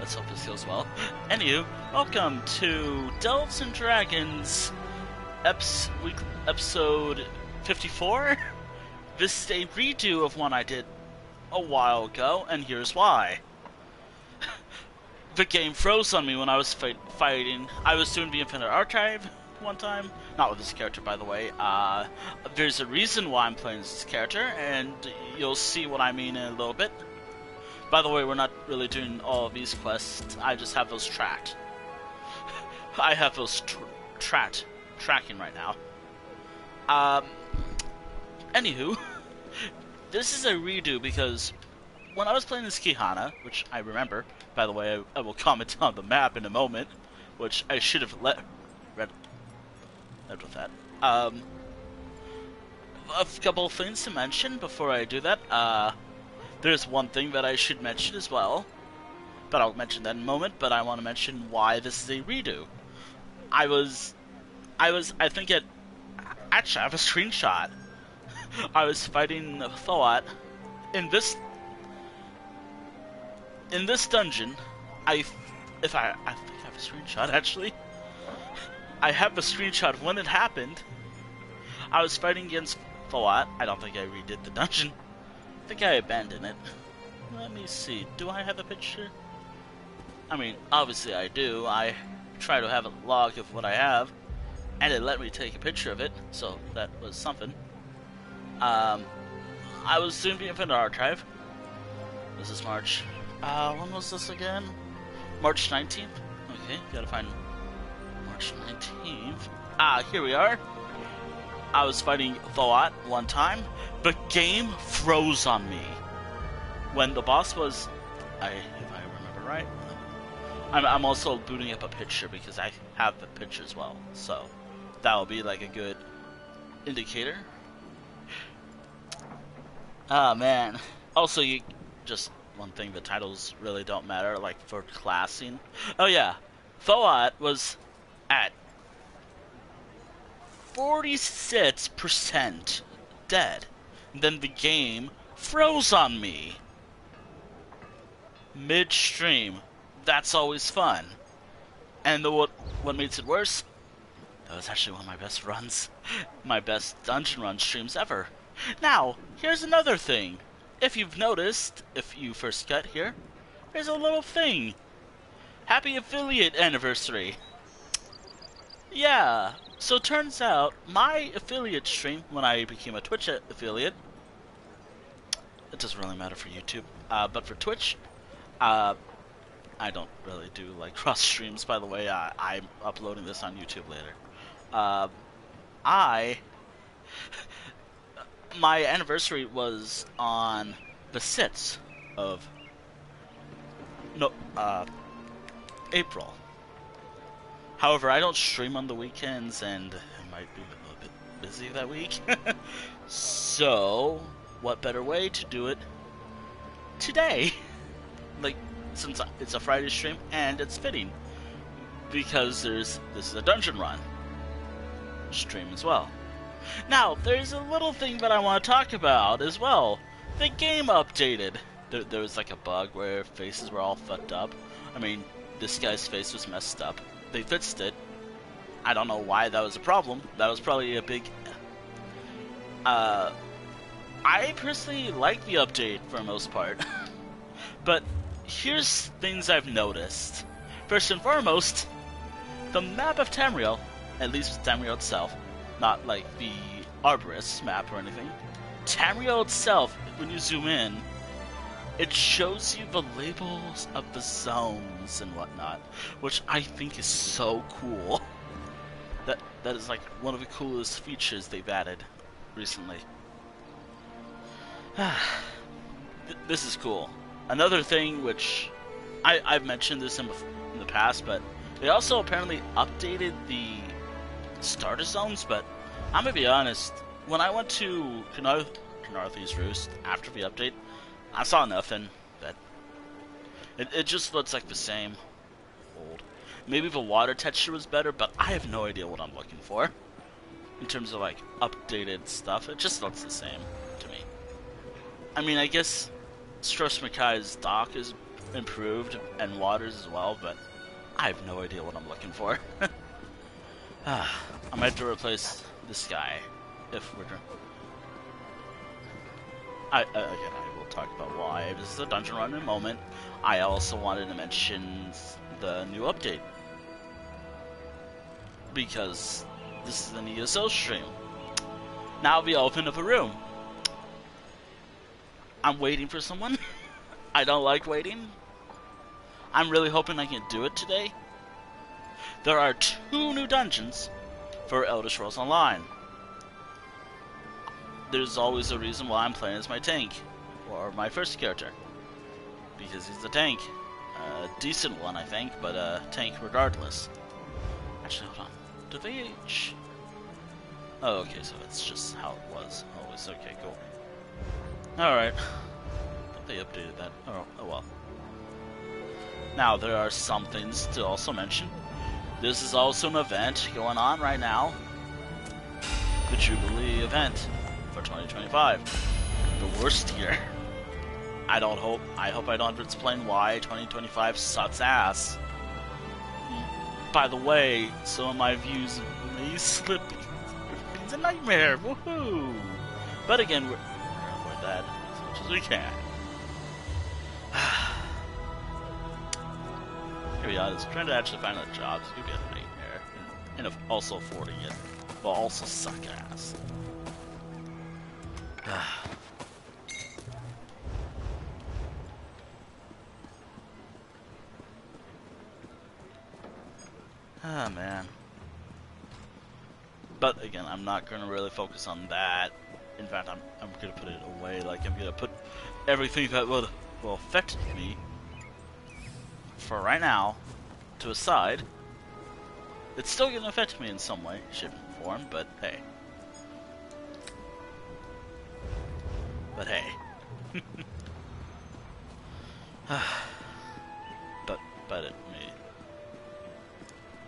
let's hope this goes well. Anywho, welcome to Delves and Dragons episode 54. This is a redo of one I did a while ago, and here's why. The game froze on me when I was fighting. I was doing the Infinite Archive one time. Not with this character, by the way. There's a reason why I'm playing this character, and you'll see what I mean in a little bit. By the way, we're not really doing all of these quests. I just have those tracked. I have those tracking right now. Anywho, this is a redo because when I was playing this Kihana, which I remember, by the way, I will comment on the map in a moment, which I should have read with that. A couple of things to mention before I do that. There's one thing that I should mention as well, but I'll mention that in a moment, but I want to mention why this is a redo. I think actually I have a screenshot. I was fighting Tho'at in this dungeon. I think I have a screenshot actually. I have the screenshot of when it happened. I was fighting against Tho'at. I don't think I redid the dungeon. I think I abandoned it. Let me see. Do I have a picture? I mean, obviously I do. I try to have a log of what I have, and it let me take a picture of it, so that was something. I was doing the Infinite Archive. This is March. When was this again? March 19th? Okay, gotta find March 19th. Here we are. I was fighting Tho'at one time. The game froze on me. When the boss was... if I remember right. I'm also booting up a picture because I have the picture as well. So, that'll be like a good indicator. Ah, man. Also, just one thing, the titles really don't matter, like for classing. Oh yeah, Tho'at was at 46% dead. Then the game froze on me. Midstream. That's always fun. And what makes it worse? That was actually one of my best runs. My best dungeon run streams ever. Now, here's another thing. If you've noticed, if you first got here, there's a little thing. Happy affiliate anniversary. Yeah, so it turns out my affiliate stream, when I became a Twitch affiliate, it doesn't really matter for YouTube, but for Twitch, I don't really do like cross streams, by the way. I'm uploading this on YouTube later. My anniversary was on the 6th of April. However, I don't stream on the weekends, and I might be a little bit busy that week. So, what better way to do it today? Like, since it's a Friday stream, and it's fitting, because this is a dungeon run stream as well. Now, there's a little thing that I want to talk about as well. The game updated. There was like a bug where faces were all fucked up. I mean, this guy's face was messed up. They fixed it. I don't know why that was a problem. That was probably a big... I personally like the update for the most part. But here's things I've noticed. First and foremost, the map of Tamriel, at least Tamriel itself, not like the Arborist map or anything. Tamriel itself, when you zoom in, it shows you the labels of the zones and whatnot, which I think is so cool. That is like one of the coolest features they've added recently. This is cool. Another thing which I've mentioned this in the past, but they also apparently updated the starter zones, but I'm gonna be honest, when I went to Knarthy's Roost after the update, I saw nothing. That it just looks like the same old. Maybe the water texture was better, but I have no idea what I'm looking for in terms of like updated stuff. It just looks the same to me. I mean, I guess Stros Makai's dock is improved and waters as well, but I have no idea what I'm looking for. I might have to replace this guy if we're again, I will talk about why. This is a dungeon run in a moment. I also wanted to mention the new update because this is an ESO stream. Now we open up a room. I'm waiting for someone. I don't like waiting. I'm really hoping I can do it today. There are 2 new dungeons for Elder Scrolls Online. There's always a reason why I'm playing as my tank, or my first character, because he's a tank. A decent one, I think, but a tank regardless. Actually, hold on. Do they age? Oh, okay, so it's just how it was always. Okay, cool. Alright. Thought they updated that. Oh well. Now, there are some things to also mention. This is also an event going on right now. The Jubilee event for 2025. The worst year. I hope I don't have to explain why 2025 sucks ass. By the way, some of my views may slip. It's a nightmare. Woohoo! But again, we're gonna avoid that as much as we can. Here we are. It's trying to actually find a job. It's gonna be a nightmare, and also affording it, but also suck ass. Ah, man. But again, I'm not gonna really focus on that. In fact, I'm gonna put it away. Like, I'm gonna put everything that will affect me for right now to a side. It's still gonna affect me in some way, shape, and form, but hey. But hey. but it may.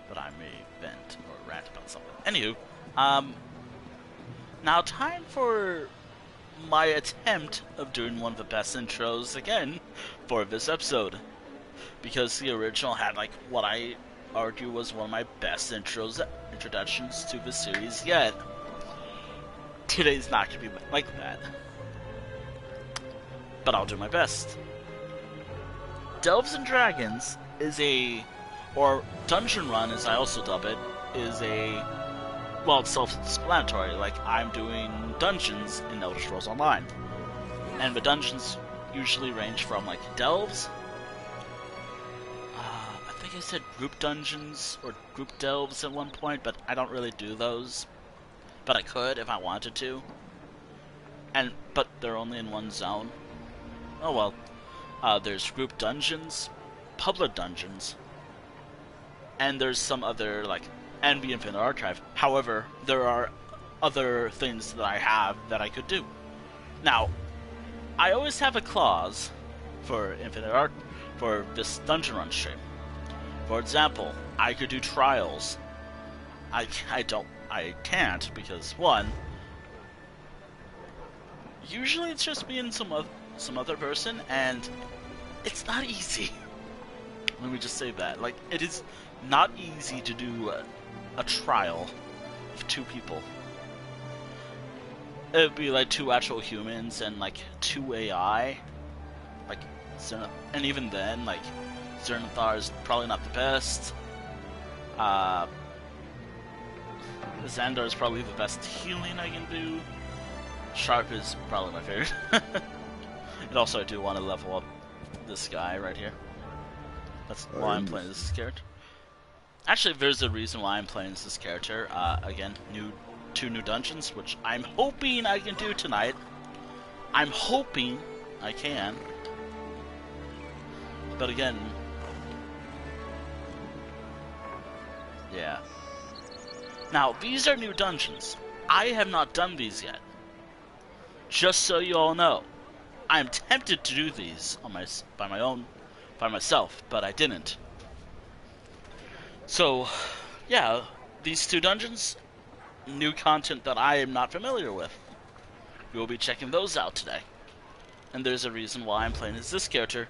But I may vent or rant about something. Anywho, now time for my attempt of doing one of the best intros again for this episode. Because the original had, like, what I argue was one of my best introductions to the series yet. Today's not going to be like that. But I'll do my best. Delves and Dragons is or Dungeon Run, as I also dub it, is well, it's self-explanatory. Like, I'm doing dungeons in Elder Scrolls Online. And the dungeons usually range from, like, delves. I think I said group dungeons or group delves at one point, but I don't really do those. But I could if I wanted to. But they're only in one zone. Oh well. There's group dungeons, public dungeons, and there's some other, like, and the Infinite Archive. However, there are other things that I have that I could do. Now, I always have a clause for for this Dungeon Run stream. For example, I could do trials. I can't because, one, usually it's just me and some other person, and it's not easy. Let me just say that. Like, it is not easy to do a trial of 2 people. It would be like 2 actual humans and like 2 AI. Like, and even then, like, Zernathar is probably not the best. Xandar is probably the best healing I can do. Sharp is probably my favorite. And also, I do want to level up this guy right here. That's why I'm playing this character. Actually, there's a reason why I'm playing this character. Again, 2 new dungeons, which I'm hoping I can do tonight. I'm hoping I can. But again, yeah. Now, these are new dungeons. I have not done these yet. Just so you all know. I'm tempted to do these by myself, but I didn't. So, yeah, these 2 dungeons, new content that I am not familiar with. We will be checking those out today. And there's a reason why I'm playing as this character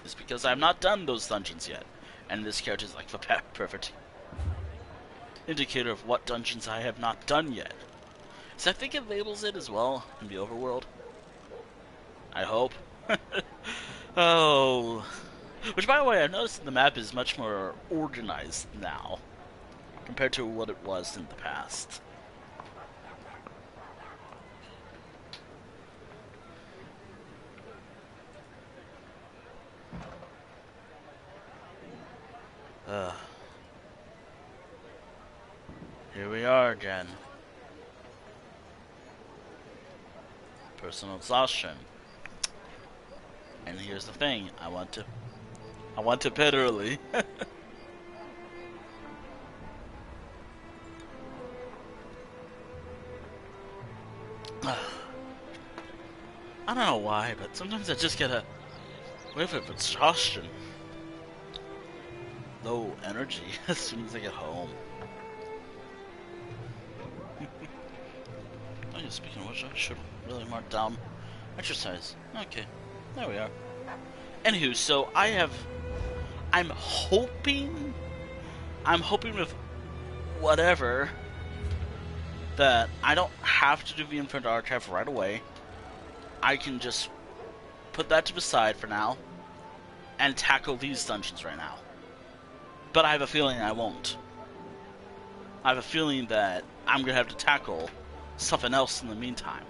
is because I have not done those dungeons yet. And this character is like the perfect indicator of what dungeons I have not done yet. So I think it labels it as well in the overworld. I hope. Oh. Which, by the way, I've noticed the map is much more organized now compared to what it was in the past. Here we are again. Personal exhaustion. And here's the thing, I want to bed early. I don't know why, but sometimes I just get a wave of exhaustion. Low energy as soon as I get home. Oh yeah, speaking of which, I should really mark down exercise. Okay, there we are. Anywho, so I'm hoping with whatever that I don't have to do the Infinite Archive right away. I can just put that to the side for now and tackle these dungeons right now. But I have a feeling I won't. I have a feeling that I'm gonna have to tackle something else in the meantime.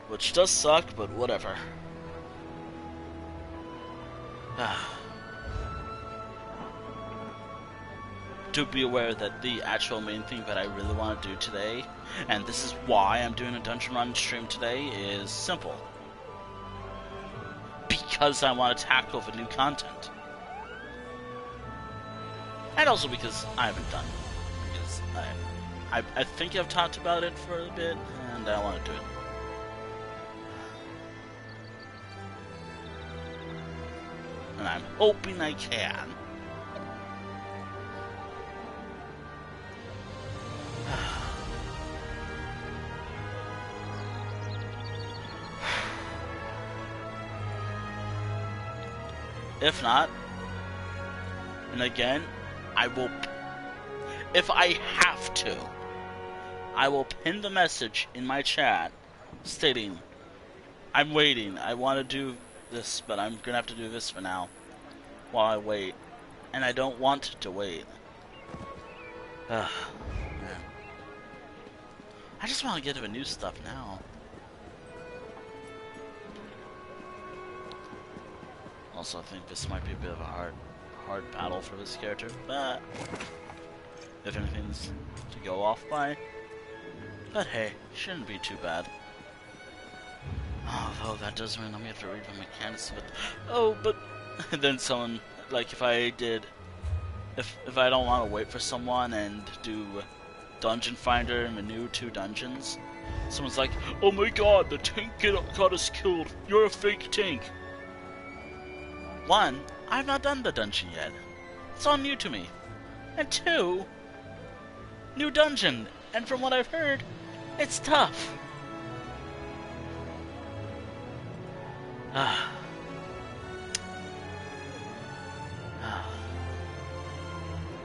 Which does suck, but whatever. Do be aware that the actual main thing that I really want to do today, and this is why I'm doing a dungeon run stream today, is simple. Because I want to tackle the new content. And also because I haven't done it. Because I think I've talked about it for a bit, and I want to do it. And I'm hoping I can. If not, and again, I will, if I have to, I will pin the message in my chat stating, I'm waiting, I want to do this, but I'm gonna have to do this for now while I wait, and I don't want to wait. Man. I just want to get to the new stuff now. Also, I think this might be a bit of a hard battle for this character, but if anything's to go off by, but hey, shouldn't be too bad. Although that does mean I'm gonna have to read the mechanics of it. Oh, but then someone, like, if I don't want to wait for someone and do Dungeon Finder and the new 2 dungeons, someone's like, oh my god, the tank got us killed, you're a fake tank. 1, I've not done the dungeon yet. It's all new to me. And 2, new dungeon, and from what I've heard, it's tough.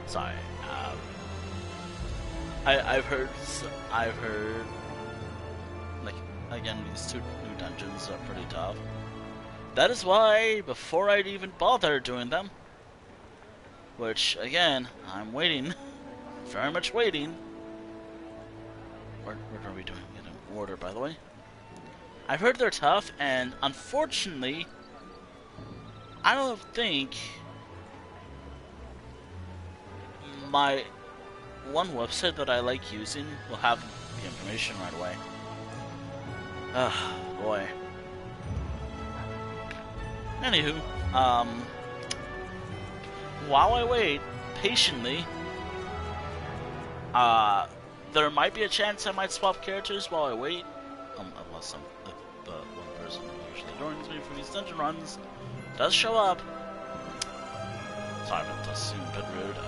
Sorry. I've heard, like, again, these 2 new dungeons are pretty tough. That is why, before I'd even bother doing them, which, again, I'm waiting, very much waiting. What are we doing it in order, by the way? I've heard they're tough, and unfortunately, I don't think my one website that I like using will have the information right away. Boy. Anywho, while I wait patiently, there might be a chance I might swap characters while I wait. Unless the one person who usually joins me for these dungeon runs does show up. Sorry about this, seemed a bit rude.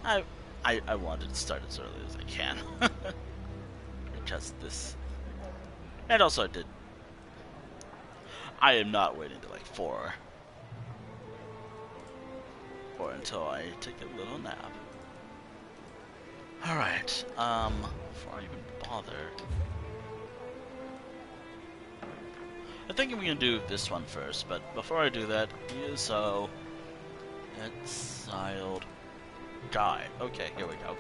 But I wanted to start as early as I can. Because this And also I am not waiting to like 4 or until I take a little nap. Alright, before I even bother, I think I'm gonna do this one first, but before I do that, ESO exiled guide. Okay, here we go.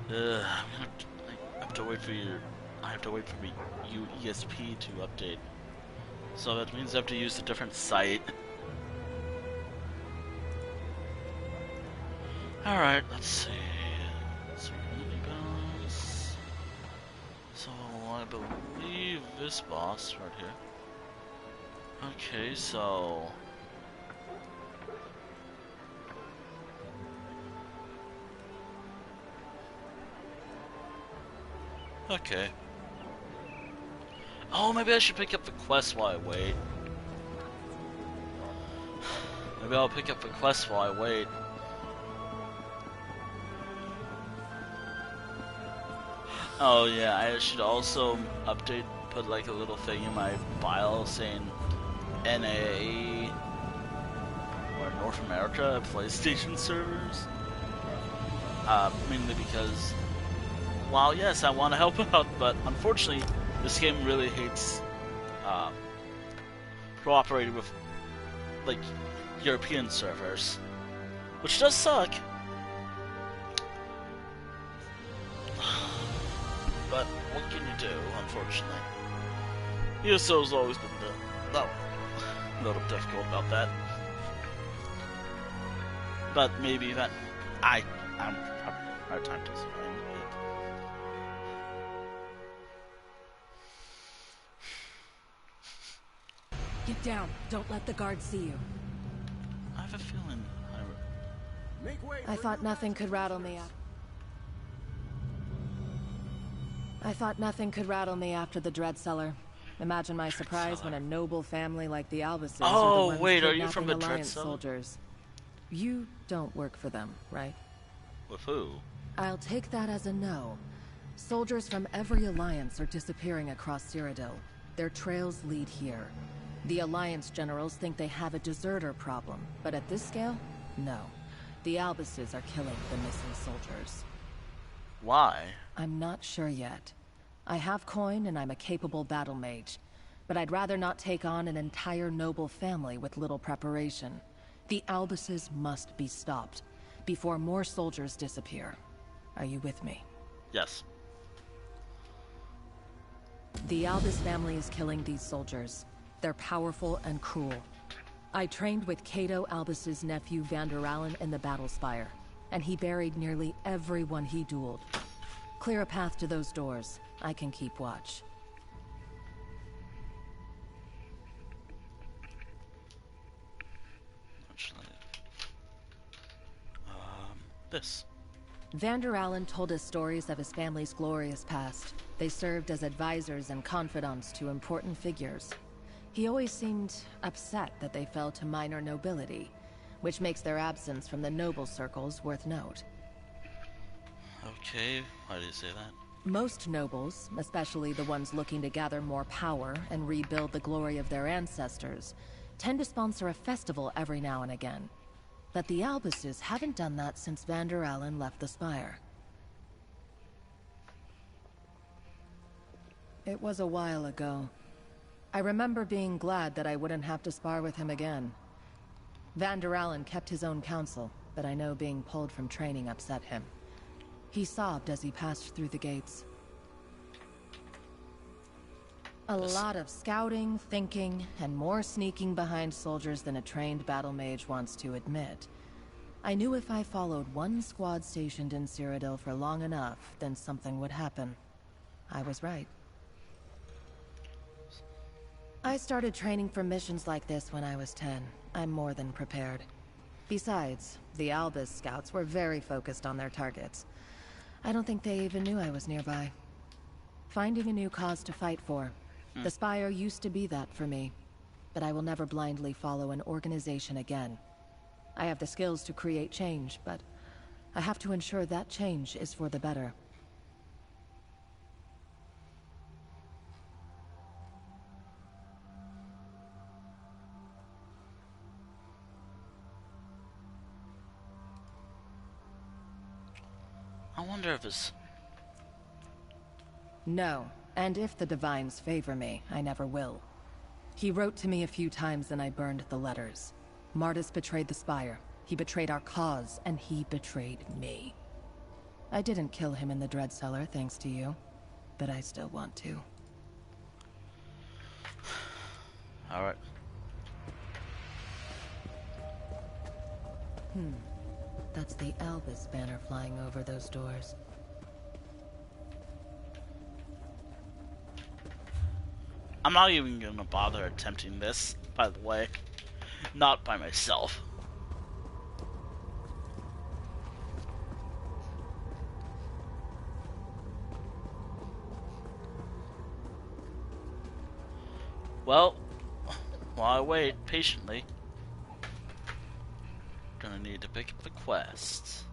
I have to wait for you ESP to update. So that means I have to use a different site. Alright, let's see. Mini-boss. So I believe this boss right here. Okay, so okay. Oh, maybe I should pick up the quest while I wait. Maybe I'll pick up the quest while I wait. Oh yeah, I should also put like a little thing in my file saying NA or North America PlayStation servers. Mainly because, while yes, I want to help out, but unfortunately, this game really hates cooperating with like European servers, which does suck. But what can you do, unfortunately? ESO's always been a little difficult about that. But maybe that I'm hard time to explain it. Get down. Don't let the guards see you. I have a feeling I thought nothing could rattle me. I thought nothing could rattle me after the Dread Cellar. Imagine my surprise when a noble family like the Albuses are the ones wait, are you from the kidnapping Dread Alliance Cellar? soldiers. You don't work for them, right? With who? I'll take that as a no. Soldiers from every Alliance are disappearing across Cyrodiil. Their trails lead here. The Alliance generals think they have a deserter problem, but at this scale, no. The Albuses are killing the missing soldiers. Why? I'm not sure yet. I have coin and I'm a capable battle mage, but I'd rather not take on an entire noble family with little preparation. The Albuses must be stopped before more soldiers disappear. Are you with me? Yes. The Albus family is killing these soldiers. They're powerful and cruel. I trained with Cato Albus's nephew Vanderallen in the Battle Spire, and he buried nearly everyone he dueled. Clear a path to those doors. I can keep watch. Actually, this. Vanderallen told us stories of his family's glorious past. They served as advisors and confidants to important figures. He always seemed upset that they fell to minor nobility, which makes their absence from the noble circles worth note. Okay, why do you say that? Most nobles, especially the ones looking to gather more power and rebuild the glory of their ancestors, tend to sponsor a festival every now and again. But the Albuses haven't done that since Vanderallen left the Spire. It was a while ago. I remember being glad that I wouldn't have to spar with him again. Vanderallen kept his own counsel, but I know being pulled from training upset him. He sobbed as he passed through the gates. A lot of scouting, thinking, and more sneaking behind soldiers than a trained battle mage wants to admit. I knew if I followed one squad stationed in Cyrodiil for long enough, then something would happen. I was right. I started training for missions like this when I was 10. I'm more than prepared. Besides, the Albus scouts were very focused on their targets. I don't think they even knew I was nearby. Finding a new cause to fight for. The Spire used to be that for me, but I will never blindly follow an organization again. I have the skills to create change, but I have to ensure that change is for the better. I wonder if it's... No, and if the Divines favor me, I never will. He wrote to me a few times and I burned the letters. Martis betrayed the Spire. He betrayed our cause, and he betrayed me. I didn't kill him in the Dread Cellar, thanks to you. But I still want to. Alright. That's the Albus banner flying over those doors. I'm not even gonna bother attempting this, by the way. Not by myself. Well, while I wait patiently, gonna need to pick up the quest.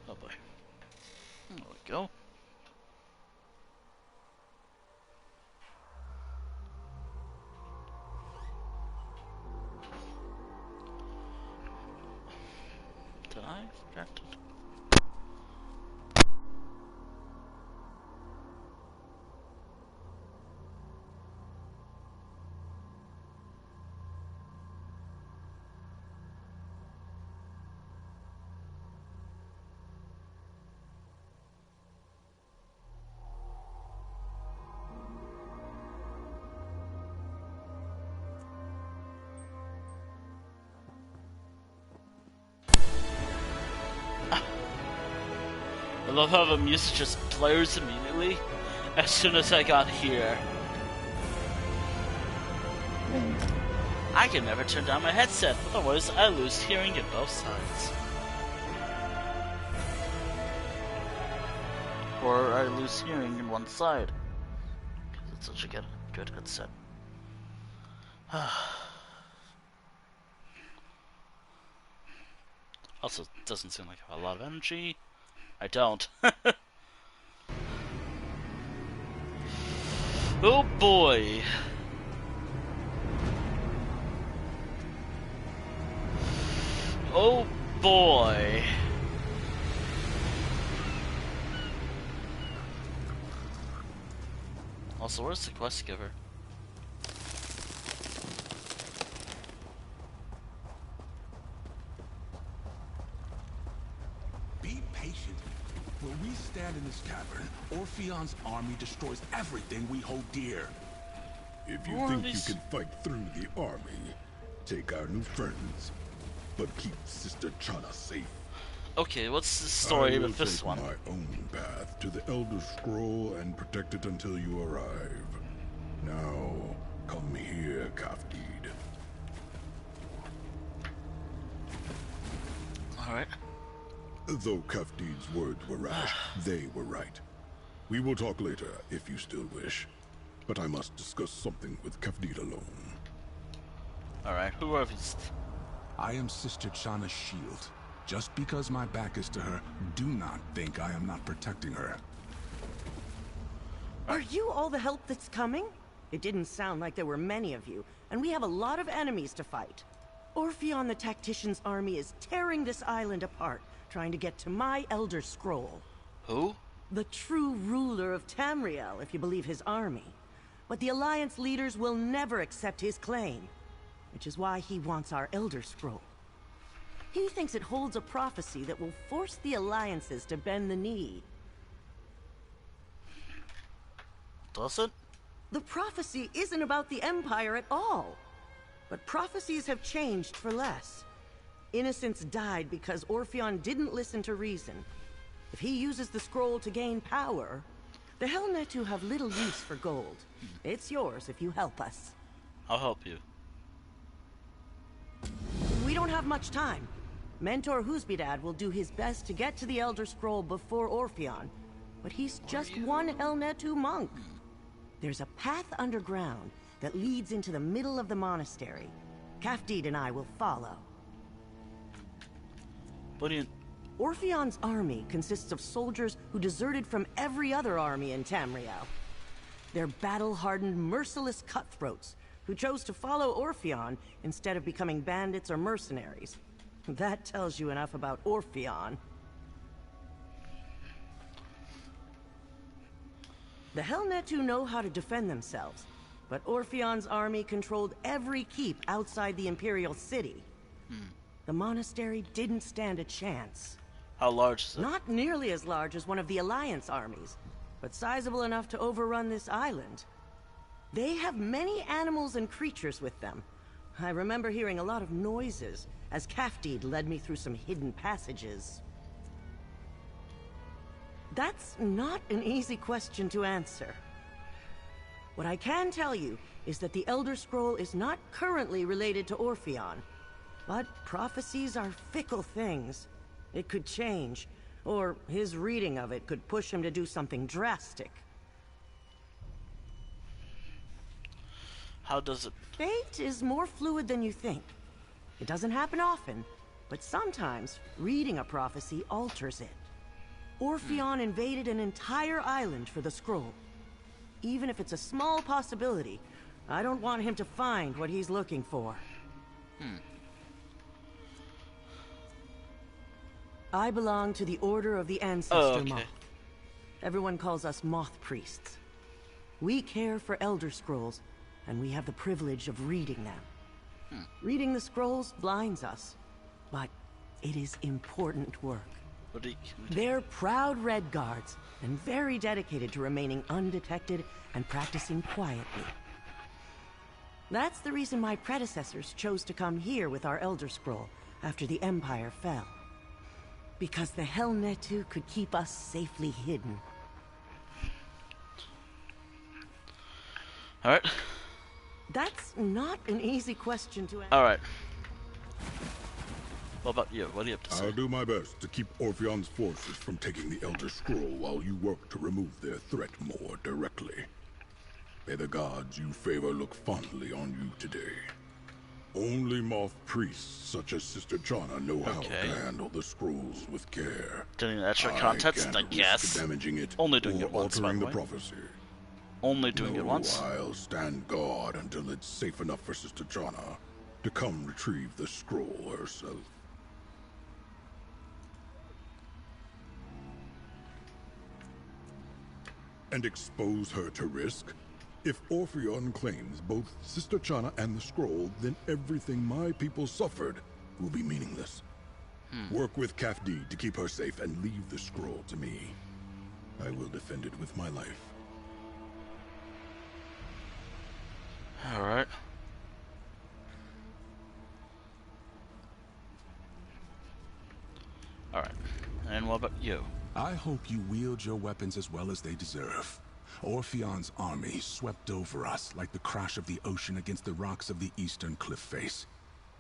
Oh boy. There we go. Did I forget to... I love how the music just blares immediately as soon as I got here. I can never turn down my headset, otherwise I lose hearing in both sides. Or I lose hearing in one side. Because it's such a good headset. Also, it doesn't seem like I have a lot of energy. I don't. Oh boy. Oh boy. Also, where's the quest giver? Be patient. Where we stand in this cavern, Orpheon's army destroys everything we hold dear. If you think you can fight through the army, take our new friends, but keep Sister Chana safe. Okay, what's the story with this one? I will take my own path to the Elder Scroll and protect it until you arrive. Now, come here, Kafdid. Alright. Though Kafdid's words were rash, they were right. We will talk later, if you still wish. But I must discuss something with Kafdid alone. Alright, who are these? I am Sister Chana's shield. Just because my back is to her, do not think I am not protecting her. Are you all the help that's coming? It didn't sound like there were many of you, and we have a lot of enemies to fight. Orpheon the Tactician's army is tearing this island apart, trying to get to my Elder Scroll. Who? The true ruler of Tamriel, if you believe his army. But the Alliance leaders will never accept his claim, which is why he wants our Elder Scroll. He thinks it holds a prophecy that will force the Alliances to bend the knee. Does it? The prophecy isn't about the Empire at all. But prophecies have changed for less. Innocents died because Orpheon didn't listen to reason. If he uses the scroll to gain power, the Helnetu have little use for gold. It's yours if you help us. I'll help you. We don't have much time. Mentor Husbidad will do his best to get to the Elder Scroll before Orpheon, but he's just one Helnetu monk. There's a path underground that leads into the middle of the monastery. Kafdid and I will follow. What do you... Orpheon's army consists of soldiers who deserted from every other army in Tamriel. They're battle-hardened, merciless cutthroats who chose to follow Orpheon instead of becoming bandits or mercenaries. That tells you enough about Orpheon. The Hellnetu know how to defend themselves, but Orpheon's army controlled every keep outside the Imperial City. The monastery didn't stand a chance. How large is it? Not nearly as large as one of the Alliance armies, but sizable enough to overrun this island. They have many animals and creatures with them. I remember hearing a lot of noises as Kafdid led me through some hidden passages. That's not an easy question to answer. What I can tell you is that the Elder Scroll is not currently related to Orpheon, but prophecies are fickle things. It could change, or his reading of it could push him to do something drastic. How does it... Fate is more fluid than you think. It doesn't happen often, but sometimes reading a prophecy alters it. Orpheon invaded an entire island for the scroll. Even if it's a small possibility, I don't want him to find what he's looking for. I belong to the Order of the Ancestor Moth. Everyone calls us Moth Priests. We care for Elder Scrolls, and we have the privilege of reading them. Reading the scrolls blinds us, but it is important work. They're proud Red Guards, and very dedicated to remaining undetected and practicing quietly. That's the reason my predecessors chose to come here with our Elder Scroll after the Empire fell. Because the Hellnetu could keep us safely hidden. Alright. That's not an easy question to answer. Alright. What about you? What are you up to say? I'll do my best to keep Orpheon's forces from taking the Elder Scroll while you work to remove their threat more directly. May the gods you favor look fondly on you today. Only Moth Priests such as Sister Chana know how to handle the scrolls with care. Doing extra context, I guess. Damaging it Only doing it once, by altering the the way. prophecy. Only doing it once. I'll stand guard until it's safe enough for Sister Chana to come retrieve the scroll herself. And expose her to risk? If Orpheon claims both Sister Chana and the scroll, then everything my people suffered will be meaningless. Work with Kafdid to keep her safe and leave the scroll to me. I will defend it with my life. Alright. Alright. And what about you? I hope you wield your weapons as well as they deserve. Orpheon's army swept over us like the crash of the ocean against the rocks of the eastern cliff face.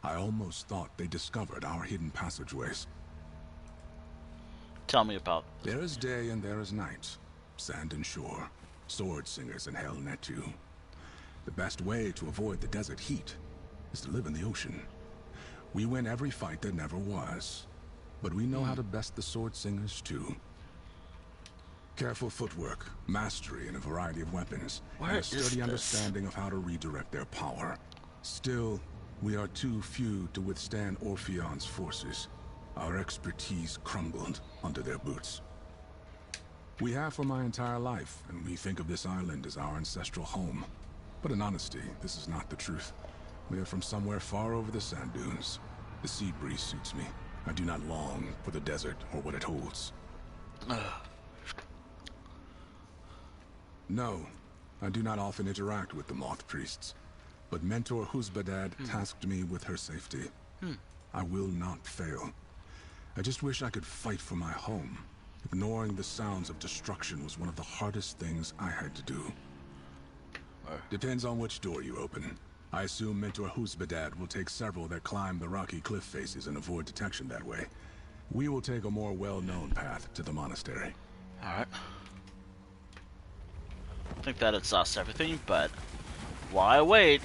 I almost thought they discovered our hidden passageways. Tell me about... There is day and there is night. Sand and shore. Sword singers and Hellnetu. The best way to avoid the desert heat is to live in the ocean. We win every fight there never was. But we know how to best the sword singers too. Careful footwork, mastery in a variety of weapons, and a sturdy understanding of how to redirect their power. Still, we are too few to withstand Orpheon's forces. Our expertise crumbled under their boots. We have for my entire life, and we think of this island as our ancestral home. But in honesty, this is not the truth. We are from somewhere far over the sand dunes. The sea breeze suits me. I do not long for the desert or what it holds. No, I do not often interact with the Moth Priests, but Mentor Huzbadad tasked me with her safety. I will not fail. I just wish I could fight for my home. Ignoring the sounds of destruction was one of the hardest things I had to do. Depends on which door you open. I assume Mentor Huzbadad will take several that climb the rocky cliff faces and avoid detection that way. We will take a more well-known path to the monastery. Alright. I think that exhausts everything, but why wait?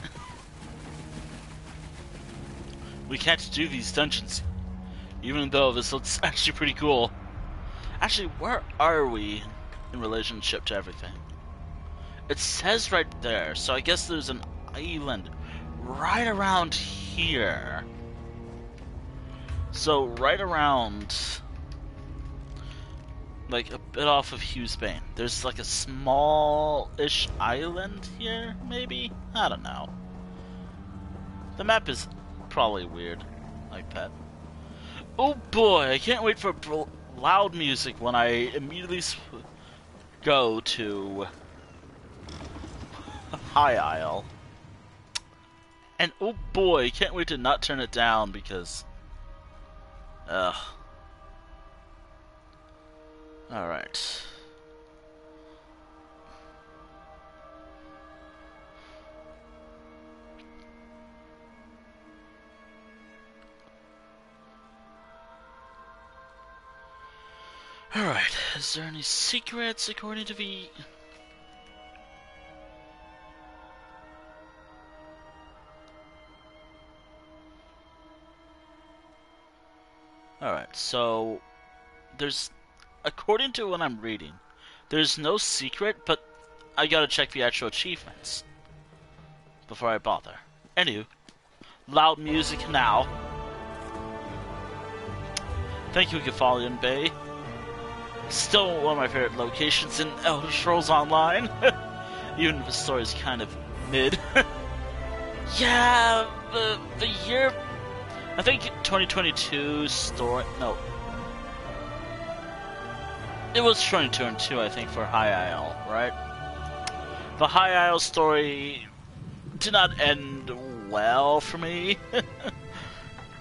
We can't do these dungeons, even though this looks actually pretty cool. Actually, where are we in relationship to everything? It says right there, so I guess there's an island right around here. So right around, like a bit off of Hughes Bay. There's like a small-ish island here, maybe? I don't know. The map is probably weird, like that. Oh boy, I can't wait for loud music when I immediately go to High Isle. And oh boy, can't wait to not turn it down because... Ugh. Alright. Alright, is there any secrets according to V? Alright, so there's, according to what I'm reading, there's no secret, but I gotta check the actual achievements before I bother. Anywho, loud music now. Thank you, Gefallion Bay. Still one of my favorite locations in Elder Scrolls Online. Even if the story's kind of mid. Yeah, the year... I think 2022 story... No. It was 2022, I think, for High Isle, right? The High Isle story did not end well for me.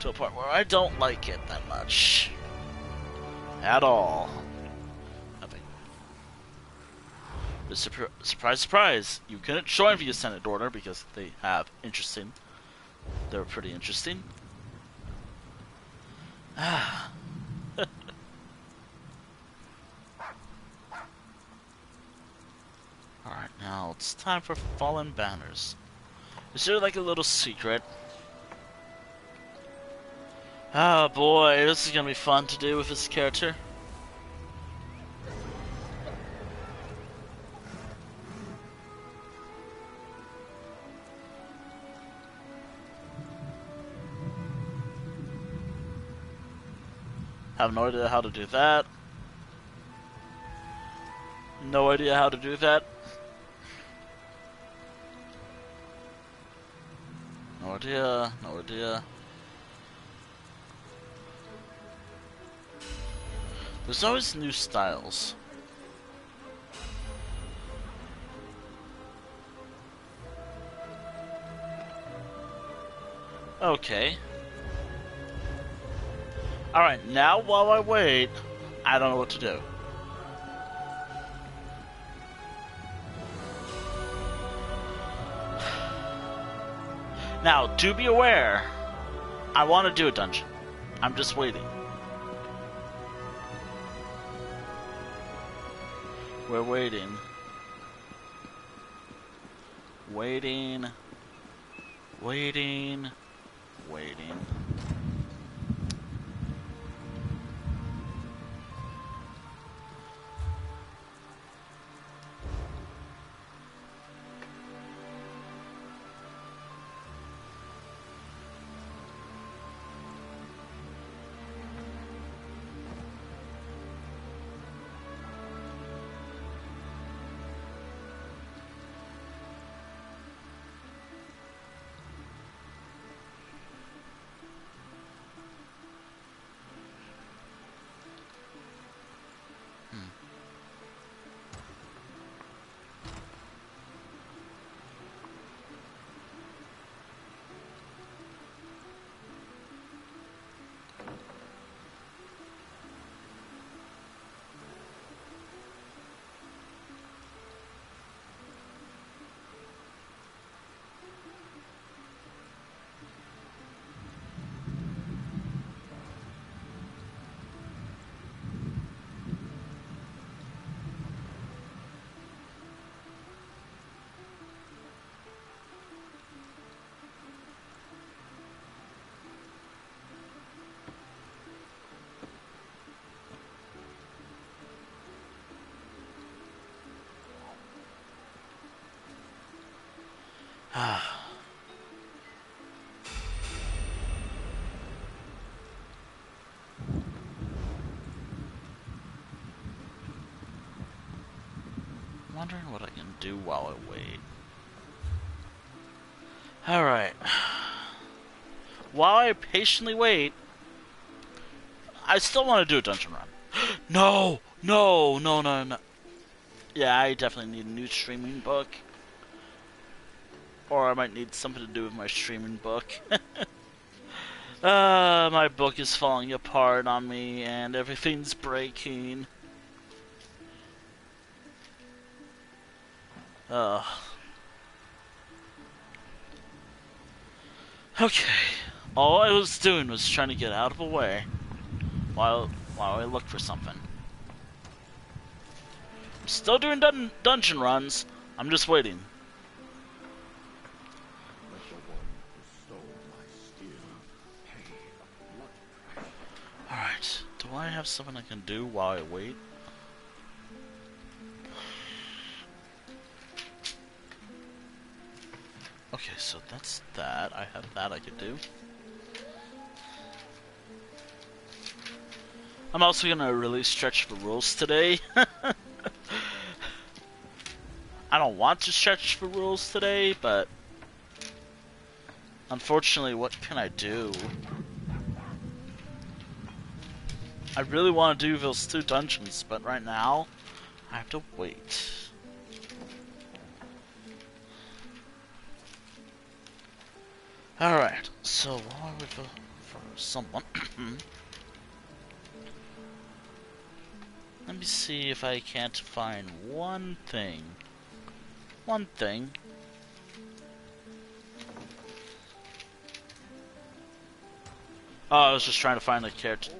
To a point where I don't like it that much. At all. But surprise, surprise! You couldn't join the Ascendant Order because they have interesting... They're pretty interesting. Ah. Alright, now it's time for Fallen Banners. Is there like a little secret? Oh boy, this is gonna be fun to do with this character. Have no idea how to do that. No idea how to do that. No idea, no idea. There's always new styles. Okay. Alright, now while I wait, I don't know what to do. Now, do be aware, I want to do a dungeon. I'm just waiting. We're waiting. Waiting. Waiting. Waiting. wondering what I can do while I wait. Alright. While I patiently wait, I still want to do a dungeon run. No! No! No, no, no. Yeah, I definitely need a new streaming book. Or I might need something to do with my streaming book. My book is falling apart on me and everything's breaking. Okay. All I was doing was trying to get out of the way while I looked for something. I'm still doing dungeon runs. I'm just waiting. Alright. Do I have something I can do while I wait? Okay, so that's that. I have that I could do. I'm also gonna really stretch the rules today. I don't want to stretch the rules today, but unfortunately, what can I do? I really want to do those 2 dungeons, but right now, I have to wait. Alright, so while I wait for someone, let me see if I can't find one thing. One thing. Oh, I was just trying to find a character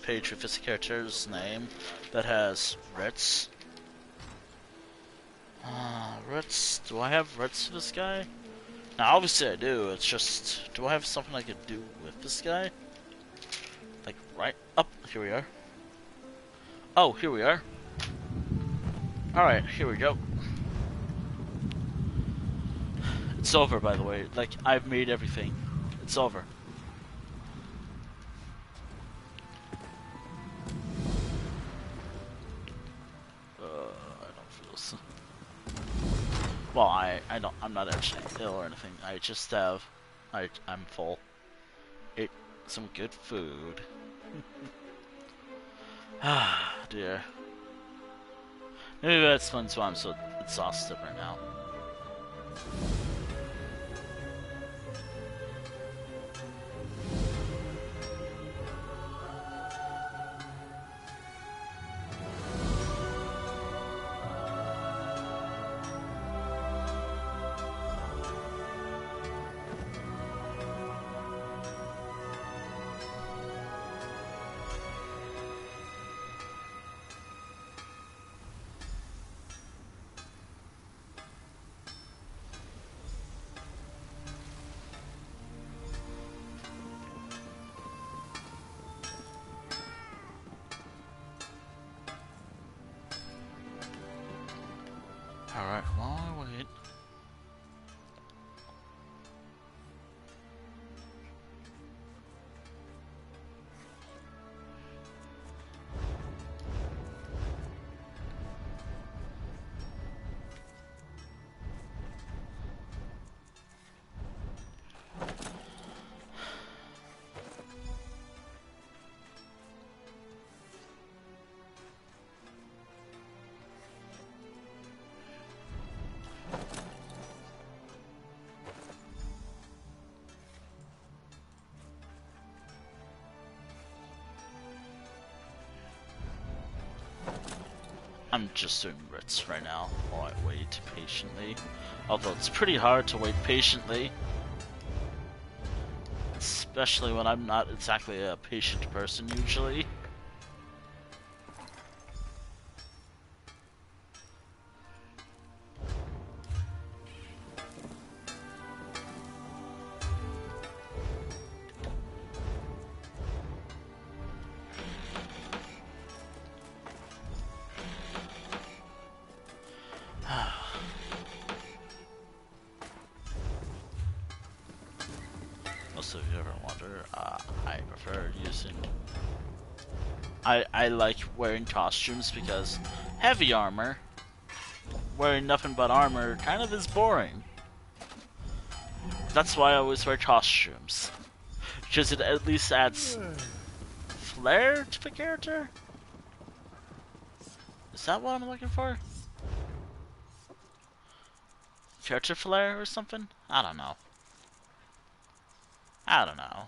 page with this character's name that has Ritz. Ritz. Do I have Ritz for this guy? Now, obviously I do. It's just, do I have something I could do with this guy? Like right up. Here we are. Oh, here we are. Alright, here we go. It's over, by the way. Like, I've made everything. It's over. I don't feel so. Well, I'm not actually ill or anything. I just have, I'm full. Ate some good food. Ah, dear. Maybe that's why I'm so exhausted right now. Alright, while I wait. I'm just doing Ritz right now while I wait patiently. Although it's pretty hard to wait patiently. Especially when I'm not exactly a patient person usually. Most of you ever wonder, I prefer using... I like wearing costumes because heavy armor wearing nothing but armor kind of is boring. That's why I always wear costumes. Because it at least adds flair to the character? Is that what I'm looking for? Character flair or something? I don't know. I don't know.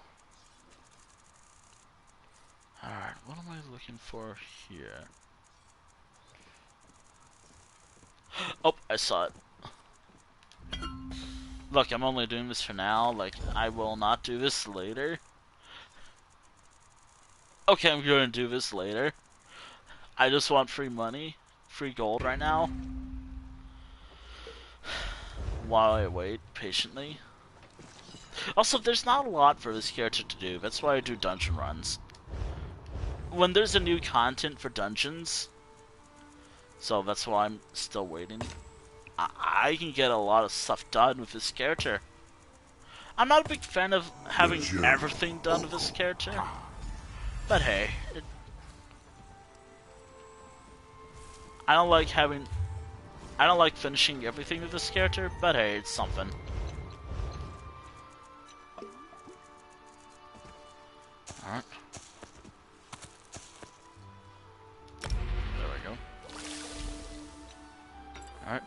Alright, what am I looking for here? Oh, I saw it. Look, I'm only doing this for now. Like, I will not do this later. Okay, I'm going to do this later. I just want free money. Free gold right now. While I wait patiently. Also, there's not a lot for this character to do. That's why I do dungeon runs. When there's a new content for dungeons, so that's why I'm still waiting. I can get a lot of stuff done with this character. I'm not a big fan of having everything done with this character, but hey, I don't like finishing everything with this character, but hey, it's something. Alright. There we go. Alright.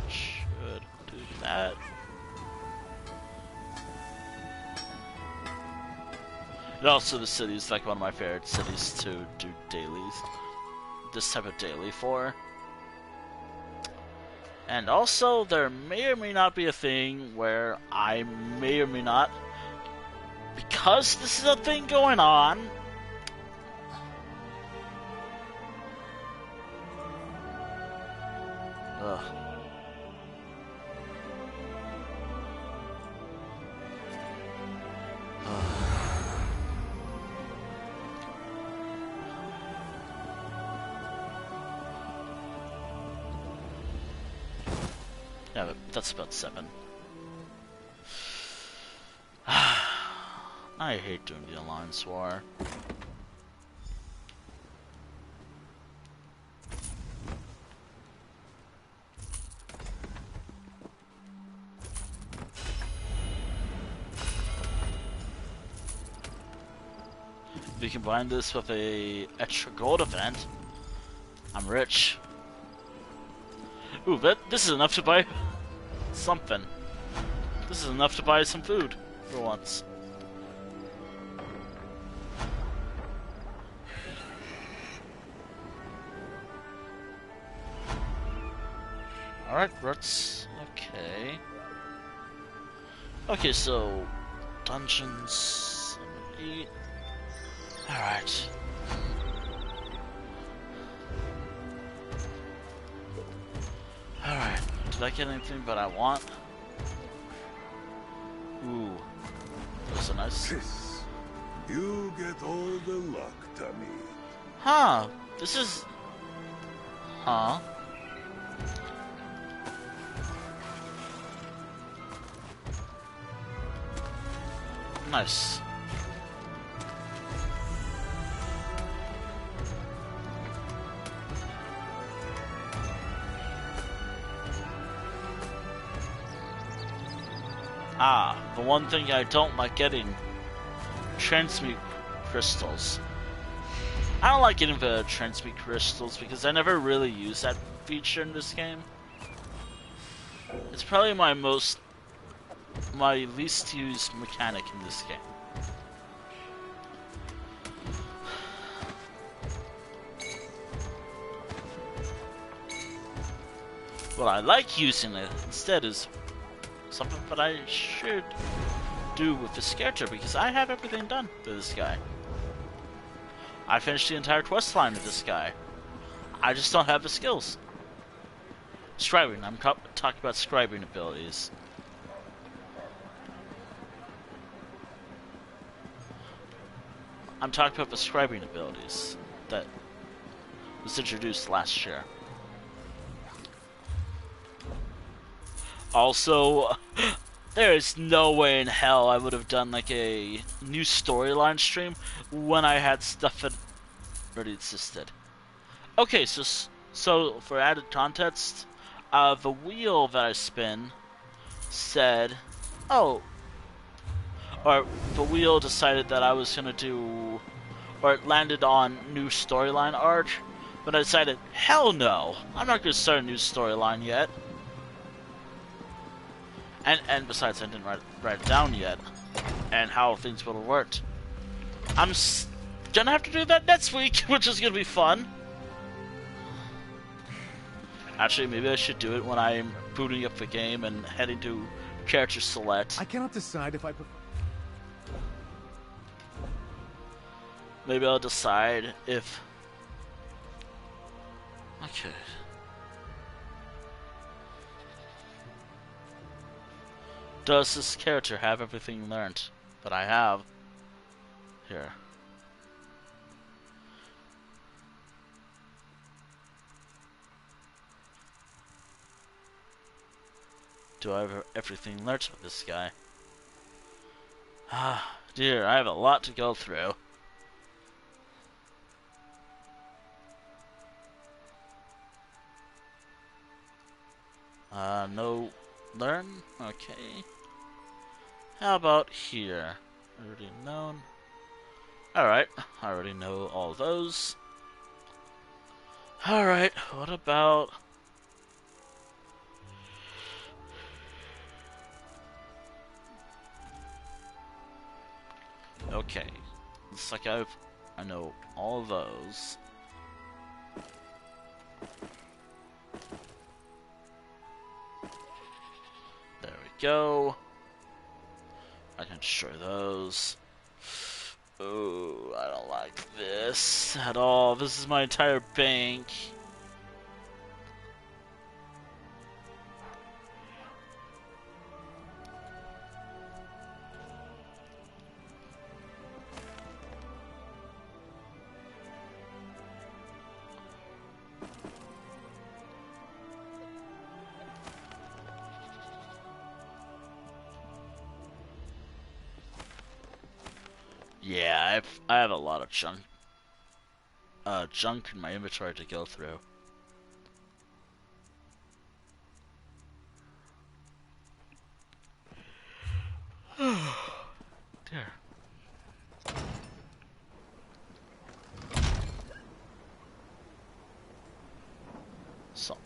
Should do that. And also the city is like one of my favorite cities to do dailies. This type of daily for. And also, there may or may not be a thing where I may or may not, because this is a thing going on. Ugh. Yeah, but that's about 7. I hate doing the Alliance War. If you combine this with a extra gold event, I'm rich. Ooh, this is enough to buy something. This is enough to buy some food for once. Alright, let's... okay. Okay, so... dungeons... 8... Alright. Alright, did I get anything that I want? Ooh. That's a nice... You get all the luck, Tommy. Huh. This is... huh. Nice. Ah, the one thing I don't like getting, transmute crystals. I don't like getting the transmute crystals because I never really use that feature in this game. It's probably my least used mechanic in this game. What I like using it instead is something that I should do with this character because I have everything done with this guy. I finished the entire quest line with this guy. I just don't have the skills. Scribing, I'm talking about scribing abilities. I'm talking about the scribing abilities that was introduced last year. Also, there is no way in hell I would have done like a new storyline stream when I had stuff that already existed. Okay, so for added context, the wheel that I spin said, oh, or the wheel decided that I was gonna do, or it landed on new storyline arc, but I decided, hell no, I'm not gonna start a new storyline yet. And besides, I didn't write it down yet, and how things would have worked. I'm gonna have to do that next week, which is gonna be fun. Actually, maybe I should do it when I'm booting up the game and heading to character select. I cannot decide if I prefer... Maybe I'll decide if... Okay. Does this character have everything learned that I have? Here. Do I have everything learned with this guy? Ah, dear, I have a lot to go through. No learn? Okay. How about here? Already known. Alright, I already know all those. Alright, what about... Okay. Looks like I know all of those. There we go. I can destroy those. Oh, I don't like this at all. This is my entire bank. Yeah, I have a lot of junk in my inventory to go through. There. So.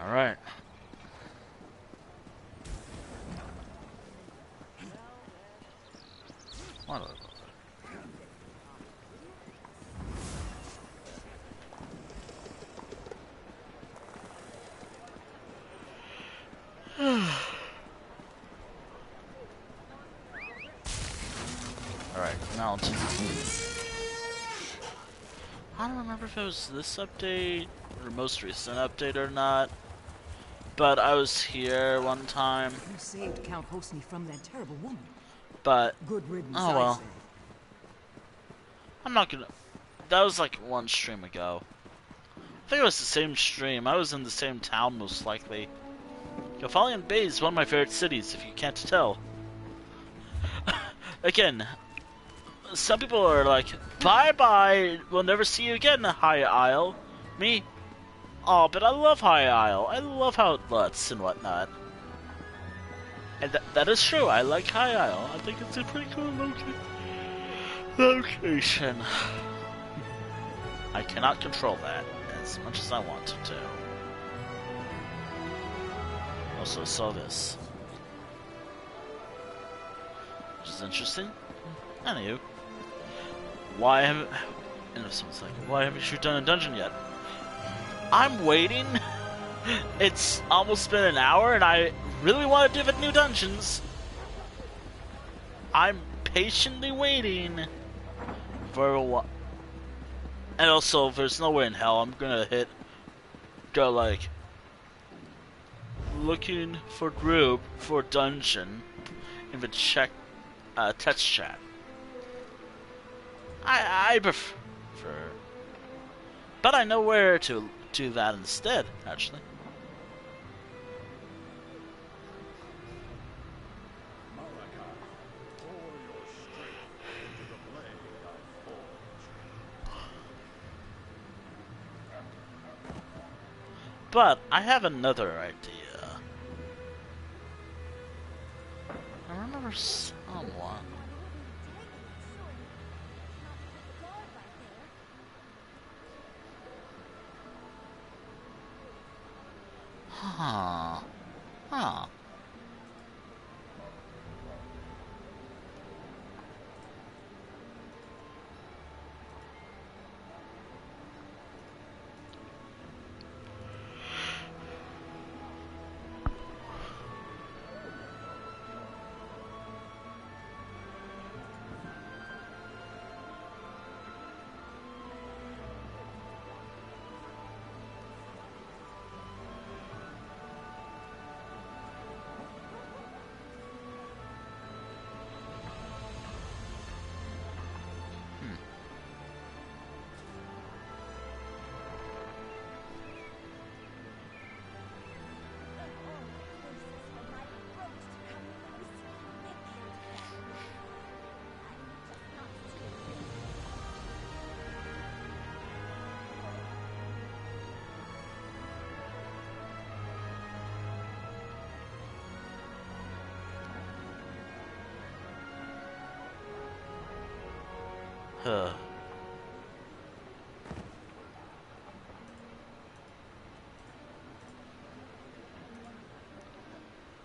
All right. What Alright, now to... I don't remember if it was this update or most recent update or not, but I was here one time. You saved Count Hosni from that terrible woman. But Good riddance, oh well. I say. I'm not gonna. That was like one stream ago. I think it was the same stream. I was in the same town most likely. Kefalion Bay is one of my favorite cities, if you can't tell. Again, some people are like, bye bye, we'll never see you again, High Isle. Me? Oh, but I love High Isle. I love how it looks and whatnot. And that is true, I like High Isle. I think it's a pretty cool location. I cannot control that as much as I want to. Also saw this, which is interesting. Anywho, why haven't you done a dungeon yet? I'm waiting. It's almost been an hour, and I really want to do the new dungeons. I'm patiently waiting for a while. And also, there's no way in hell I'm gonna go like looking for group for dungeon in the text chat. I prefer, but I know where to do that instead, actually. But I have another idea. I remember someone. Huh. Huh. Huh.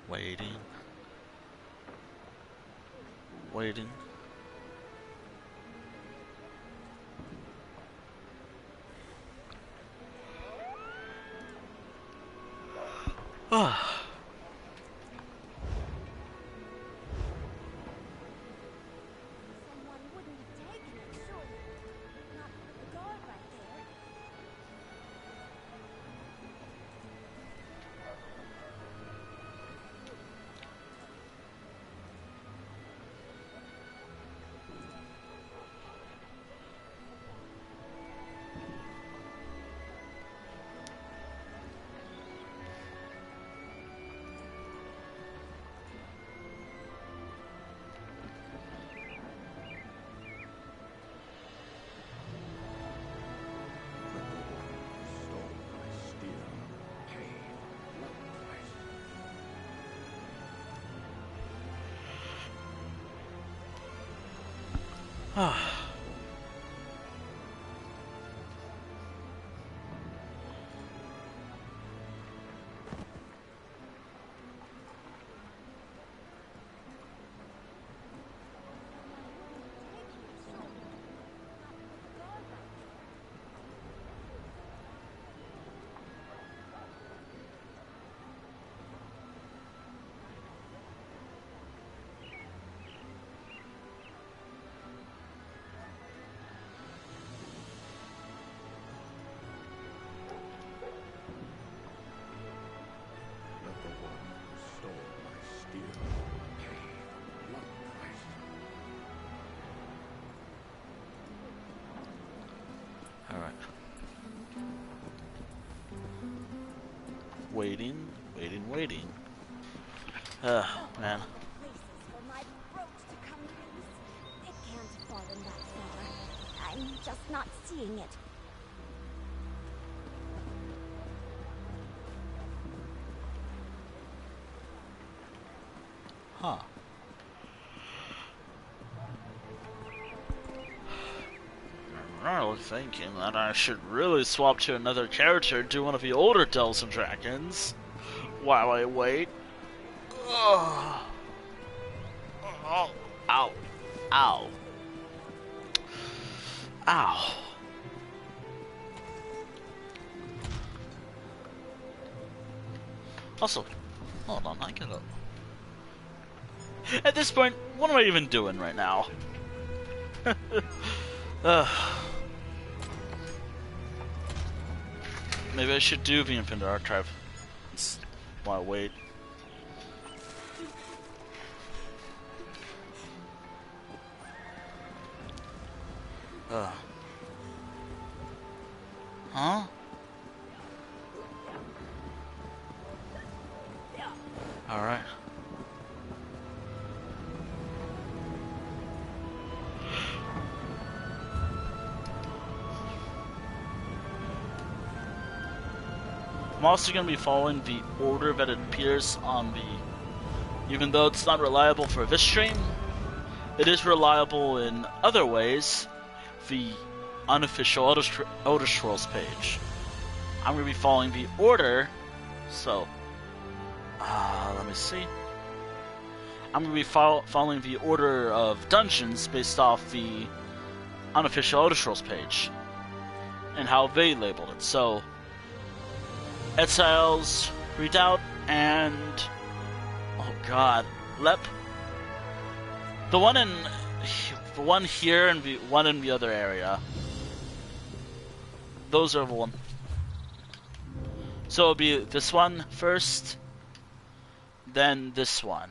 Waiting. Waiting. Ah. Someone wouldn't have taken it, surely. Not the guard right there. Ah. Let the one who stole my steel pay the blood price. All right. Waiting, waiting, waiting. Man. Places for my brooch to come loose. It can't have fallen that far. I'm just not seeing it. Huh. I was thinking that I should really swap to another character, do one of the older Devils and Dragons, while I wait. Oh. Oh. Ow. Ow. Ow. Also, hold on, I gotta... At this point, what am I even doing right now? Maybe I should do the Infinite Archive while I wait. Huh? Alright. Come also going to be following the order that it appears on the... Even though it's not reliable for this stream, it is reliable in other ways. The unofficial Elder Scrolls page. I'm going to be following the order, so... let me see. I'm going to be following the order of dungeons based off the unofficial Elder Scrolls page. And how they labeled it. So, Exiles, Redoubt, and... Oh god, Lep. The one here and the one in the other area. Those are the one. So it'll be this one first, then this one.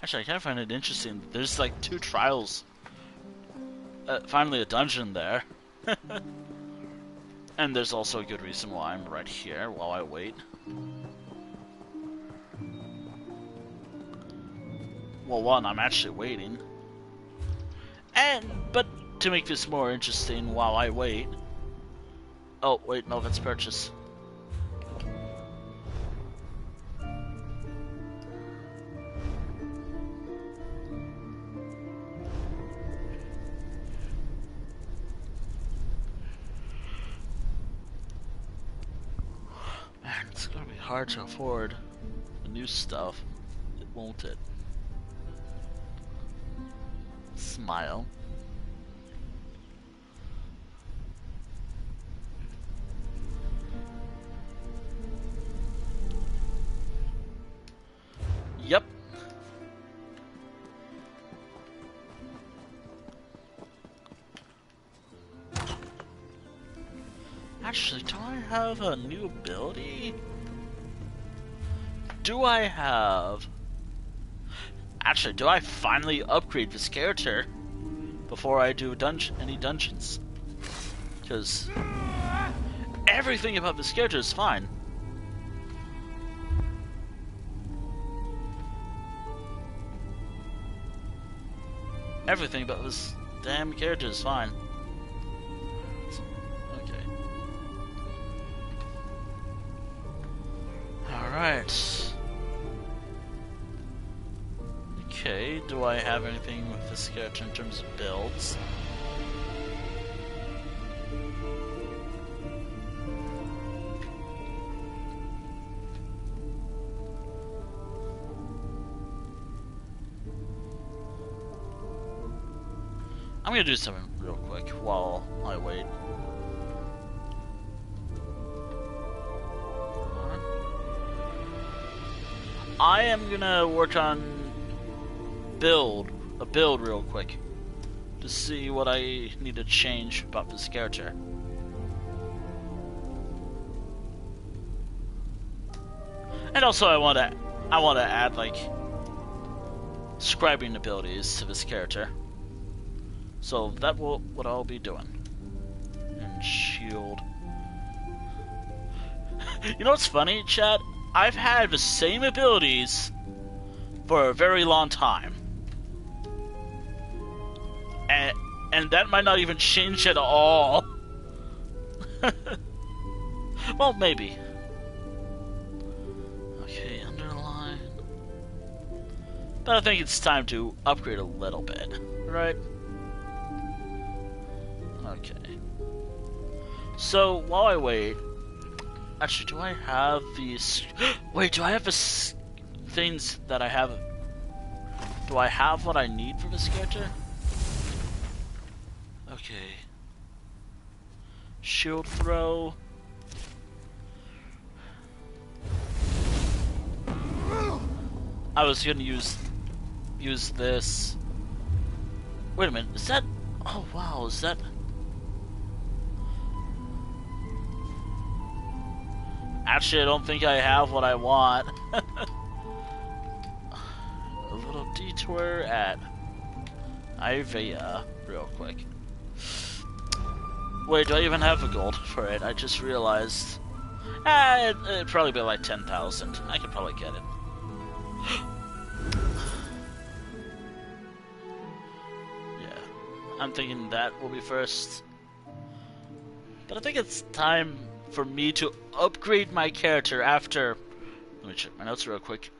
Actually, I kind of find it interesting. There's like 2 trials. Finally a dungeon there. And there's also a good reason why I'm right here while I wait. Well, one, I'm actually waiting. But to make this more interesting while I wait... Oh, wait, no, that's purchase. Man, it's gonna be hard to afford the new stuff, won't it? Smile. Yep. Actually, do I have a new ability? Do I have... Actually, do I finally upgrade this character before I do any dungeons? Because everything about this character is fine. Everything about this damn character is fine. Okay. Alright. Okay, do I have anything with this character in terms of builds? I'm gonna do something real quick while I wait. I am gonna work on a build real quick to see what I need to change about this character. And also I want to add like scribing abilities to this character. So that will what I'll be doing. And shield. You know what's funny, chat? I've had the same abilities for a very long time. And that might not even change at all. Well, maybe. Okay, underline. But I think it's time to upgrade a little bit, right? Okay. So, while I wait... Actually, do I have these... Wait, do I have the things that I have... Do I have what I need for this character? Okay. Shield throw. I was gonna use this. Wait a minute, is that... Oh wow, is that... Actually, I don't think I have what I want. A little detour at Ivea, real quick. Wait, do I even have a gold for it? I just realized. It'd probably be like 10,000. I could probably get it. Yeah, I'm thinking that will be first. But I think it's time for me to upgrade my character after... Let me check my notes real quick.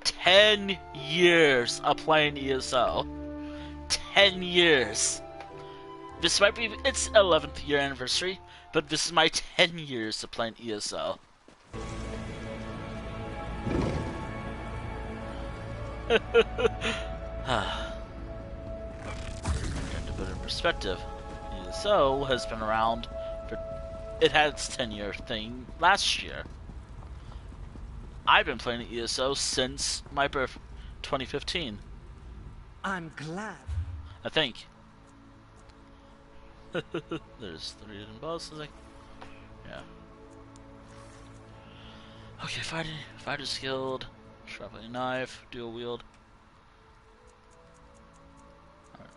10 years of playing ESO. 10 years. This might be its 11th year anniversary, but this is my 10 years of playing ESO. And to put it in perspective, ESO has been around for... It had its 10-year thing last year. I've been playing ESO since my birth, 2015. I'm glad. I think. There's 3 hidden bosses. Yeah. Okay, fighter skilled, sharpening knife, dual wield. Alright.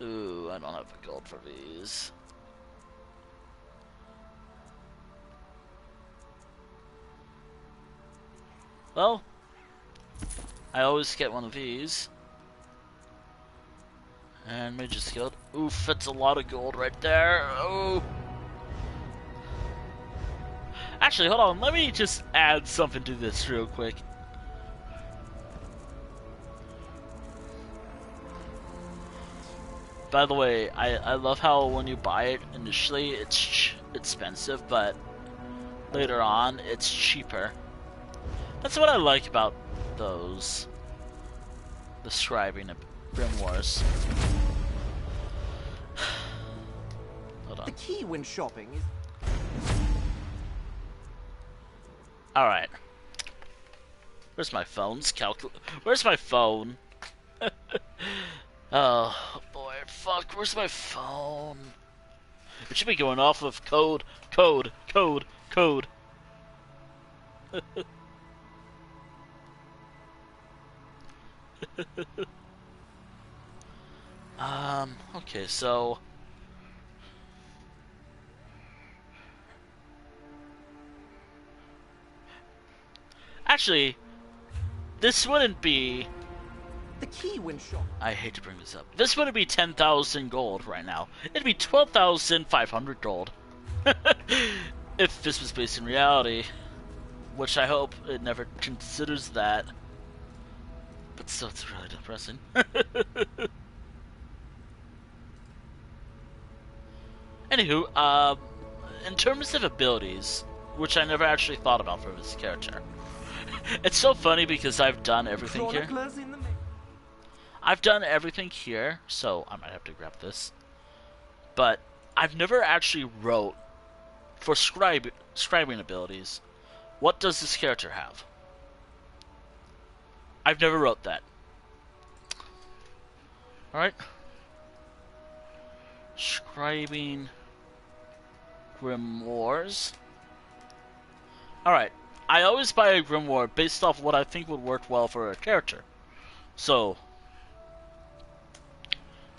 Ooh, I don't have the gold for these. Well, I always get one of these. And Mage is skilled. Oof, that's a lot of gold right there. Oh. Actually, hold on. Let me just add something to this real quick. By the way, I love how when you buy it initially, it's expensive, but later on, it's cheaper. That's what I like about those. The scribing of grimoires. Hold on. The key when shopping is... Alright. Where's my phone's Where's my phone? Oh boy, fuck, where's my phone? It should be going off of code. Okay, so... Actually, this wouldn't be... The key when shopping. I hate to bring this up. This wouldn't be 10,000 gold right now. It'd be 12,500 gold. If this was based in reality. Which I hope it never considers that. But still, it's really depressing. Anywho, in terms of abilities, which I never actually thought about for this character, it's so funny because I've done everything here. I've done everything here, so I might have to grab this. But I've never actually wrote for scribing abilities. What does this character have? I've never wrote that. Alright. Scribing grimoires. Alright. I always buy a grimoire based off what I think would work well for a character. So,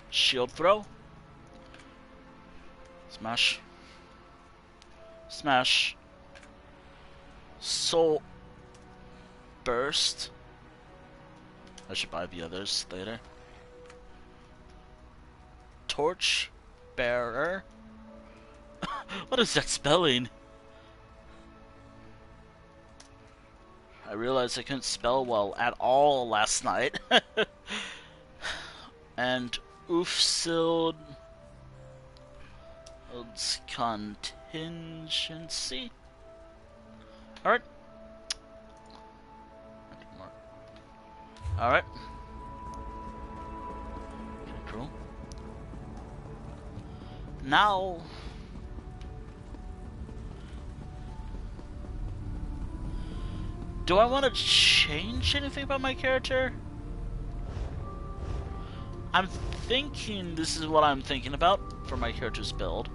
shield throw. Smash. Smash. Soul burst. I should buy the others later. Torch bearer. What is that spelling? I realized I couldn't spell well at all last night. And Oofsild contingency. Alright. Alright. Okay, cool. Now... do I want to change anything about my character? I'm thinking this is what I'm thinking about for my character's build.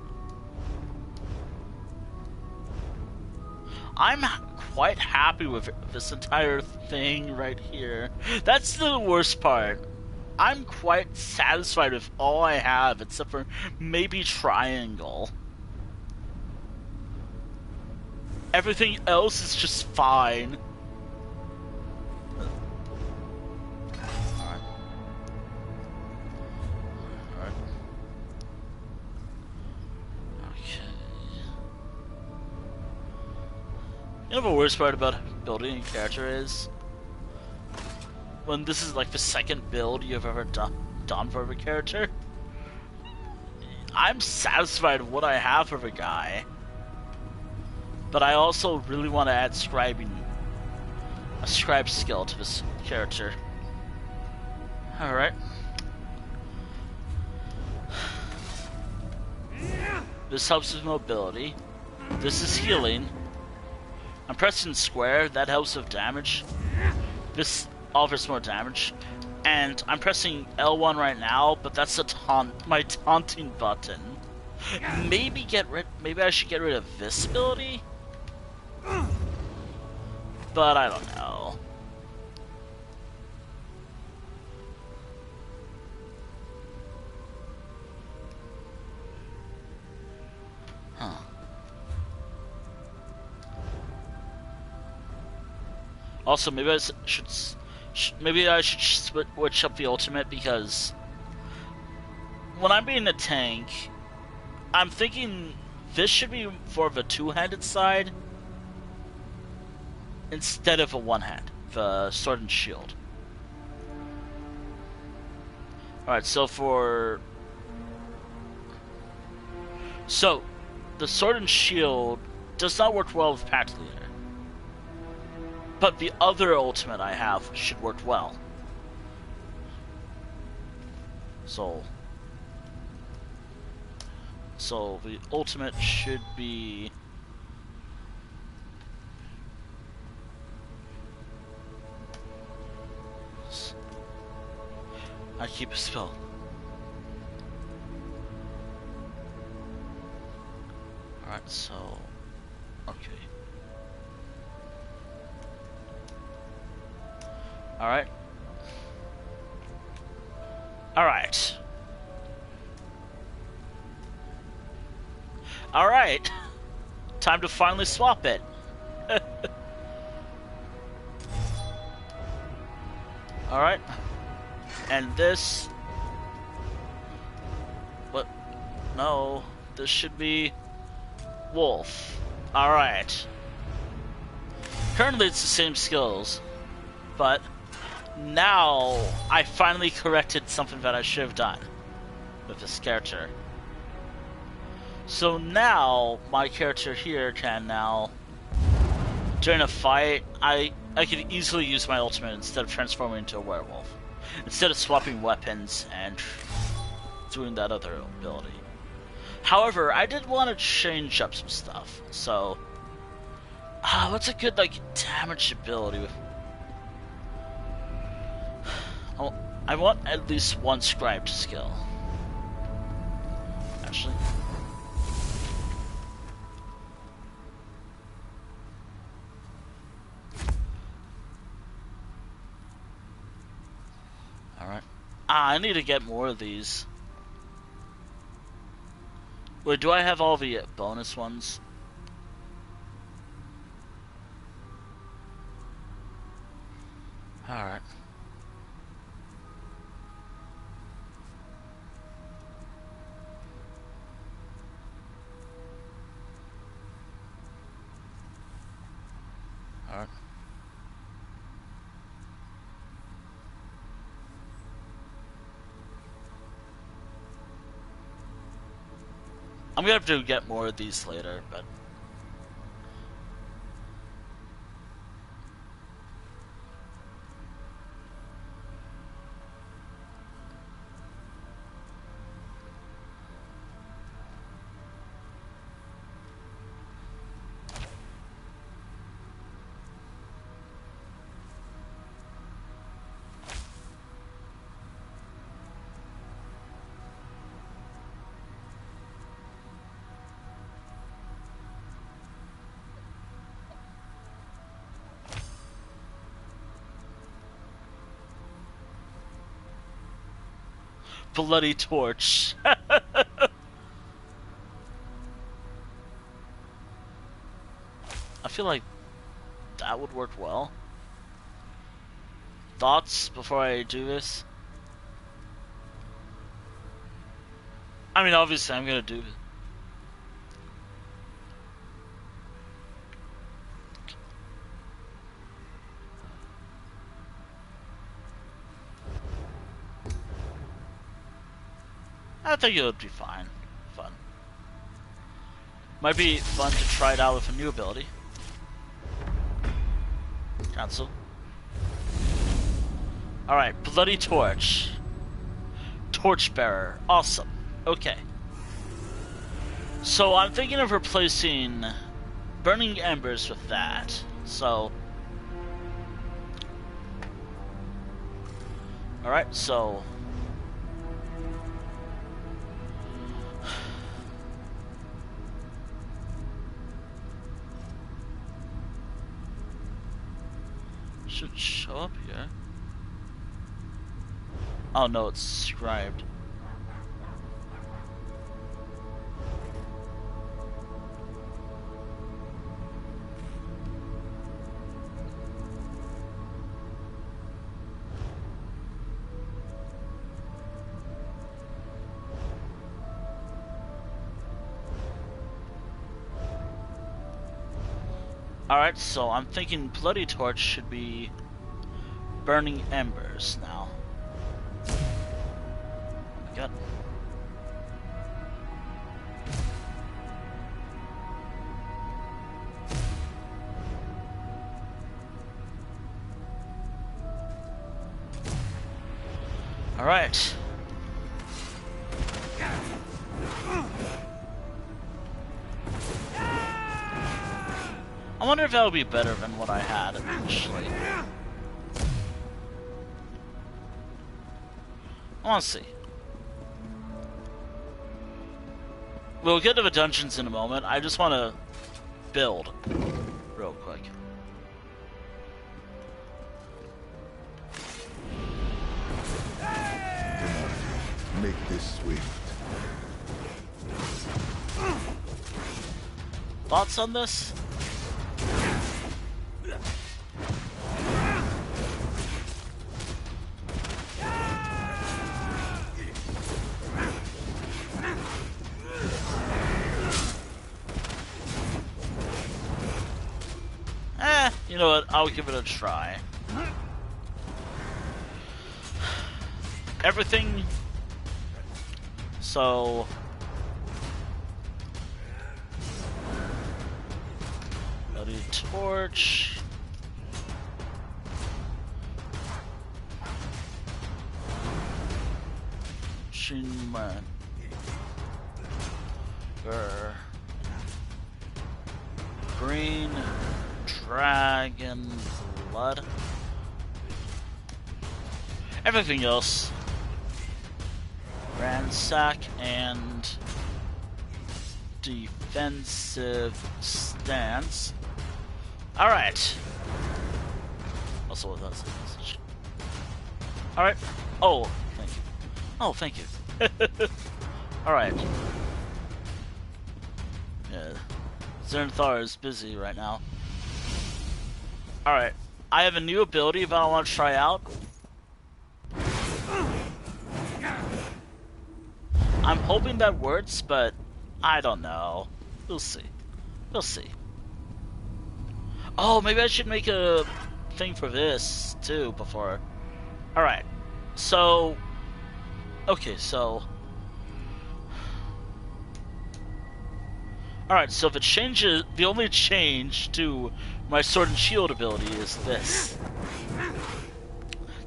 I'm quite happy with this entire thing right here. That's the worst part. I'm quite satisfied with all I have, except for maybe triangle. Everything else is just fine. You know the worst part about building a character is? When this is like the second build you've ever done for a character. I'm satisfied with what I have for the guy. But I also really want to add a scribe skill to this character. Alright. This helps with mobility. This is healing. I'm pressing square, that helps with damage. This offers more damage. And I'm pressing L1 right now, but that's my taunting button. Maybe I should get rid of this ability? But I don't know. Huh. Also, maybe I should switch up the ultimate, because when I'm being a tank, I'm thinking this should be for the two-handed side instead of a one-hand, the sword and shield. Alright, so the sword and shield does not work well with Pact Leader. But the other ultimate I have should work well. So the ultimate should be... I keep a spell. Alright, so... okay. Alright. Alright. Alright. Time to finally swap it. Alright. And this... what? No. This should be... Wolf. Alright. Currently it's the same skills. But... now, I finally corrected something that I should have done with this character. So now, my character here can now, during a fight, I can easily use my ultimate instead of transforming into a werewolf. Instead of swapping weapons and doing that other ability. However, I did want to change up some stuff, so... what's a good, like, damage ability with... I want at least one scribed skill. Actually. Alright. I need to get more of these. Wait, do I have all the bonus ones? Alright. Alright. I'm gonna have to get more of these later, but... Bloody torch. I feel like that would work well. Thoughts before I do this? I mean, obviously I'm gonna do it. I think it would be fine. Fun. Might be fun to try it out with a new ability. Cancel. Alright, Bloody Torch. Torchbearer. Awesome. Okay. So I'm thinking of replacing Burning Embers with that. So... Alright, so... Should show up here. Oh no, it's scribed. Alright, so I'm thinking Bloody Torch should be Burning Embers now. Oh my god. Alright. I wonder if that would be better than what I had initially. I want to see. We'll get to the dungeons in a moment. I just want to build real quick. Make this swift. Thoughts on this? You know what? I'll give it a try. Everything. So. Bloody Torch. Shinman. Green. Dragon Blood. Everything else. Ransack and defensive stance. Alright. Also, what that's a message. Alright. Oh, thank you. Oh, thank you. Alright. Yeah. Zernthar is busy right now. Alright. I have a new ability that I want to try out. I'm hoping that works, but I don't know. We'll see. We'll see. Oh, maybe I should make a thing for this, too, before... Alright. So... Okay, so... Alright, so the only change to my Sword and Shield ability is this.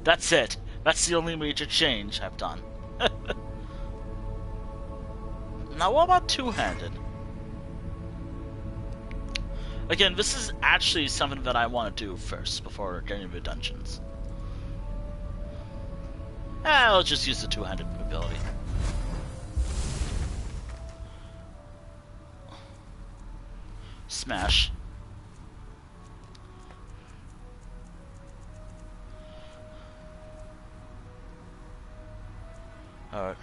That's it. That's the only major change I've done. Now, what about two-handed? Again, this is actually something that I want to do first before getting to the dungeons. I'll just use the two-handed ability. Smash. Alright.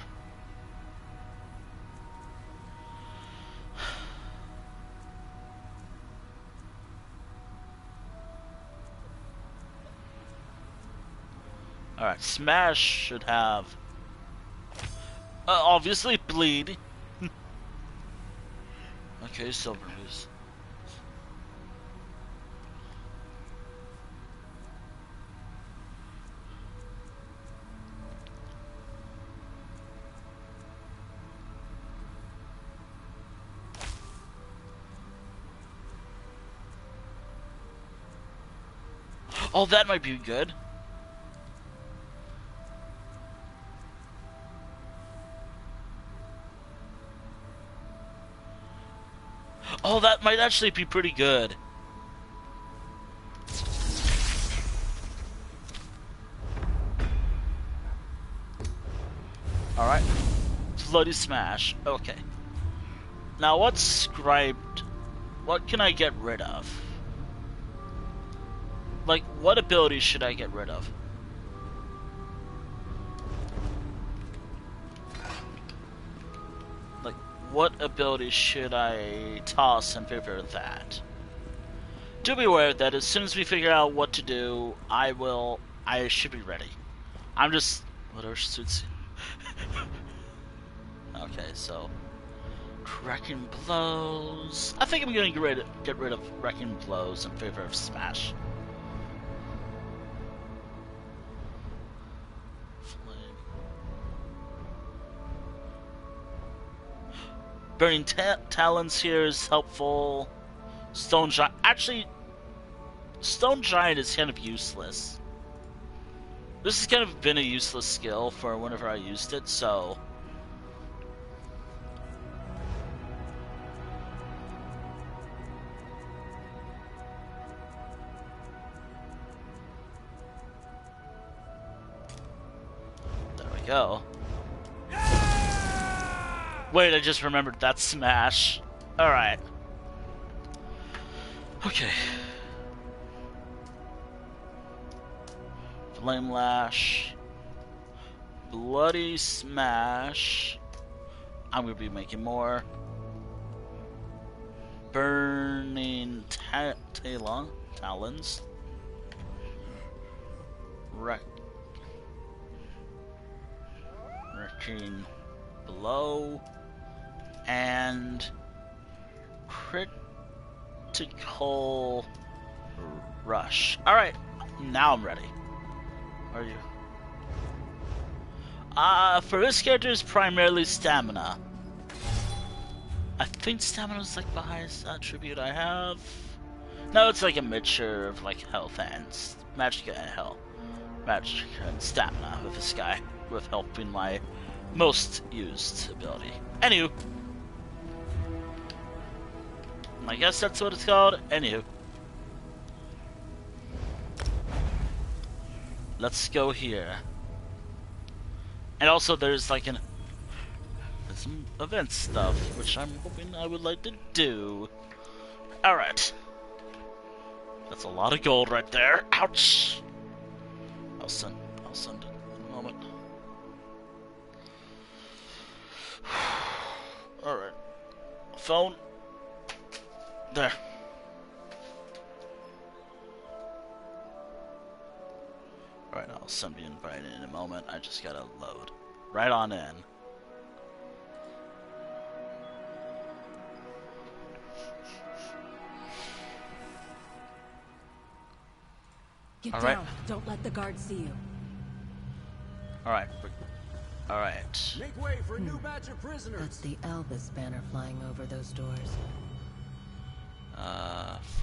Alright, Smash should have... obviously bleed. Okay, Silver Moose. Oh, that might be good. Oh, that might actually be pretty good. Alright. Bloody Smash. Okay. Now, what's scribed? What can I get rid of? Like, what abilities should I get rid of? Like, what abilities should I toss in favor of that? Do be aware that as soon as we figure out what to do, I should be ready. I'm just... whatever suits you. Okay, so... Wrecking Blows... I think I'm gonna get rid of Wrecking Blows in favor of Smash. Burning Talons here is helpful. Stone Giant... Actually, Stone Giant is kind of useless. This has kind of been a useless skill for whenever I used it, so... There we go. Wait, I just remembered that Smash. Alright. Okay. Flame Lash. Bloody Smash. I'm gonna be making more. Burning Talons. Wrecking Blow. And Critical Rush. Alright, now I'm ready. Are you? For this character is primarily stamina. I think stamina is like the highest attribute I have. No, it's like a mixture of like health and magic and health. Magic and stamina with this guy, with health being my most used ability. Anywho. I guess that's what it's called. Anywho. Let's go here. And also there's like some event stuff, which I'm hoping I would like to do. Alright. That's a lot of gold right there. Ouch! I'll send it in a moment. Alright. Phone. There. Alright, I'll send the invite in a moment. I just gotta load. Right on in. Get All right. down. Don't let the guards see you. Alright. Alright. Make way for a new batch of prisoners. That's the Albus banner flying over those doors.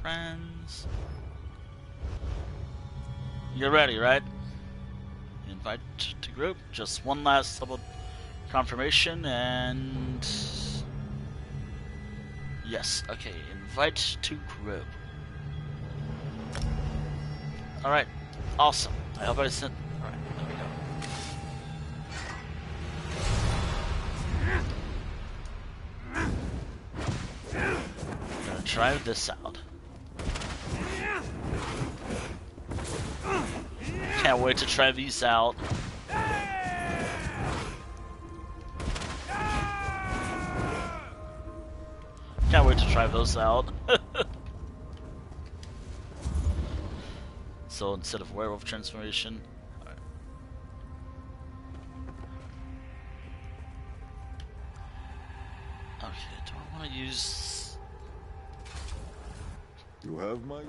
Friends. You're ready, right? Invite to group. Just one last double confirmation and... Yes, okay. Invite to group. Alright. Awesome. I hope I sent... Alright, there we go. I'm gonna try this out. Can't wait to try these out. Can't wait to try those out. So instead of werewolf transformation, alright. Okay, do I want to use? You have my...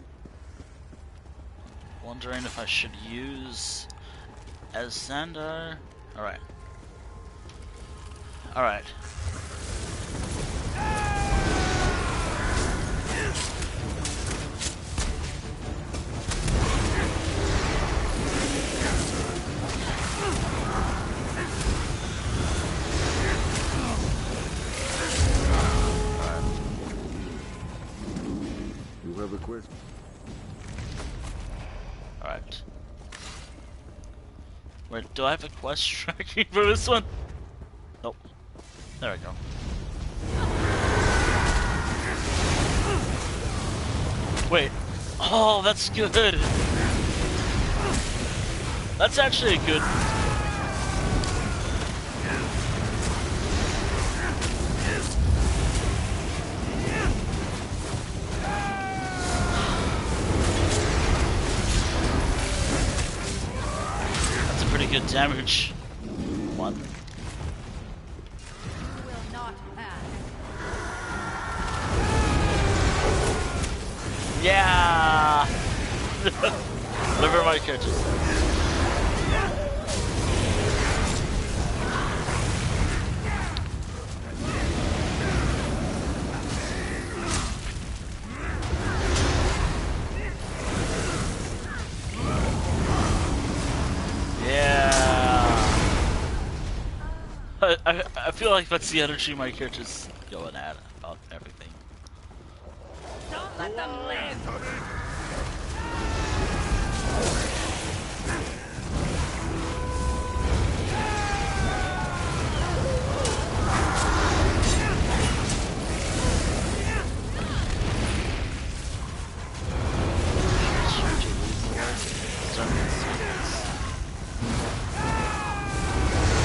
Wondering if I should use as Xandar. Alright. Alright. Alright. Wait, do I have a quest tracking for this one? Nope. There we go. Wait. Oh, that's good. That's actually a good... That's a pretty good damage one. You will not pass. Yeah! Whatever my character says. I feel like that's the energy my character's going at about everything. Don't let them live!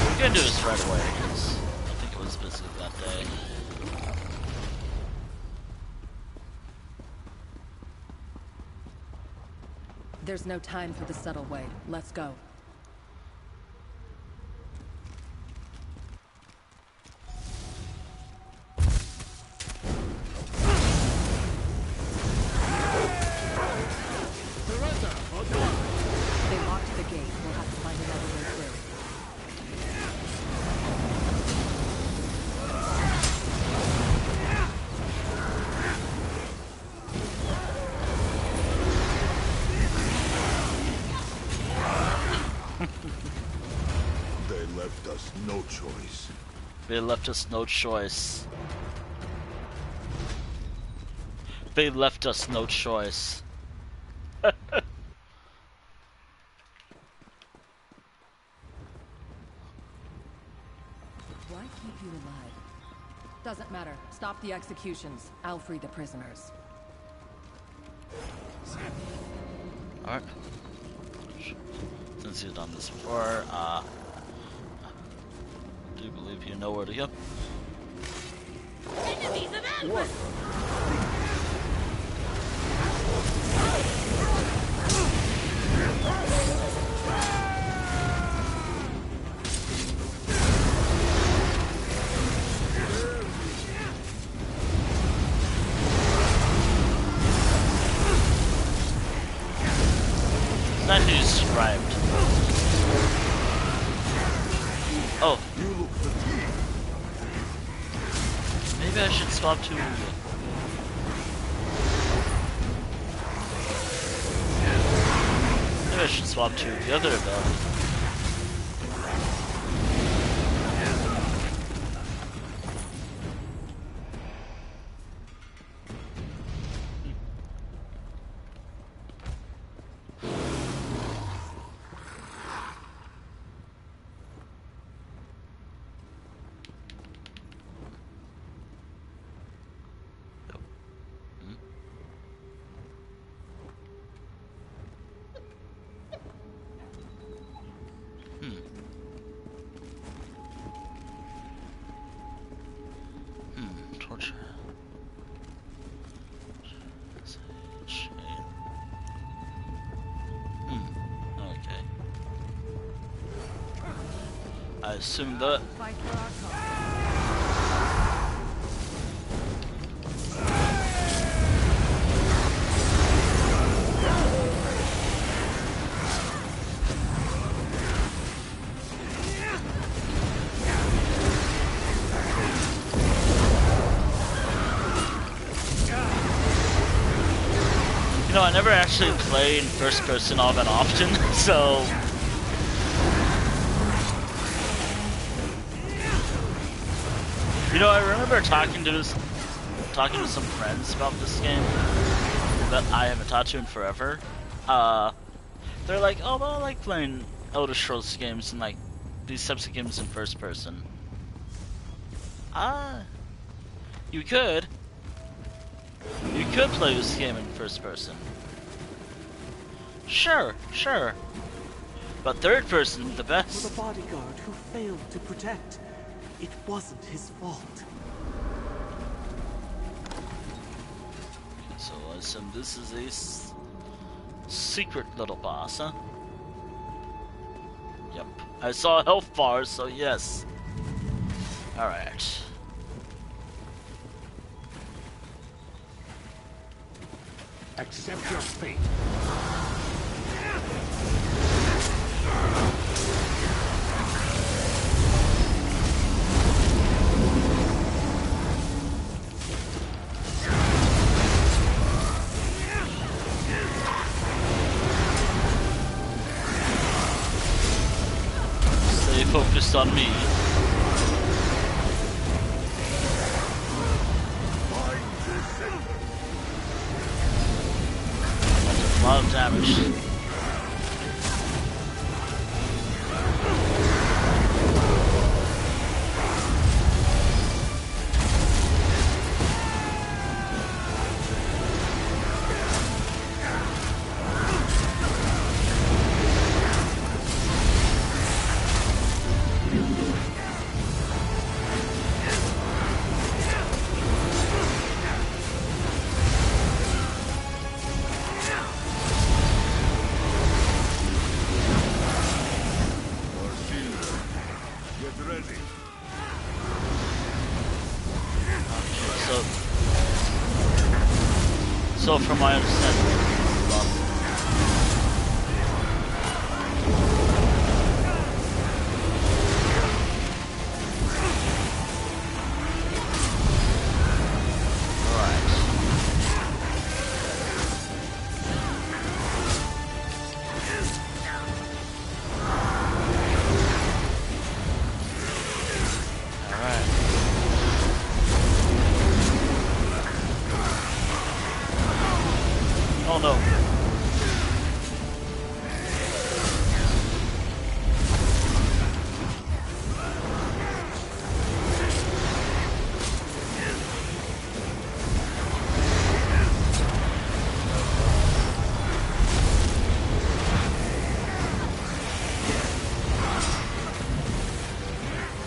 I'm gonna do this right away because I think it was busy that day. There's no time for the subtle way. Let's go. They locked the gate. We'll have to find another way through. They left us no choice. They left us no choice. They left us no choice. Why keep you alive? Doesn't matter. Stop the executions. I'll free the prisoners. Alright. Since you've done this before, I do believe you know where to go. Enemies of Elvis! Not who described. Oh. You look fatigued. Maybe I should swap to... Maybe I should swap to the other ability. Torture. Okay. I assume that. Fight for our cause. You know, I never actually play in first person all that often, so... You know, I remember talking to some friends about this game that I haven't talked to in forever. They're like, oh, well, I like playing Elder Scrolls games and like these types of games in first person. You could. You could play this game in first person. Sure, sure. But third person, the For best. the bodyguard who failed to protect. It wasn't his fault. So I assume this is a secret little boss, huh? Yep. I saw a health bar, so yes. Alright. Accept your fate. Stay focused on me. That's a lot of damage. Get ready. So from my understanding, oh no.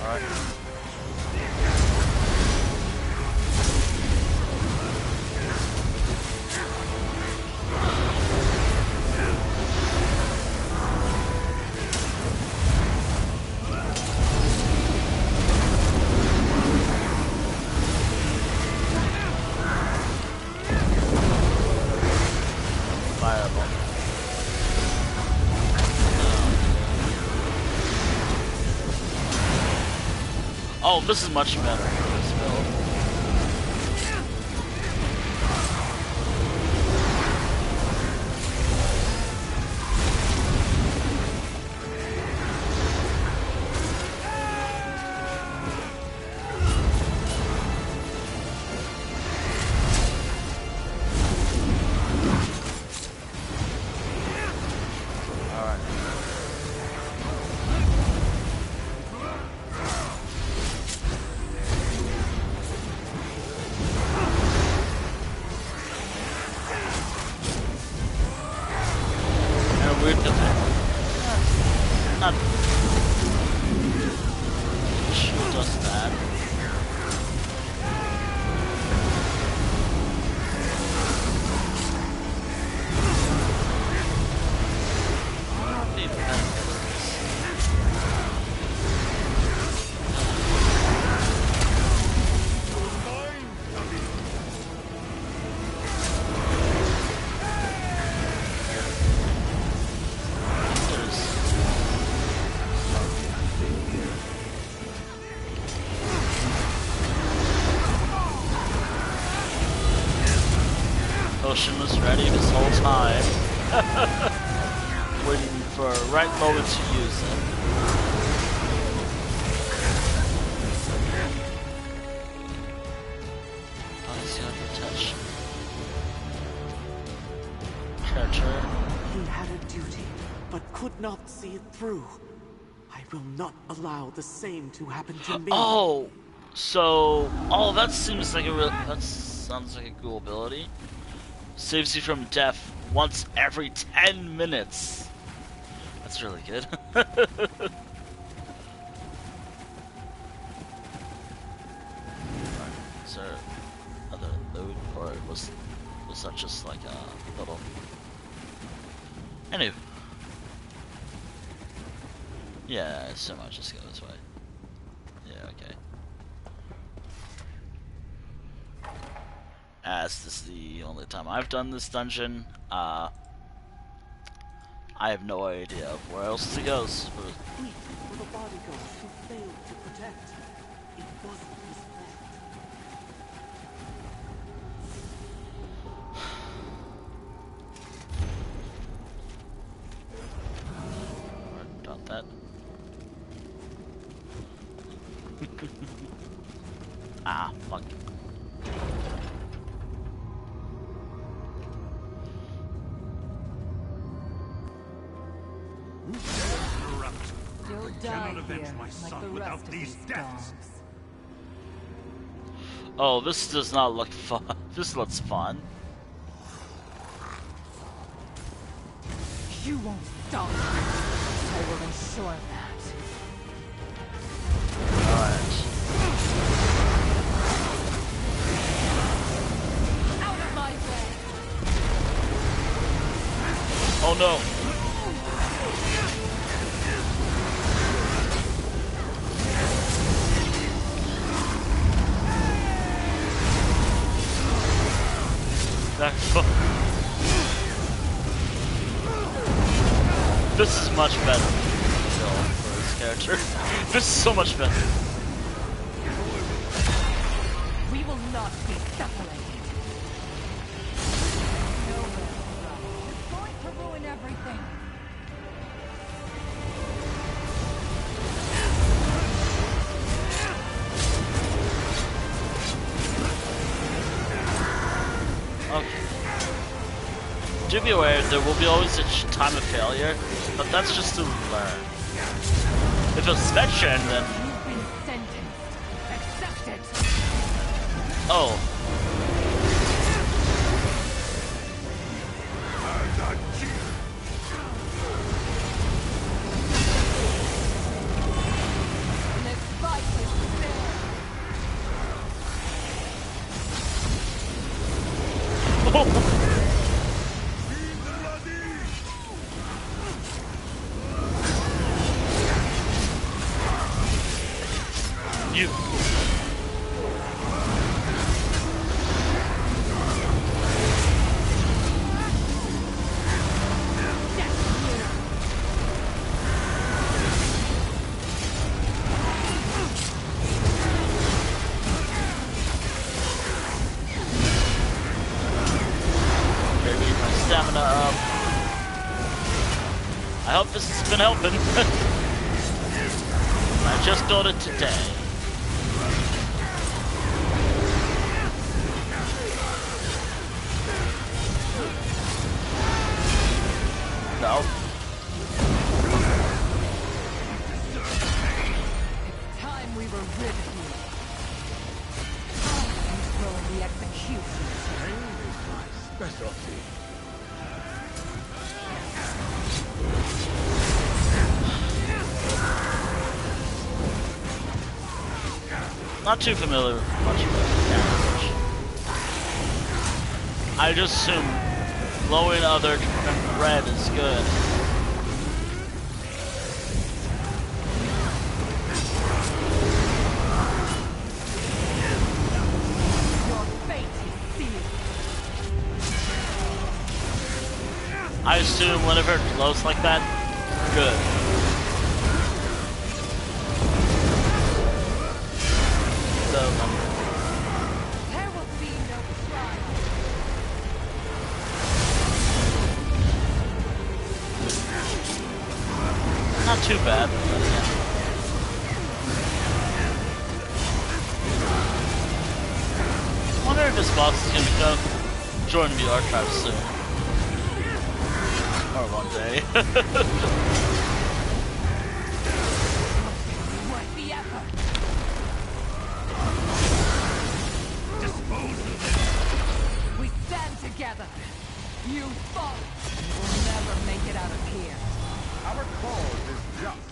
Alright. Fireball. Oh, this is much better for this build. Alright. And a weird defense. Not shield does that. Not the Ocean was ready this whole time. Waiting for a right moment to use it. Body's got protection. Character. He had a duty. but could not see it through. I will not allow the same to happen to me. Oh, so that seems like that sounds like a cool ability. Saves you from death once every 10 minutes. That's really good. Is there other loot, or was that just like a little? Anyway. Yeah, I assume I'll just go this way. Yeah, okay. As this is the only time I've done this dungeon, I have no idea of where else to go. We were the bodyguard who failed to protect. It wasn't his fault. Alright, got that. Ah, fuck. You'll die here, like the rest of these dogs. Oh, this does not look fun. This looks fun. You won't stop. I will ensure that. Alright. Out of my way! Oh no! This is much better still for this character. This is so much better. We will not be separated. Nowhere to run. You're going to ruin everything. Okay. Do be aware, there will be always a time of failure, but that's just to learn. If it's veteran, then... You've been sentenced. Accept it. Oh. This fight is fair. You. Maybe my stamina up. I hope this has been helping. I just got it today. No. It's time we were rid of you. Control the execution. Specialty. Not too familiar with much of the damage. I just assume blowing other red is good. Your fate is sealed. I assume whenever it glows like that, good. So, There will be no trial. not too bad. But yeah. I wonder if this boss is gonna join the archive soon. Or one day. Worth the effort. Dispose of them! We stand together. You fall. You will never make it out of here. Our cause is just.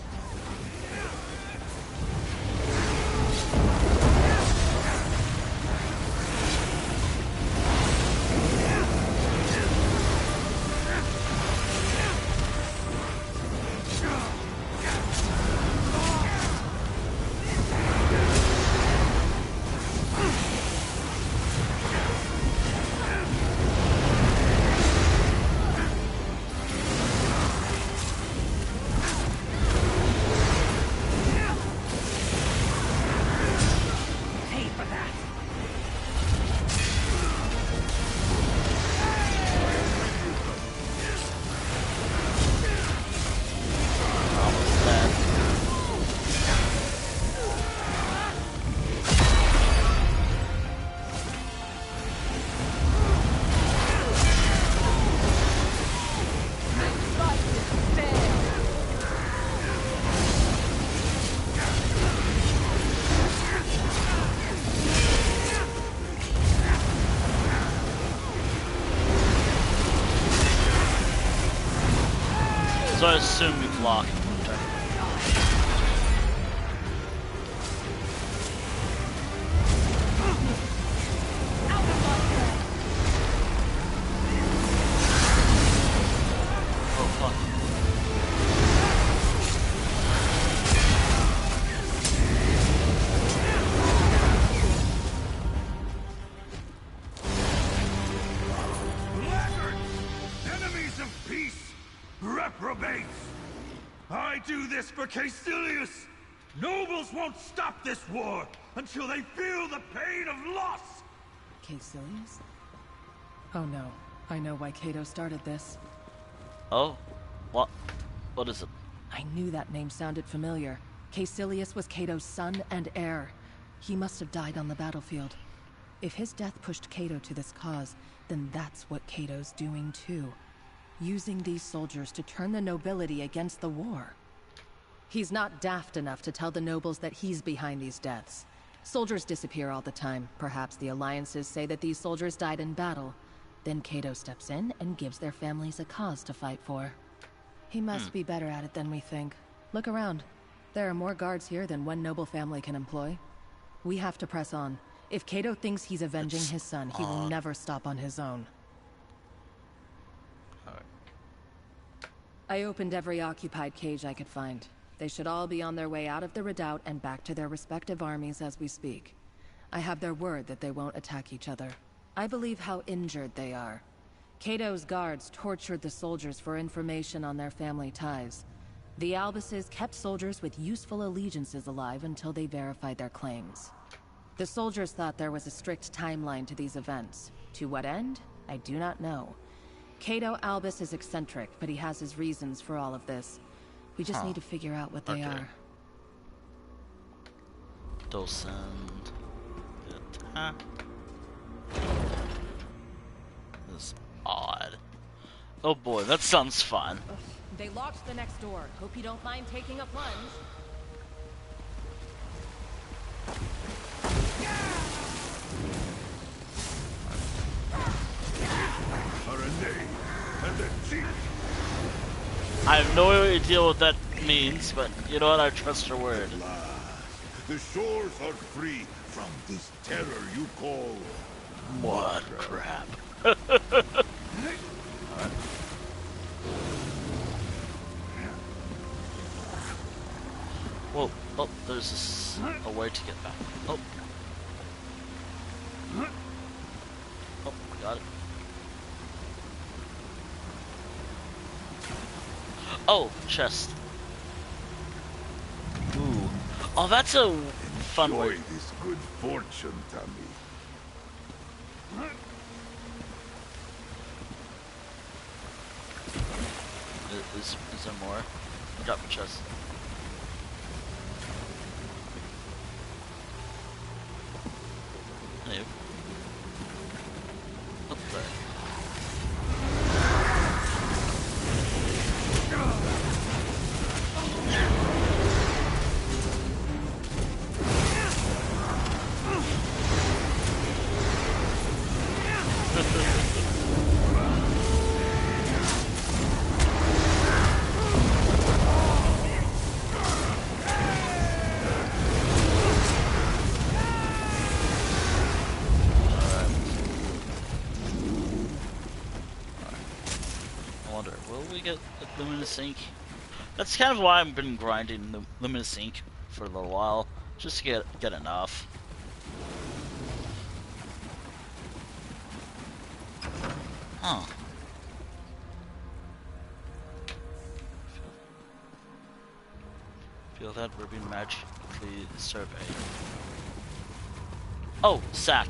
Pay for that. Almost dead. Fight is fair. So I assume you block. Out of my way. Oh fuck. Enemies of peace! Reprobates! I do this for Caecilius! Nobles won't stop this war until they feel the pain of loss! Caecilius? Oh no, I know why Cato started this. Oh? What? What is it? I knew that name sounded familiar. Caecilius was Cato's son and heir. He must have died on the battlefield. If his death pushed Cato to this cause, then that's what Cato's doing too. Using these soldiers to turn the nobility against the war. He's not daft enough to tell the nobles that he's behind these deaths. Soldiers disappear all the time. Perhaps the alliances say that these soldiers died in battle. Then Cato steps in and gives their families a cause to fight for. He must be better at it than we think. Look around. There are more guards here than one noble family can employ. We have to press on. If Cato thinks he's avenging his son, he will never stop on his own. I opened every occupied cage I could find. They should all be on their way out of the redoubt and back to their respective armies as we speak. I have their word that they won't attack each other. I believe how injured they are. Cato's guards tortured the soldiers for information on their family ties. The Albuses kept soldiers with useful allegiances alive until they verified their claims. The soldiers thought there was a strict timeline to these events. To what end? I do not know. Cato Albus is eccentric, but he has his reasons for all of this. We just need to figure out what they are. Docent. Huh? This is odd. Oh boy, that sounds fun. They locked the next door. Hope you don't mind taking a plunge. Are a knave and a cheat! I have no idea what that means, but you know what? I trust your word. The shores are free from this terror you call What crap? Whoa! Oh, there's a way to get back. Oh. Oh, got it. Oh, chest. Ooh. Oh, that's a fun way. Enjoy this good fortune, Tommy. Is there more? Drop the chest. Hey. Oh, there. we get the Luminous Ink. That's kind of why I've been grinding the Luminous Ink for a little while, just to get enough. Huh. Feel that we're being magically surveyed. Oh, sack.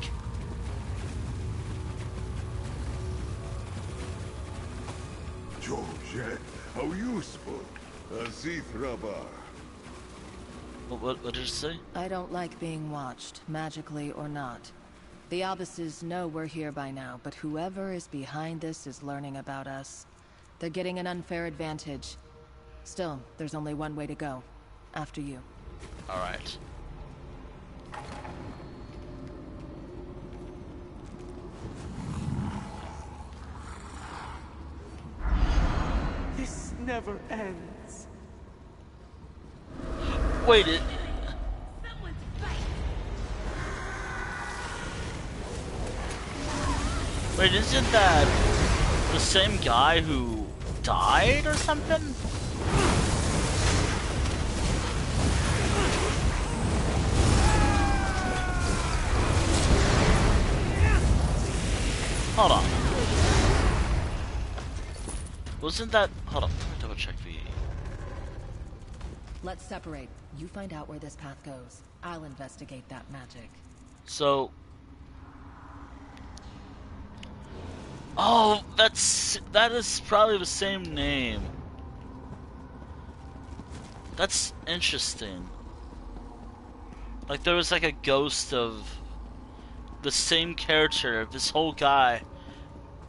George, how useful. Azith Rabar. What did you say? I don't like being watched, magically or not. The Albises know we're here by now, but whoever is behind this is learning about us. They're getting an unfair advantage. Still, there's only one way to go. After you. Alright. This never ends. Wait, Wait, isn't that the same guy who died or something? Hold on. Wasn't that... Hold on, let me double check the... Let's separate. You find out where this path goes. I'll investigate that magic. So... Oh, that is probably the same name. That's interesting. Like there was like a ghost of the same character, this whole guy.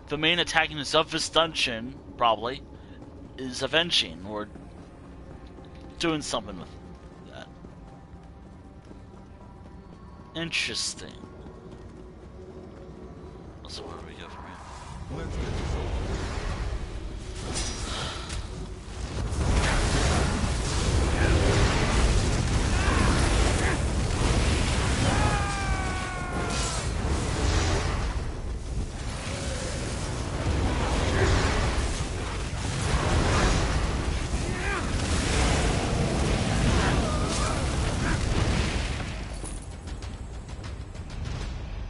The main antagonist of this dungeon, probably, is avenging or doing something with that. Interesting. So where do we go from here? Let's get this over.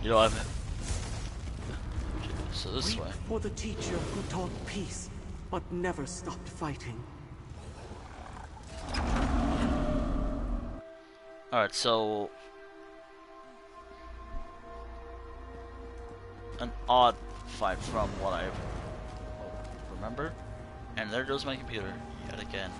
You know, so this Weep way. for the teacher who taught peace, but never stopped fighting. Alright, so... an odd fight from what I remember. And there goes my computer, yet again.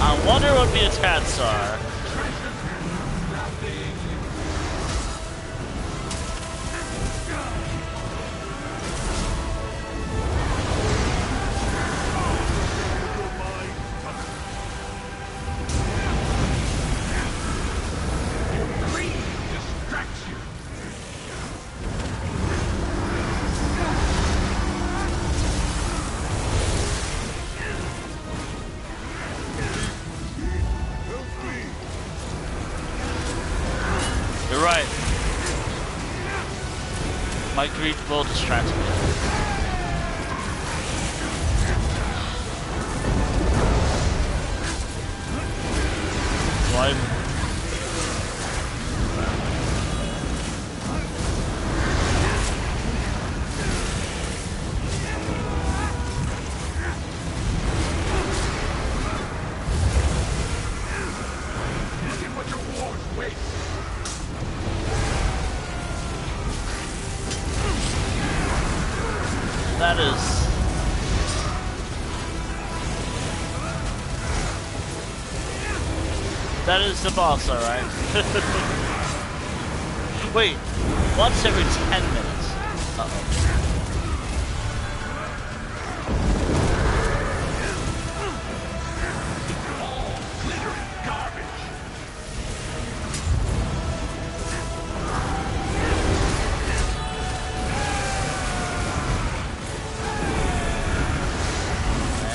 I wonder what the attacks are. You're right. My greed will distract me. Why? That is... That is the boss, alright. Wait, once every 10 minutes. Uh-oh.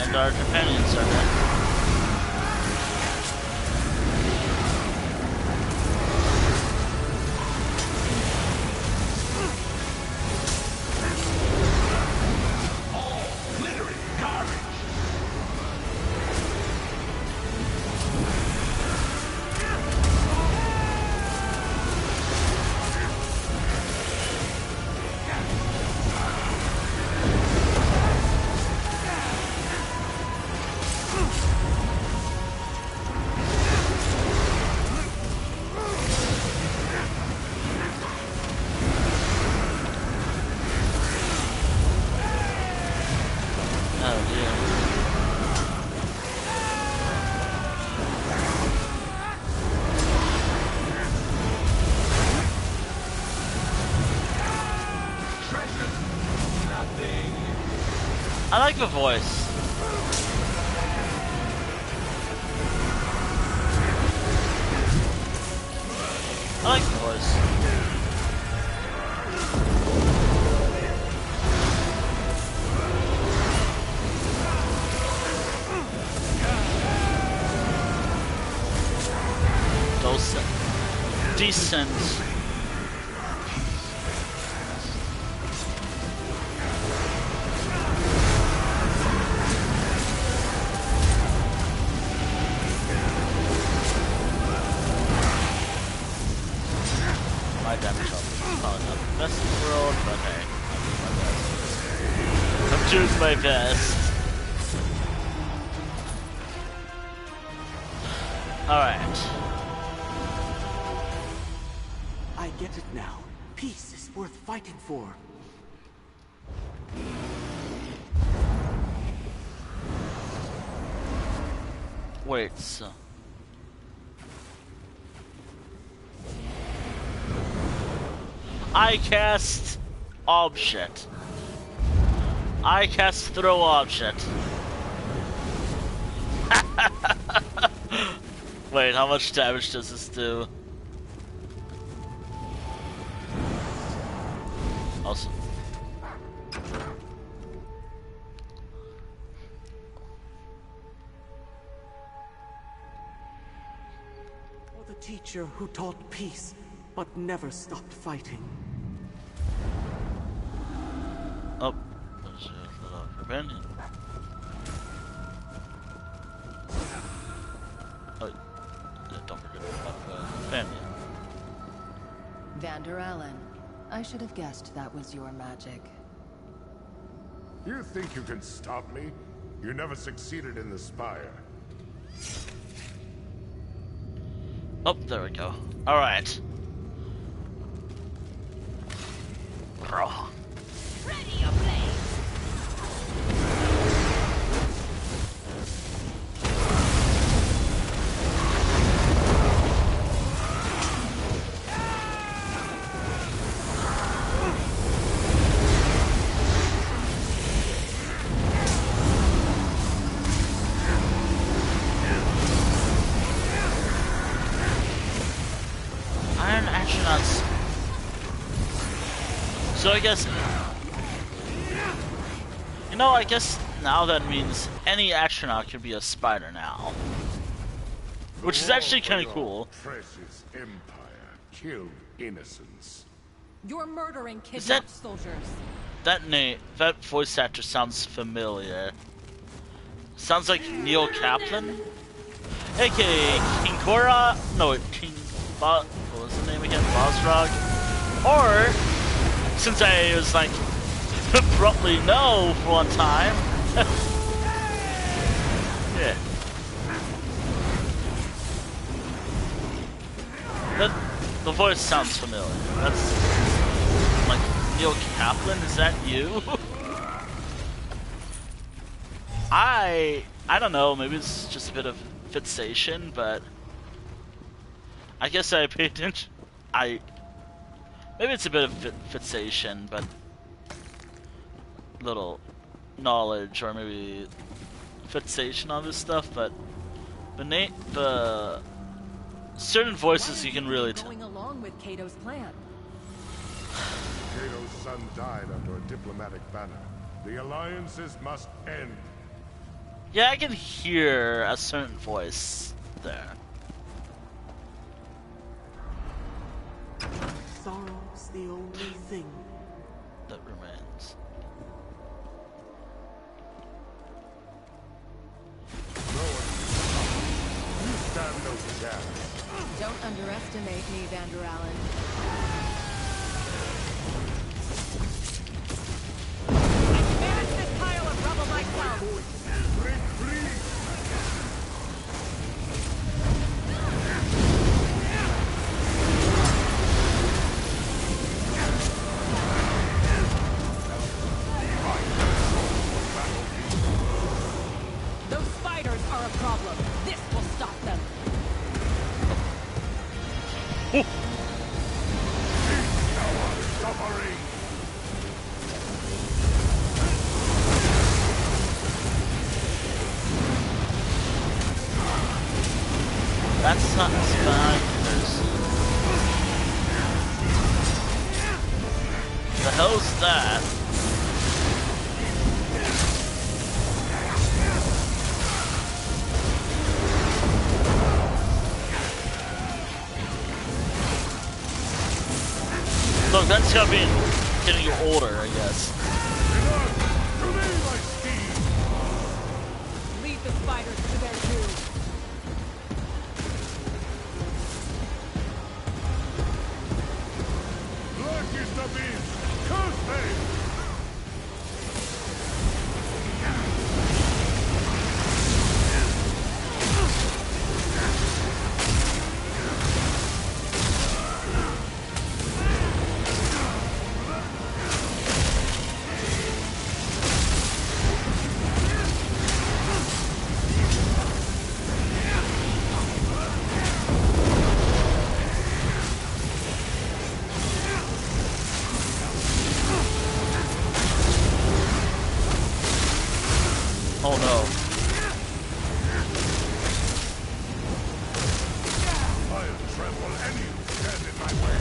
And our companions are dead. I like the voice. I like the voice. Decent. My damage up. Probably not the best in the world, but hey, I'm doing my best. Alright. I get it now. Peace is worth fighting for. Wait, so... I cast object. I cast throw object. Wait, how much damage does this do? Awesome. For the teacher who taught peace, but never stopped fighting. Oh, there's a little companion. Oh, yeah, don't forget about the companion. Vander Allen. I should have guessed that was your magic. You think you can stop me? You never succeeded in the Spire. Oh, there we go. Alright. Bro. Ready your blade! Iron astronauts. So I guess... You know, I guess now that means any astronaut can be a spider now. Which is actually kind of cool. Precious empire killed innocents. You're murdering Is that- kidnapped soldiers. That name, that voice actor sounds familiar. Sounds like Neil Kaplan? AKA King Korra? No, King what was the name again? Bosrog? Or, since I was like, abruptly no for one time. Yeah. The voice sounds familiar. That's like Neil Kaplan, is that you? I don't know, maybe it's just a bit of fixation, but I guess I pay attention. Maybe it's a bit of fixation, but little knowledge or maybe fixation on this stuff. But the certain voices you can really tell. Going along with Cato's plan. Cato's son died under a diplomatic banner. The alliances must end. Yeah, I can hear a certain voice there. Sorrow's the only thing that remains. No one. You stand no chance. Don't underestimate me, Vander Allen. Manage this pile of rubble myself. Break free. Those spiders are a problem. This will stop them. Suffering. That's not spiders. The hell's that? Look, that's gotta be getting older, I guess. To me, my steed. Leave the spiders to their doom. Black is the beast. Curse me. Oh no. I'll trample any who stand in my way.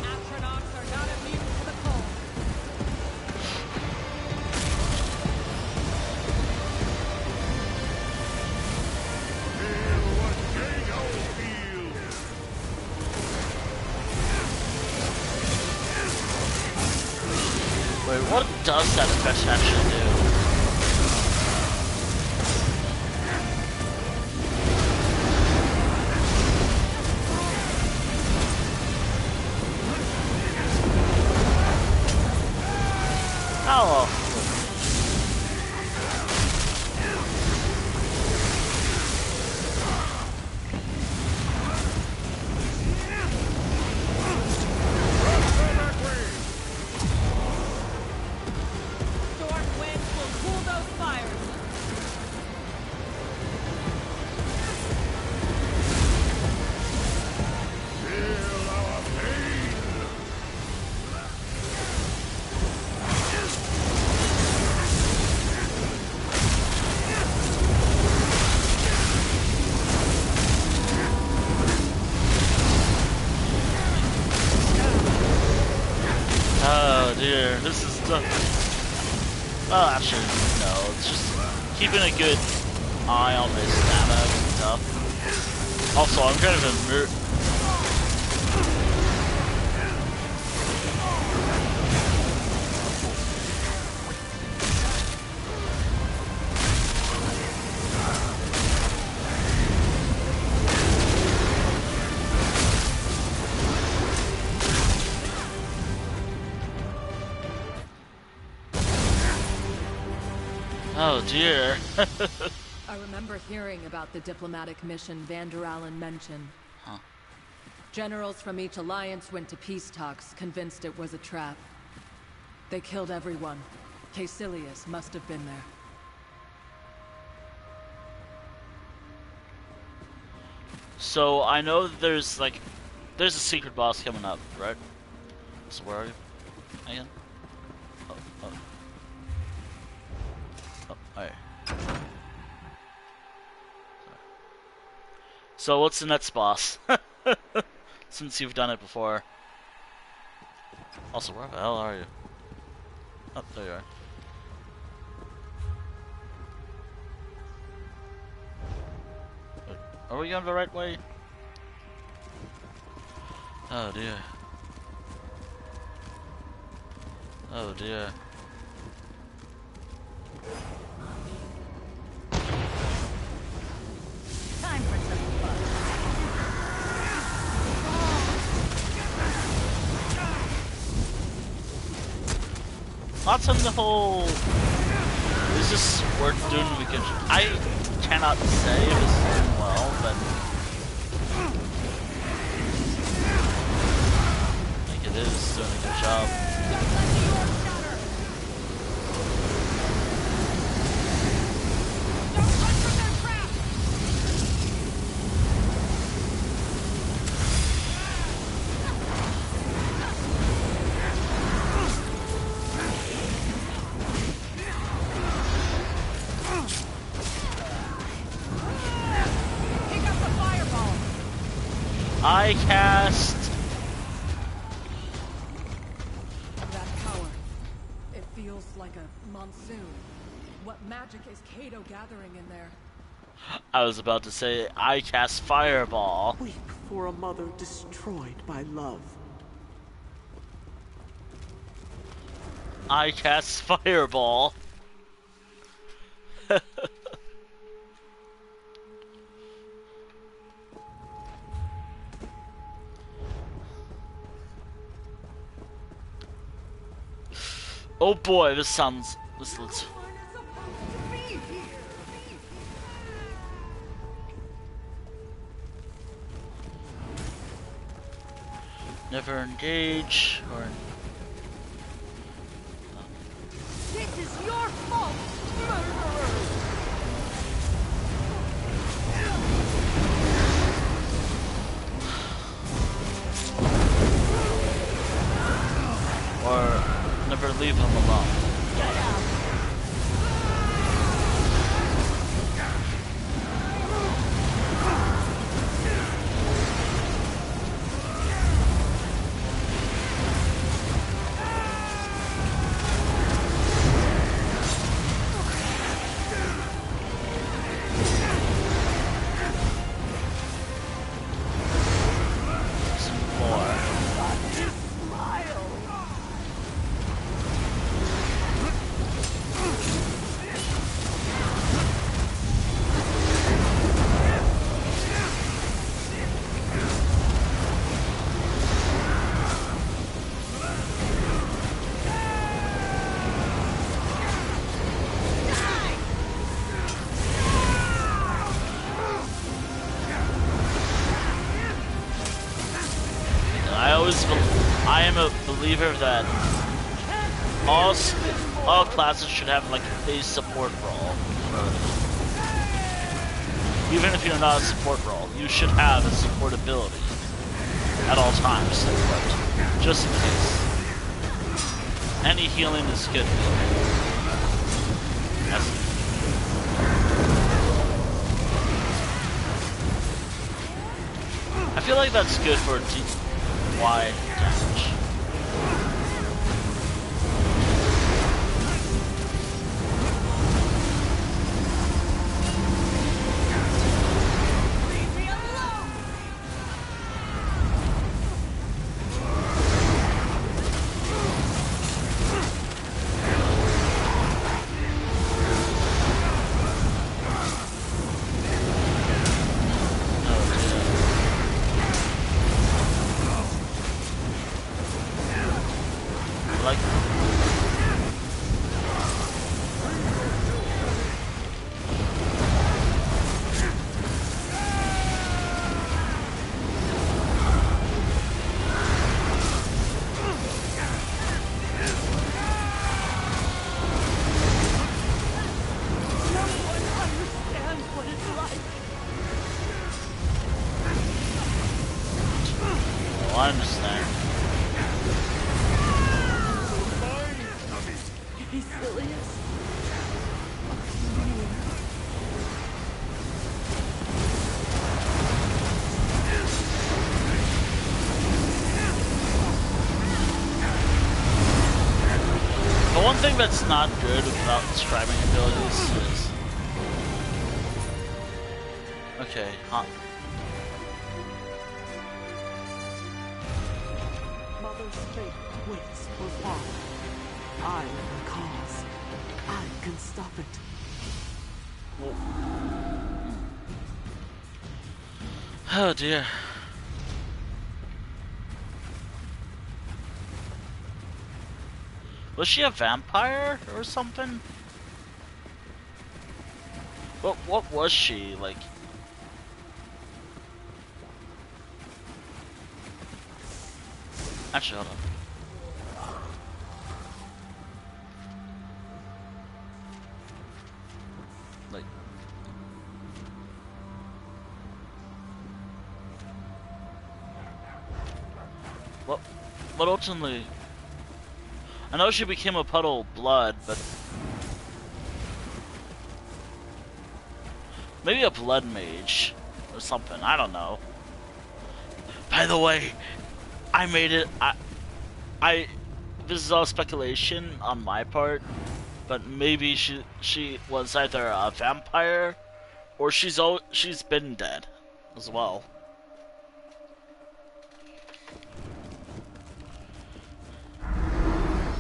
Astronauts are not immune to the cold. Feel what Cato feels. Wait, what does that effect actually do? Oh. Storm winds will cool those fires. Feel our pain. Oh dear, this is the. Well, actually, no. It's just keeping a good eye on my stamina and stuff. Also, I'm kind of a Oh dear. I remember hearing about the diplomatic mission Vander Allen mentioned. Huh. Generals from each alliance went to peace talks, convinced it was a trap. They killed everyone. Caecilius must have been there. So I know that there's a secret boss coming up, right? So where are you again? Oh, oh. Oh, alright. So what's the next boss? Since you've done it before. Also, where the hell are you? Oh, there you are. Wait, are we going the right way? Oh dear. Oh dear. Time for some fun. Thoughts on the whole... Is this worth doing? I cannot say if it's doing well, but... I think it is doing a good job. I cast... That power. It feels like a monsoon. What magic is Kato gathering in there? I was about to say, I cast Fireball. Weep for a mother destroyed by love. I cast Fireball. Oh boy, this looks... Never engage, or... This is your fault, murderer! Or never leave him alone. I am a believer that all classes should have like a support role. Even if you're not a support role, you should have a support ability at all times, just in case. Any healing is good. I feel like that's good for DY damage. be silliest. The one thing that's not good about describing abilities is... Okay, Mother's fate waits for father. I am the cause. I can stop it. Oh dear. Was she a vampire or something? What was she like? Actually, hold on. Like, what ultimately? I know she became a puddle of blood, but maybe a blood mage or something. I don't know. By the way, I made it. This is all speculation on my part, but maybe she was either a vampire or she's been dead as well.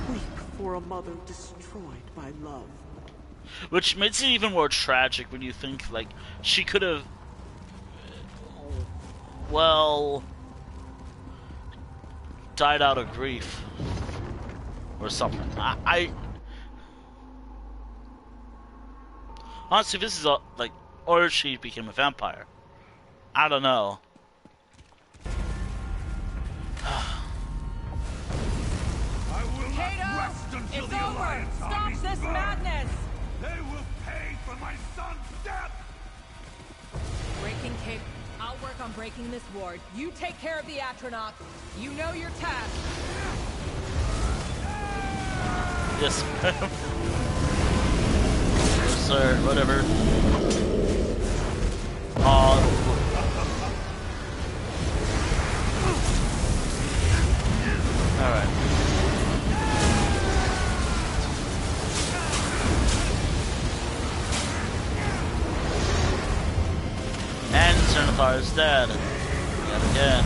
Weep for a mother destroyed by love. Which makes it even more tragic when you think, like, she could have, well, died out of grief or something. I honestly, this is like, or she became a vampire. I don't know. I will not rest until It's the over! Alliance Stop armies this burn. madness! They will pay for my son's death! Breaking Cape. I'll work on breaking this ward. You take care of the Atronach. You know your task. Yes, ma'am. Sir, whatever. Alright. And Cernifier is dead. Yet again.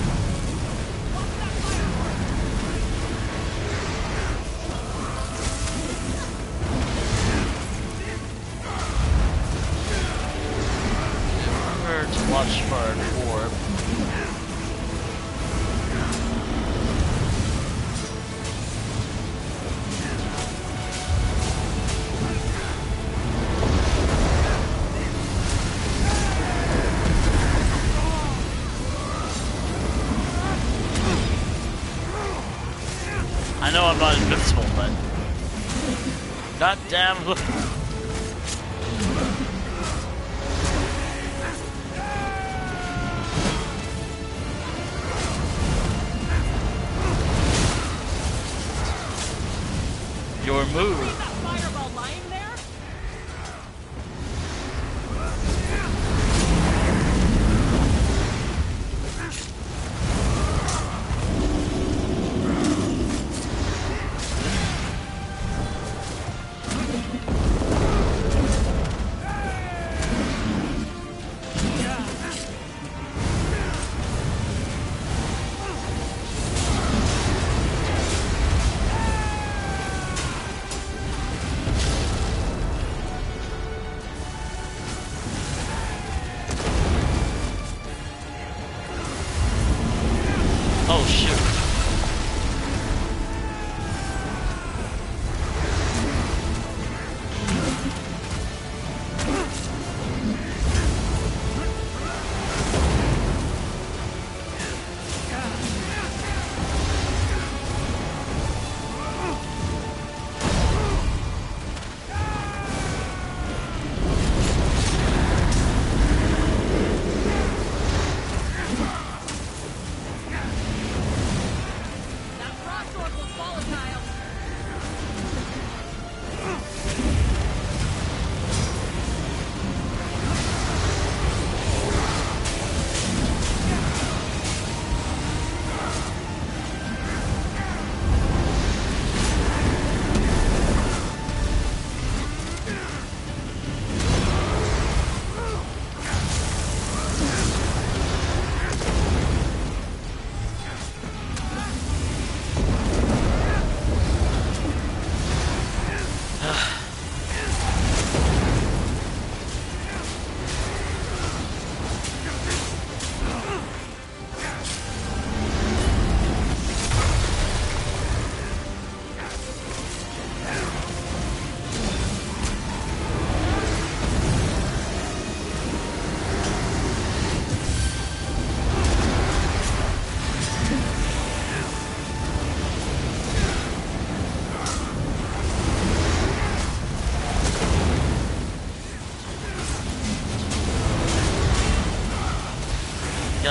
Remember to watch for an orb. I know I'm not invincible, but goddamn. Your move. Is that fireball lying there?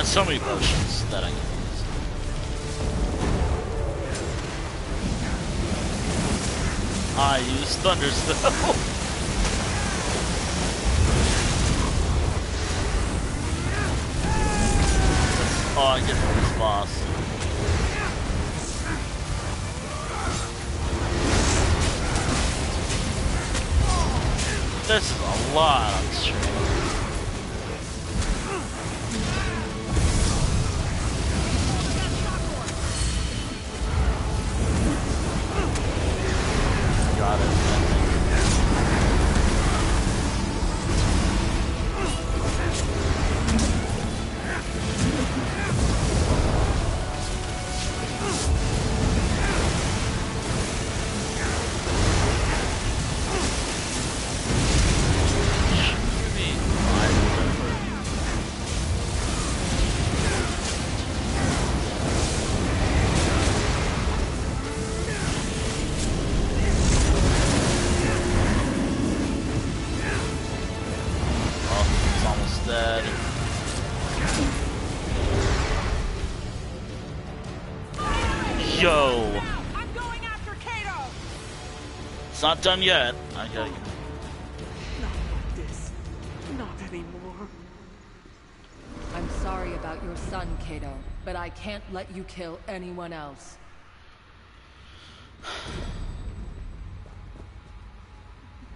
got so many potions that I can use. I use Thunder Spell. Oh, I get from this boss. This is a lot on stream. Got it. Yo! I'm going after Kato! It's not done yet. I gotta get... Not like this. Not anymore. I'm sorry about your son, Kato, but I can't let you kill anyone else.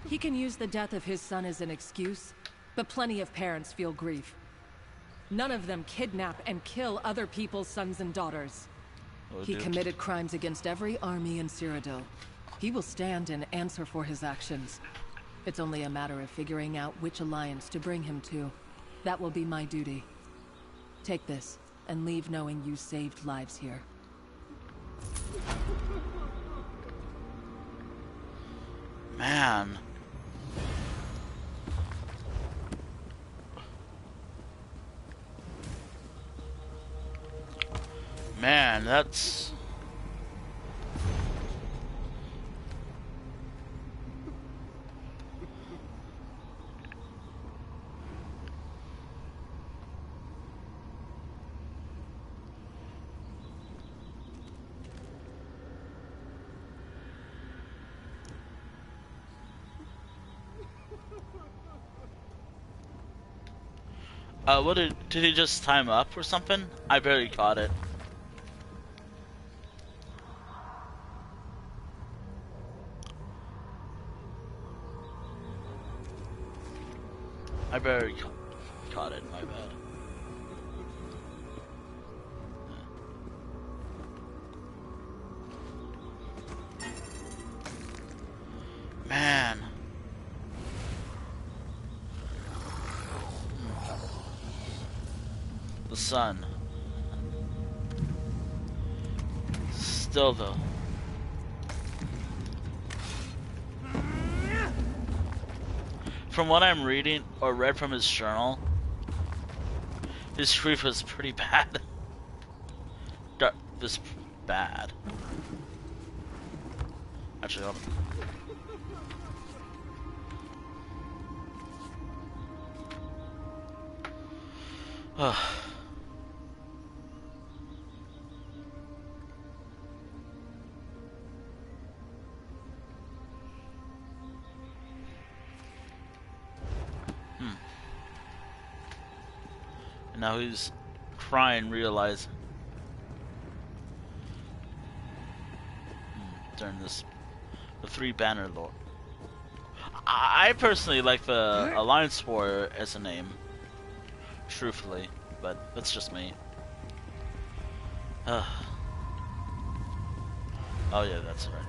He can use the death of his son as an excuse, but plenty of parents feel grief. None of them kidnap and kill other people's sons and daughters. He committed crimes against every army in Cyrodiil. He will stand and answer for his actions. It's only a matter of figuring out which alliance to bring him to. That will be my duty. Take this, and leave knowing you saved lives here. Man. Man, that's... what did he just time up or something? I barely caught it. I barely caught it, my bad. Man. The sun. Still though. From what I'm reading or read from his journal, his grief was pretty bad. This bad. Actually, hold on. And now he's crying, realizing during the 3 banner lore. I personally like the Alliance Warrior as a name, truthfully, but that's just me. Oh yeah, that's right.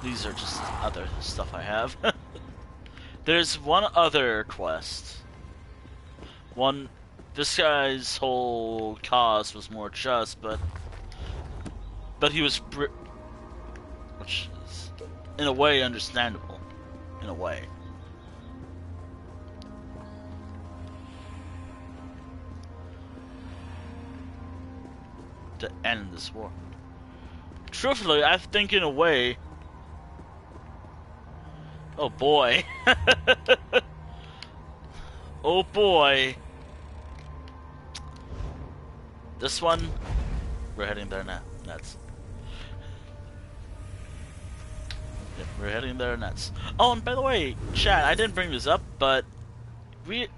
These are just other stuff I have. There's one other quest. This guy's whole cause was more just, but he was, which is in a way understandable, in a way. To end this war. Truthfully, I think in a way. Oh boy. Oh boy. This one, we're heading there now. Nuts. Yep, we're heading there nuts. Oh, and by the way, chat, I didn't bring this up, but you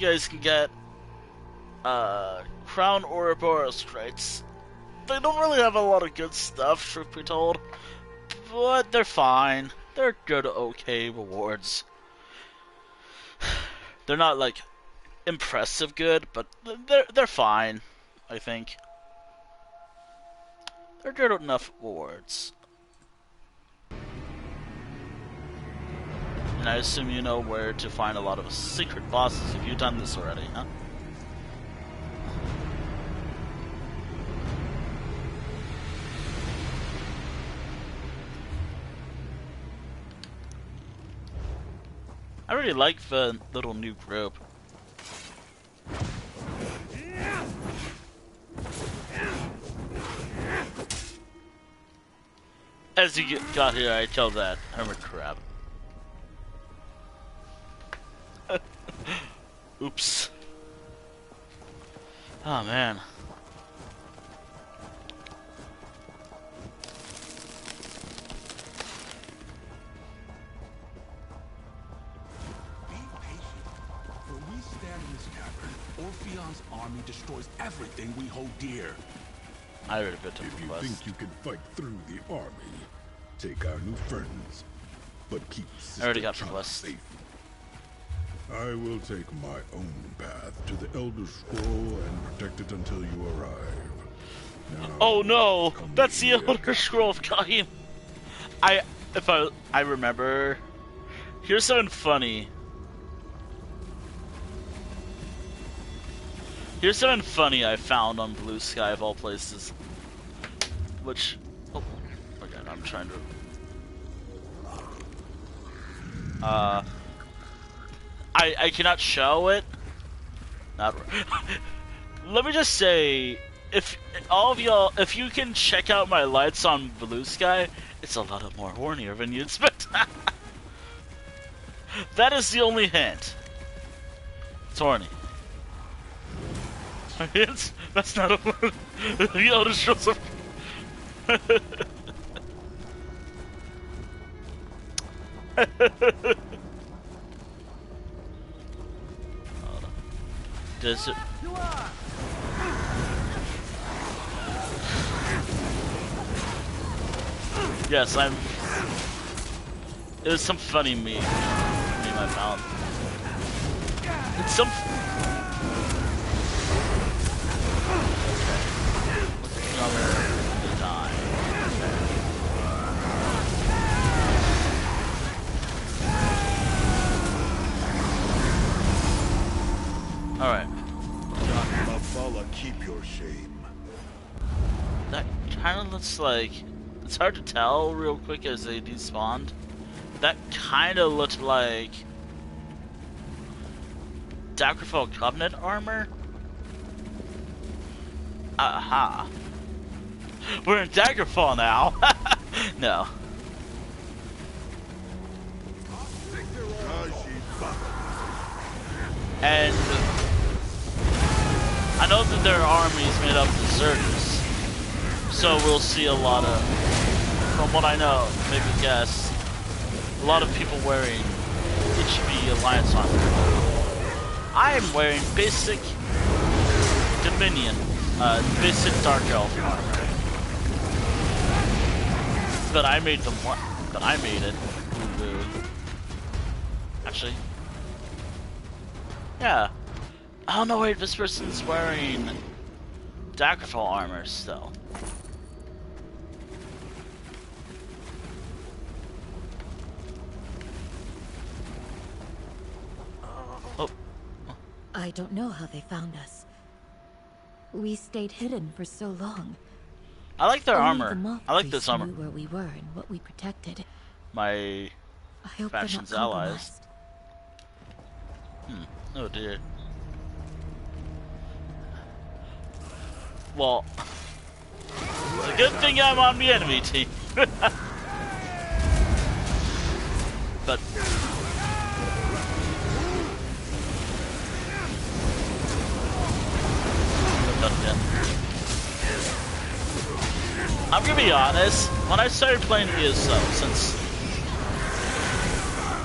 guys can get Crown Ouroboros crates. They don't really have a lot of good stuff, truth be told, but they're fine. They're good, okay rewards. They're not like impressive good, but they're fine, I think. They're good enough rewards. And I assume you know where to find a lot of secret bosses if you've done this already, huh? I really like the little new group. As you got here, I killed that hermit crab. Oops. Oh man. Orpheon's army destroys everything we hold dear. I already bit him. If you think you can fight through the army, take our new friends, but keep I already got Sister from Chana West. safe. I will take my own path to the Elder Scroll and protect it until you arrive. Now, Oh no! come That's the here. Elder Scroll of Kahim! If I remember... Here's something funny. Here's something funny I found on Blue Sky of all places. Which... Oh, okay, I'm trying to... I cannot show it. Not... Let me just say, if all of y'all, if you can check out my lights on Blue Sky, it's a lot more hornier than you expect. That is the only hint. It's horny. That's not a the Elder Scrolls of... Does it... Yes, it was some funny meme I found. It's some... Alright. Mafala, keep your shame. That kind of looks like... It's hard to tell real quick as they despawned. That kind of looked like... Daggerfall Covenant armor? Aha. We're in Daggerfall now! No. And I know that their army's made up of deserters, so we'll see a lot of, from what I know, maybe guess, a lot of people wearing HB Alliance armor. I am wearing basic Dominion, basic Dark Elf armor. But I made them. But I made it. Ooh. Actually, yeah. Oh no! Wait, this person's wearing Daggerfall armor still. Oh. I don't know how they found us. We stayed hidden for so long. I like their Only armor. the moth I like this priests armor. knew where we were and what we protected. My I hope faction's they're not allies. compromised. Oh dear. Well, it's a good thing I'm on the enemy team. But enough yet. I'm gonna be honest, when I started playing ESO, since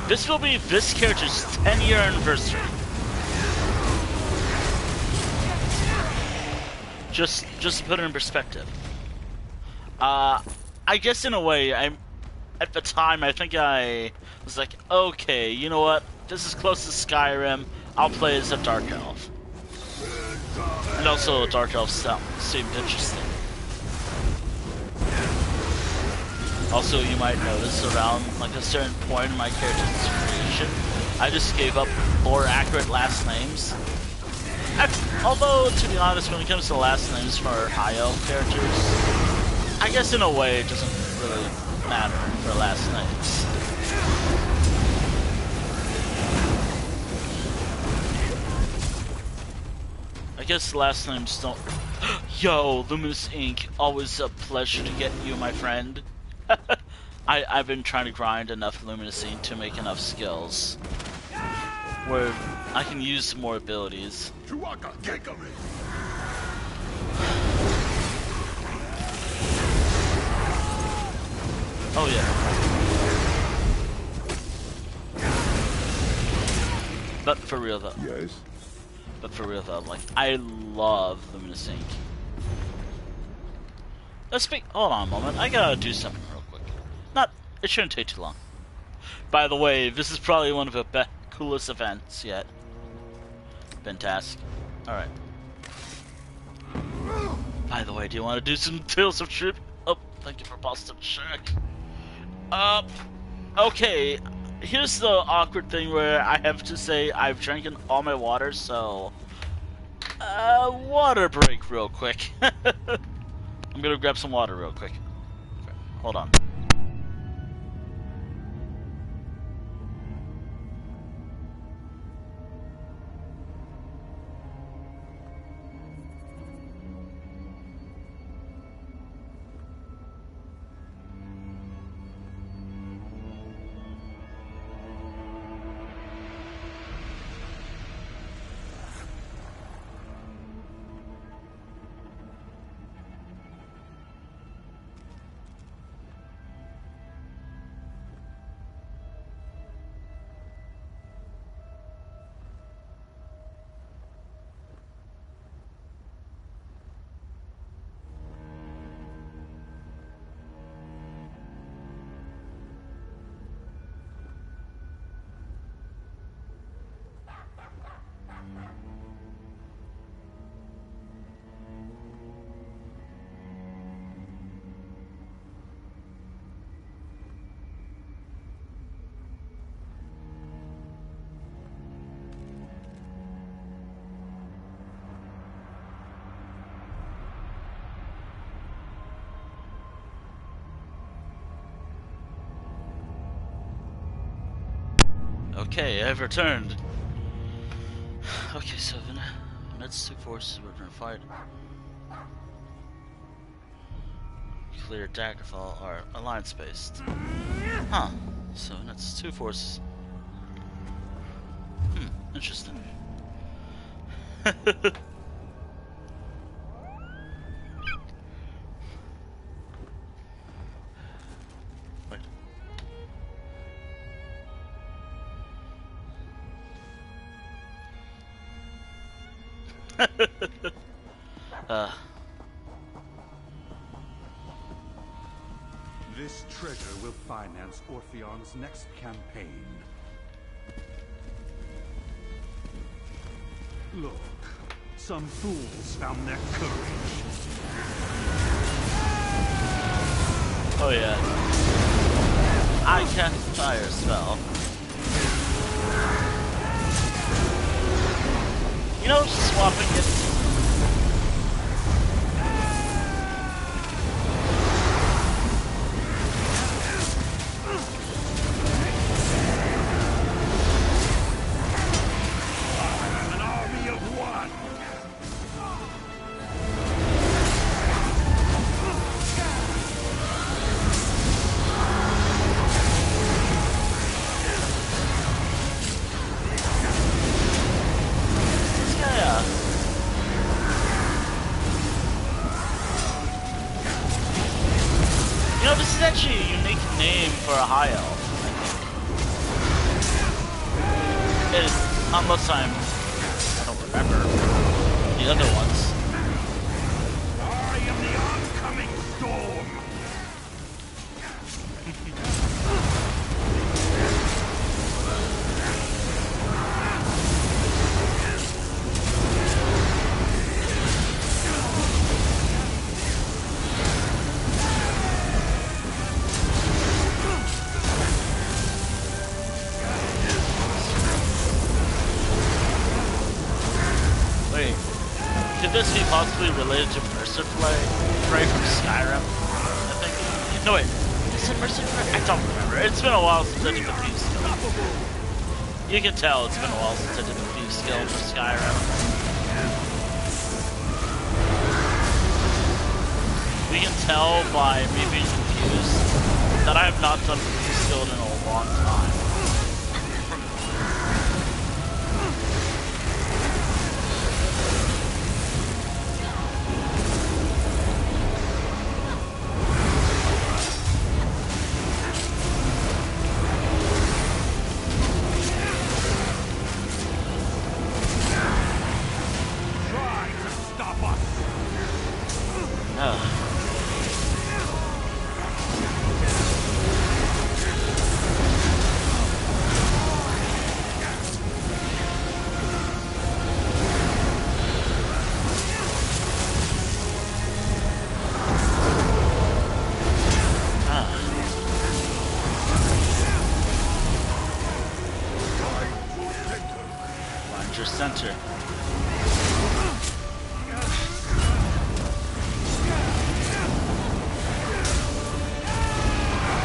this will be this character's 10-year anniversary. Just to put it in perspective. I guess in a way, at the time, I think I was like, okay, you know what? This is close to Skyrim. I'll play as a Dark Elf. And also, Dark Elf seemed interesting. Also, you might notice around like a certain point in my character's creation, I just gave up more accurate last names. Although, to be honest, when it comes to last names for high elf characters, I guess in a way it doesn't really matter for last names. I guess last names don't... Yo, Luminous Ink, always a pleasure to get you, my friend. I've been trying to grind enough Luminous Ink to make enough skills where I can use more abilities. Oh yeah. But for real though. Yes? But for real though, like, I love Luminous Ink. Let's speak. Hold on a moment. I gotta do something real quick. It shouldn't take too long. By the way, this is probably one of the coolest events yet. Fantastic. Alright. By the way, do you want to do some Tales of Trip? Oh, thank you for Boston check. Okay. Here's the awkward thing where I have to say I've drank all my water, so... water break real quick. I'm gonna grab some water real quick. Okay, hold on. Okay, I've returned. Okay, so the Ned's two forces were unified. Clear Daggerfall are alliance based. Huh. So that's two forces. Interesting. This treasure will finance Orpheon's next campaign. Look, some fools found their courage. Oh yeah. I cast fire spell. You know, swapping it. know, this is actually a unique name for a high elf, I think. Unless I don't remember the other ones. I am the oncoming storm. Wait, could this be possibly related to Merciful Prey from Skyrim? I think. No wait, is it Merciful Prey? I don't remember. It's been a while since I did the Thief skill. You can tell it's been a while since I did the Thief skill for Skyrim. We can tell by me being confused that I have not done the Thief skill in a long time. Center.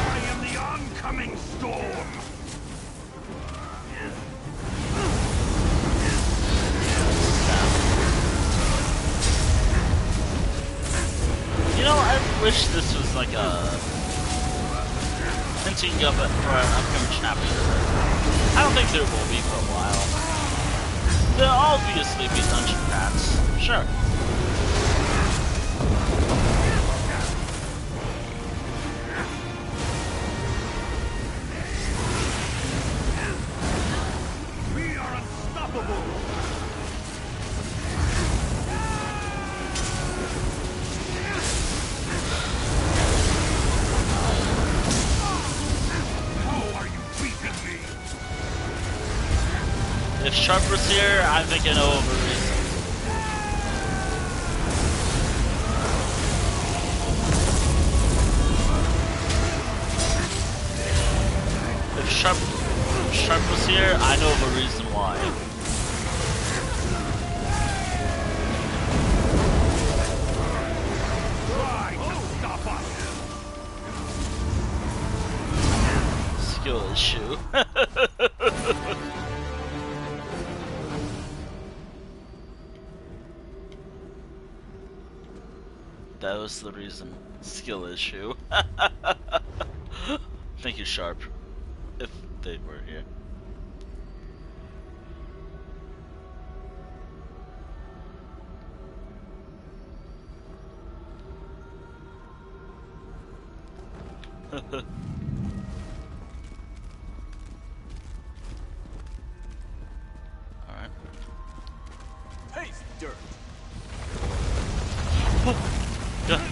I am the oncoming storm. You know, I wish this was like a hinting of it for an upcoming chapter. I don't think there will be for a while. There'll obviously be dungeon rats, sure. We are unstoppable. How are you beating me? If Sharp was here, I think I know of a reason. If Sharp was here, I know of a reason why. Try to stop us. Skill issue. That was the reason. Skill issue. Thank you, Sharp. If they were here. Alright. Taste dirt. Yeah.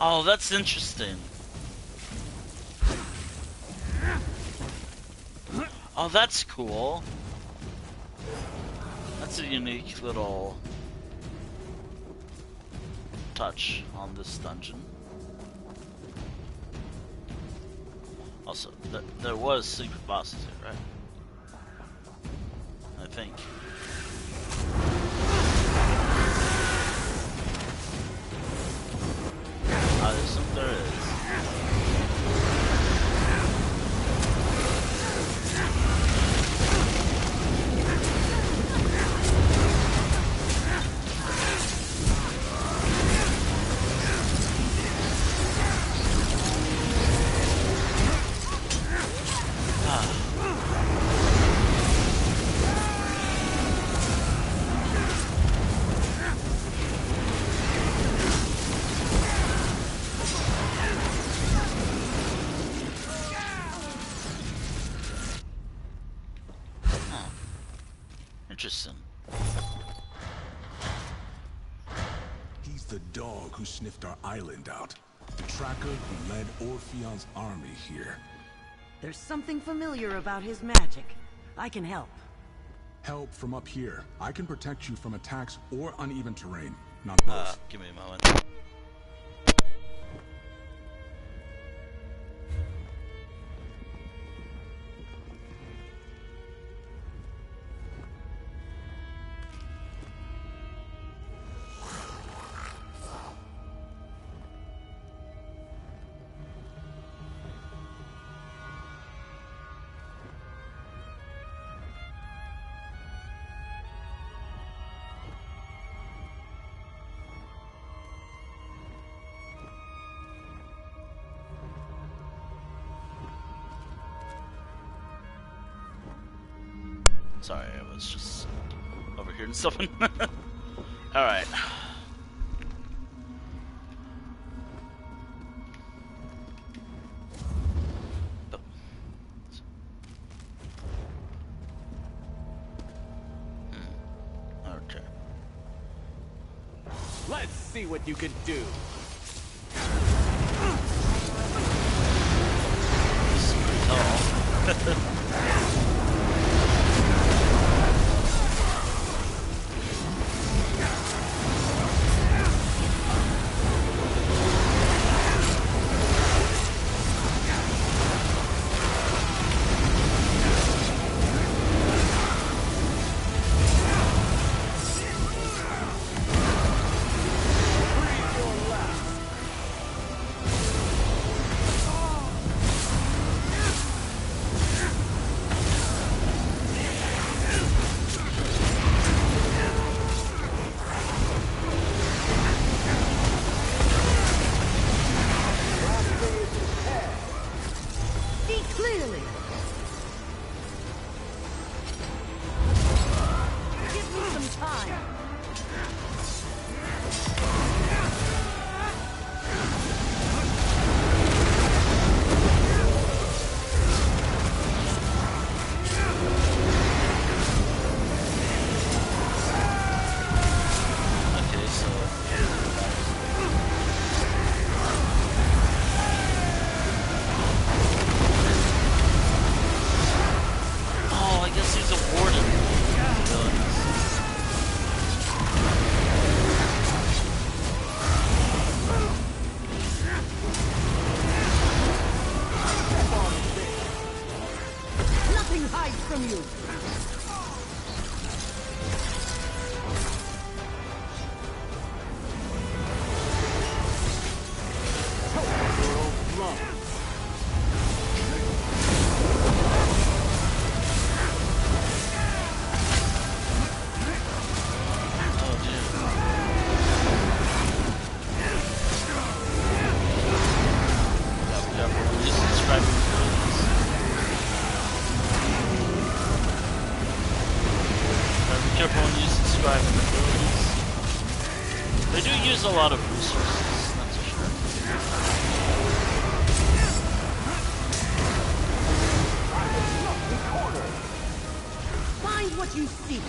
Oh, that's interesting. Oh, that's cool. That's a unique little touch on this dungeon. Also, there was secret bosses here, right? I think. I assume there is. dog who sniffed our island out. The tracker who led Orpheon's army here. There's something familiar about his magic. I can help. Help from up here. I can protect you from attacks or uneven terrain. Not both. Give me a moment. Sorry, I was just overhearing something. Alright. Okay. Let's see what you can do. This is pretty tall. They do use a lot of resources, that's for sure. Find what you seek.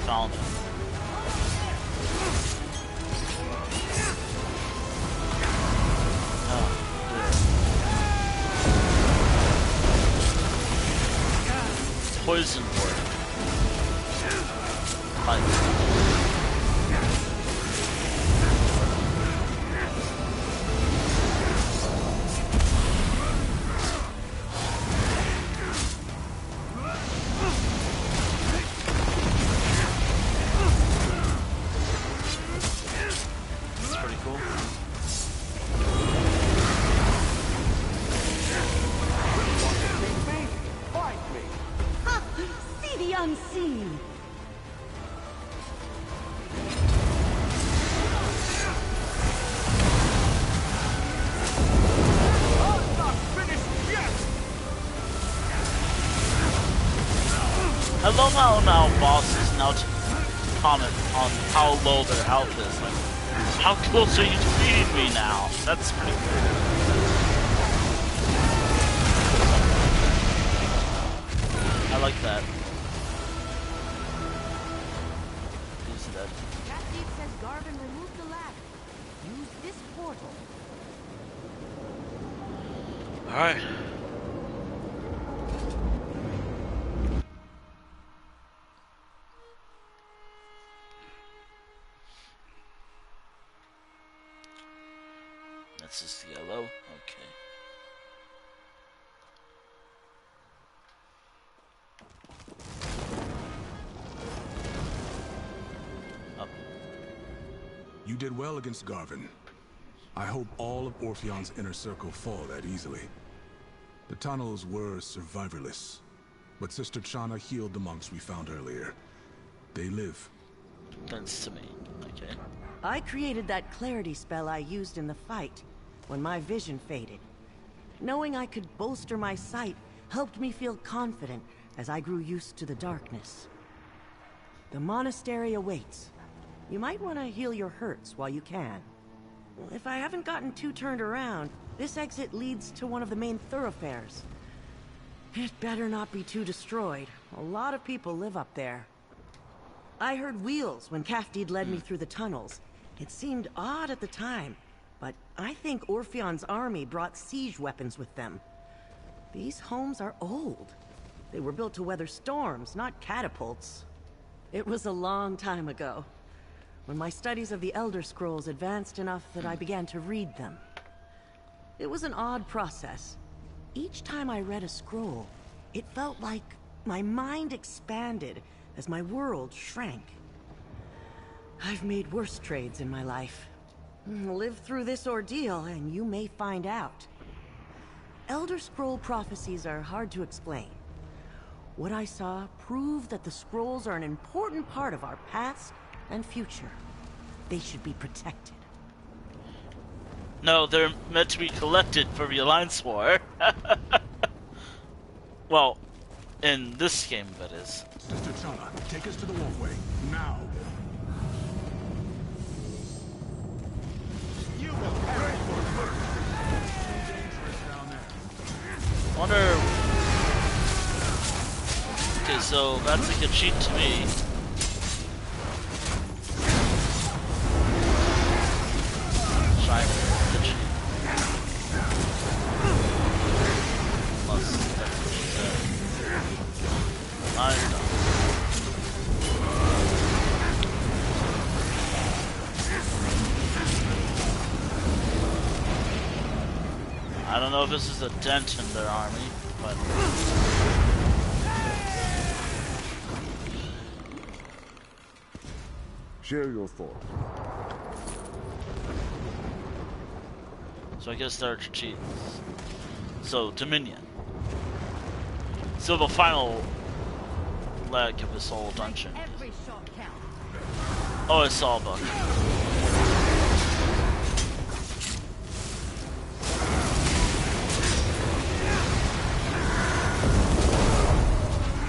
Found it. Poison word. me! I love how now bosses now comment on how low their health is. Like, how close are you to beating me now? That's pretty weird. I like that. He's dead. Captain says Garvin removed the ladder. Use this portal. Alright. This is yellow. Okay. Up. You did well against Garvin. I hope all of Orpheon's inner circle fall that easily. The tunnels were survivorless, but Sister Chana healed the monks we found earlier. They live. Thanks to me. Okay. I created that clarity spell I used in the fight, when my vision faded. Knowing I could bolster my sight helped me feel confident as I grew used to the darkness. The monastery awaits. You might want to heal your hurts while you can. If I haven't gotten too turned around, this exit leads to one of the main thoroughfares. It better not be too destroyed. A lot of people live up there. I heard wheels when Kafdid led me through the tunnels. It seemed odd at the time, but I think Orpheon's army brought siege weapons with them. These homes are old. They were built to weather storms, not catapults. It was a long time ago, when my studies of the Elder Scrolls advanced enough that I began to read them. It was an odd process. Each time I read a scroll, it felt like my mind expanded as my world shrank. I've made worse trades in my life. Live through this ordeal and you may find out. Elder Scroll prophecies are hard to explain. What I saw proved that the scrolls are an important part of our past and future. They should be protected. No, they're meant to be collected for the Alliance War. Well, in this game, that is. Sister Chana, take us to the walkway, now! You will perish. I wonder... Okay, so that's like a cheat to me. Try the cheat. Plus, I don't know. I don't know if this is a dent in their army, but... Share your thoughts. So I guess they're cheats. So, Dominion. So the final leg of this whole dungeon. Oh, I saw a book.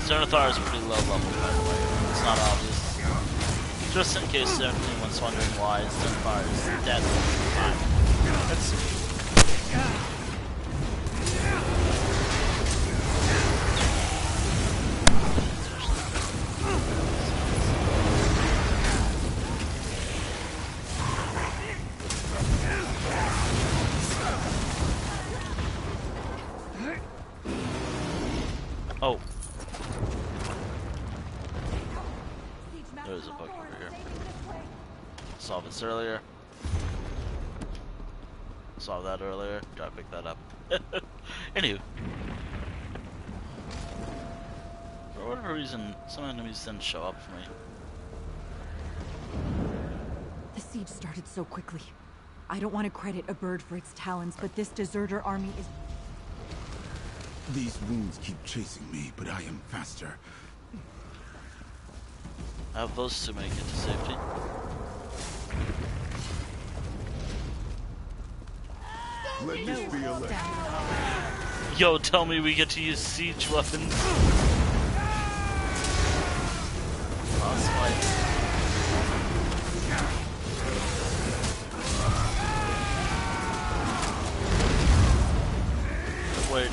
Zenithar is pretty low level, by the way. It's not obvious. Just in case anyone's wondering why Zenithar is dead most of the time. Let's see. Oh. There's a book over here. Saw this earlier. Saw that earlier. Gotta pick that up. Anywho. For whatever reason, some enemies didn't show up for me. The siege started so quickly. I don't want to credit a bird for its talons, but this deserter army is... These wounds keep chasing me, but I am faster. How those two make it to safety? Let this be a lesson. Yo, tell me we get to use siege weapons. Boss fight. Wait.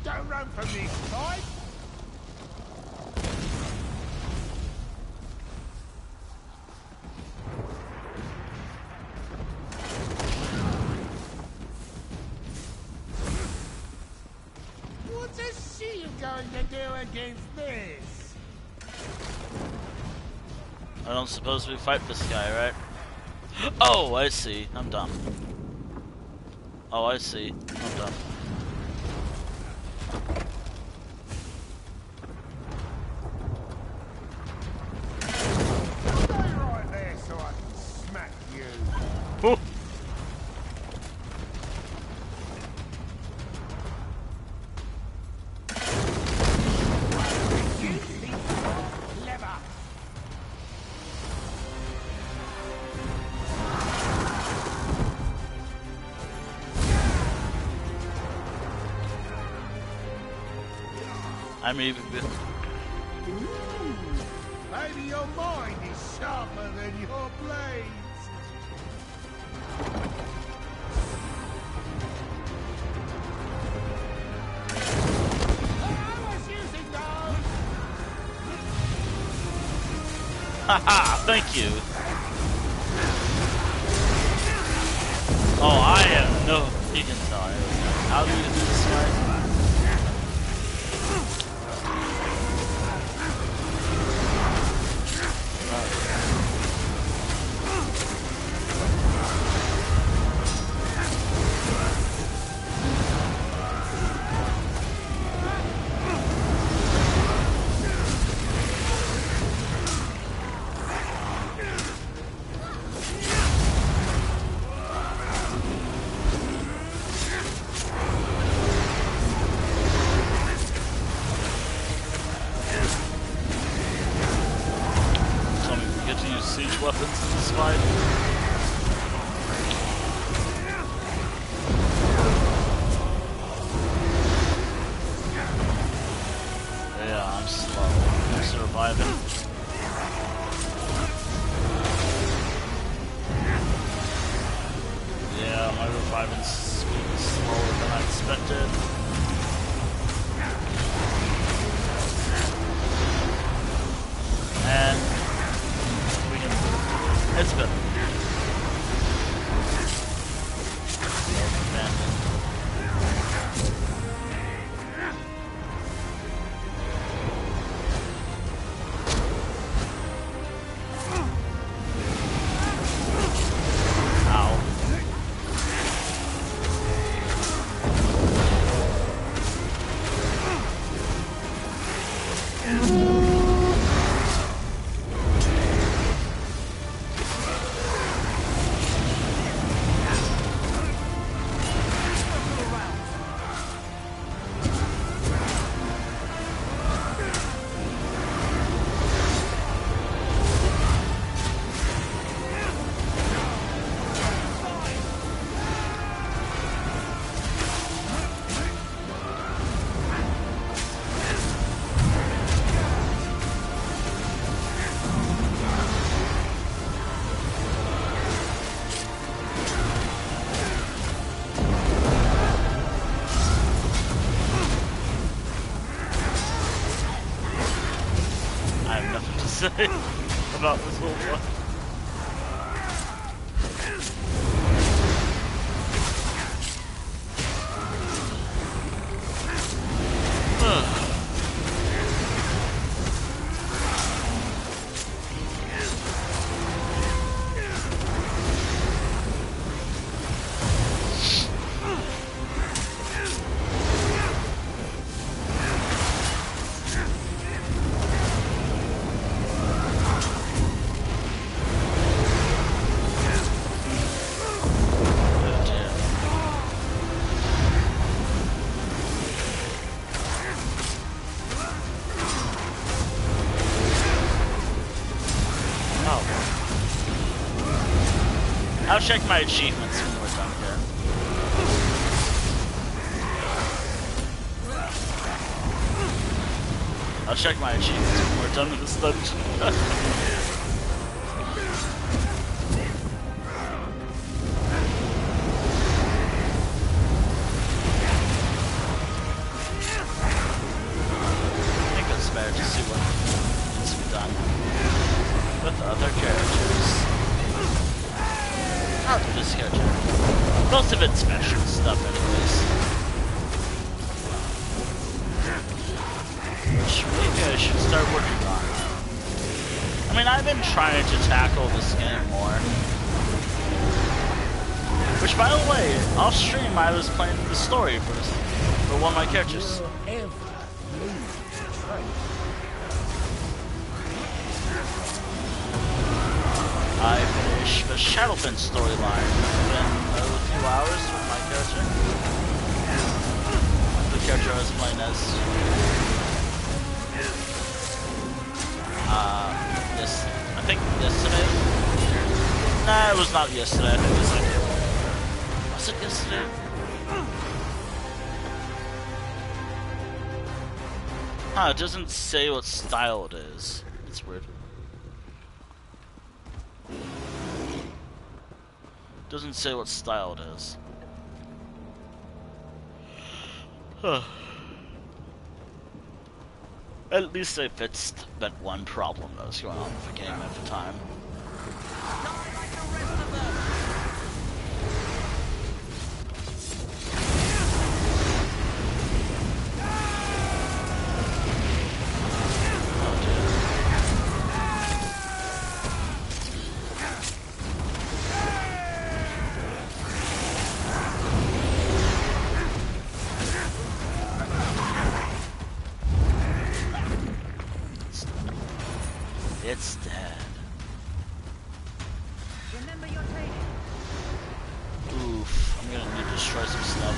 Don't run from this fight! What's a shield going to do against this? I don't suppose we fight this guy, right? Oh, I see. I'm dumb. Oh, I see. I'm dumb. Stay right there so I can smack you. Oh. Clever. I'm even good. Maybe your mind is sharper than your blades. I was using those. Haha, thank you. Oh, I have no. You can tell. How do you do this fight? Siege weapons in this fight. Yeah, I'm slow. I'm surviving. Yeah, my reviving speed is slower than I expected. And it's better. About this whole one. I'll check my achievements when we're done here. I'll check my achievements when we're done with this dungeon. I think it's better to see what needs to be done with other characters. Not with this character. Most of it's special stuff anyways. Which maybe I should start working on. I mean, I've been trying to tackle this game more. Which, by the way, off stream I was playing the story for one of my characters. I finished the Shadowfen storyline within a few hours with my character. The character I was playing as. I think yesterday. Nah, it was not yesterday. I think it was like. Was it yesterday? Huh, it doesn't say what style it is. It's weird. Doesn't say what style it is. Huh. At least I fixed that one problem that was going on with the game at the time. It's dead. Remember your training. Oof, I'm gonna need to destroy some stuff.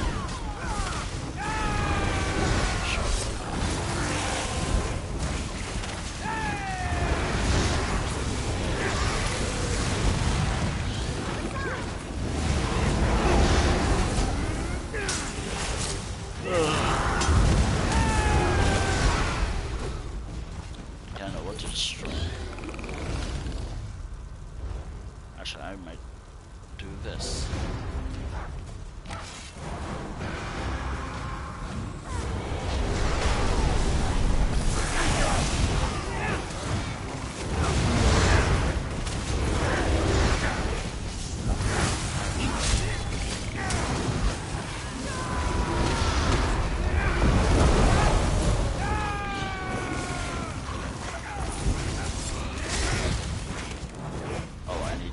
I know what to destroy. Actually, I might do this.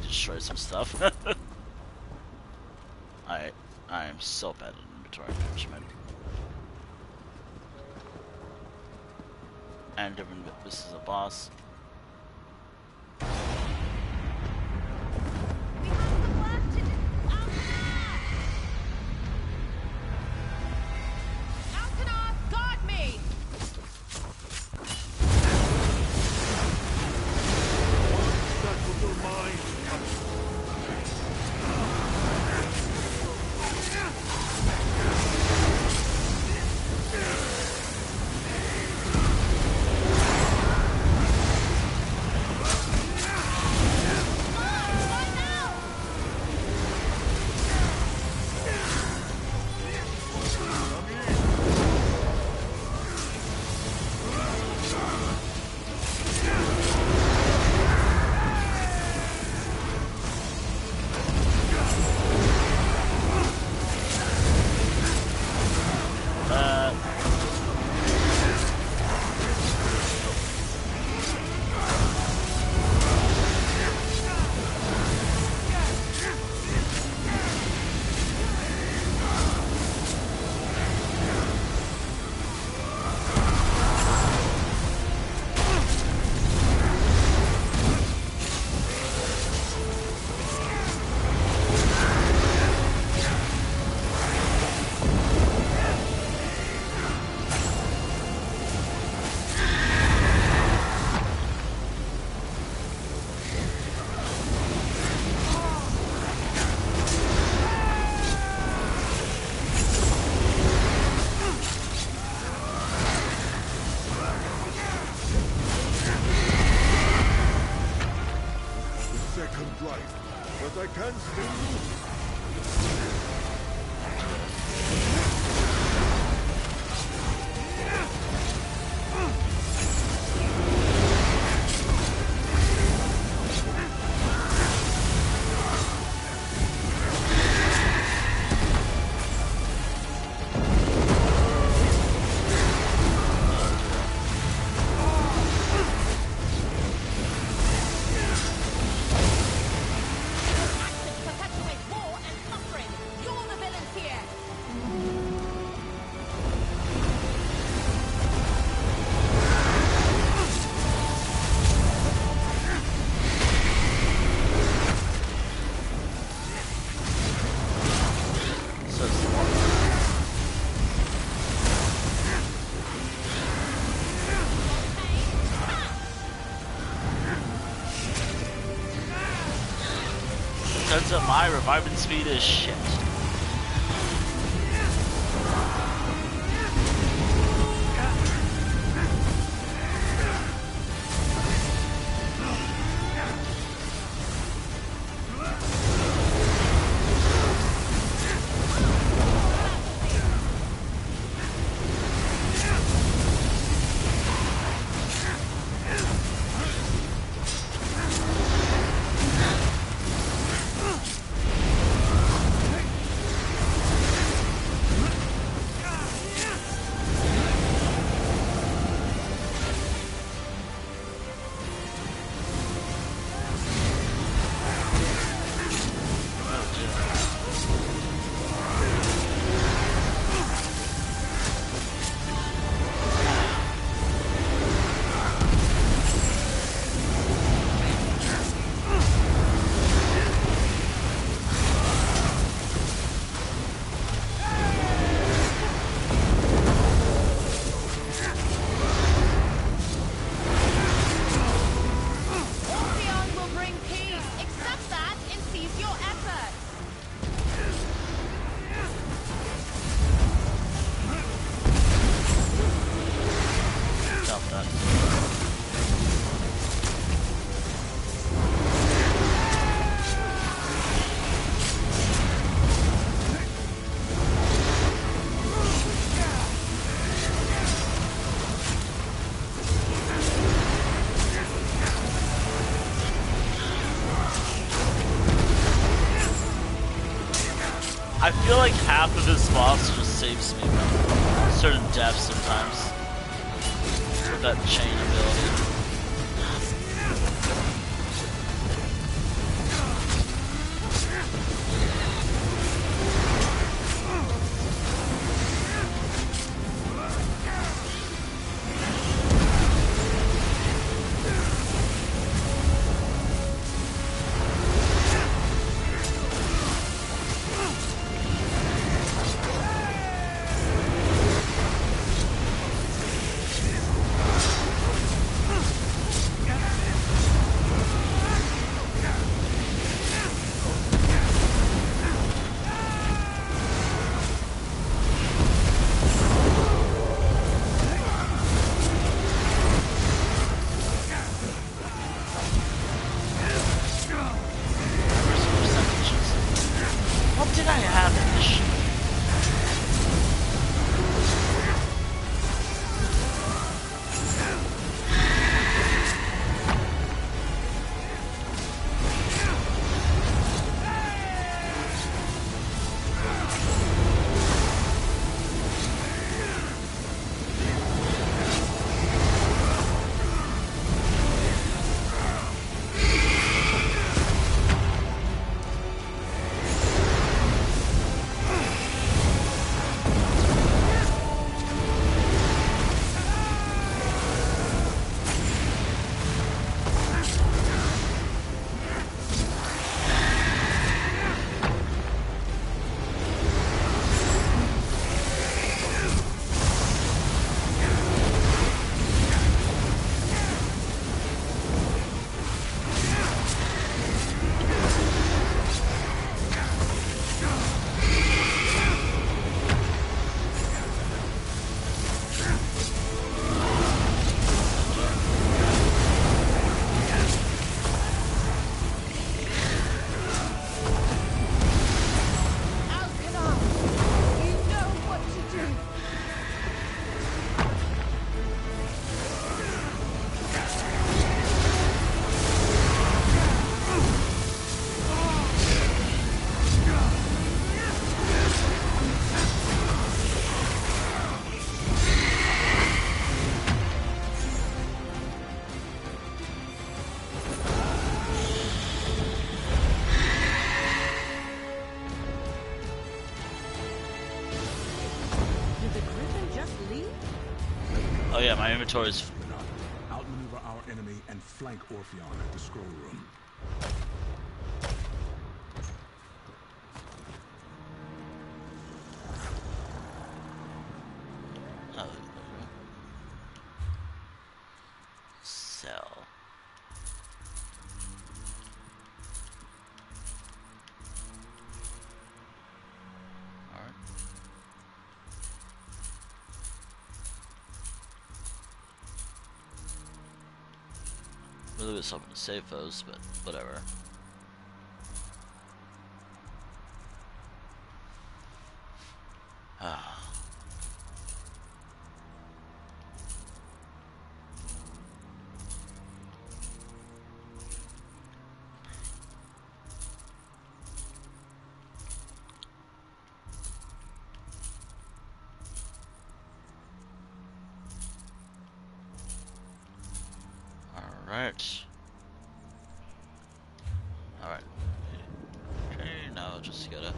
Destroy some stuff. I am so bad at inventory management. And given that this is a boss. second life, but I can still move. Turns out my reviving speed is shit. I feel like half of this boss just saves me from certain deaths sometimes with that chain ability. inventory's... Outmaneuver our enemy and flank Orpheon at the scroll room. Sell. Alright. Really was hoping to save those, but whatever. Ah. Alright. Alright. Okay, now just gotta...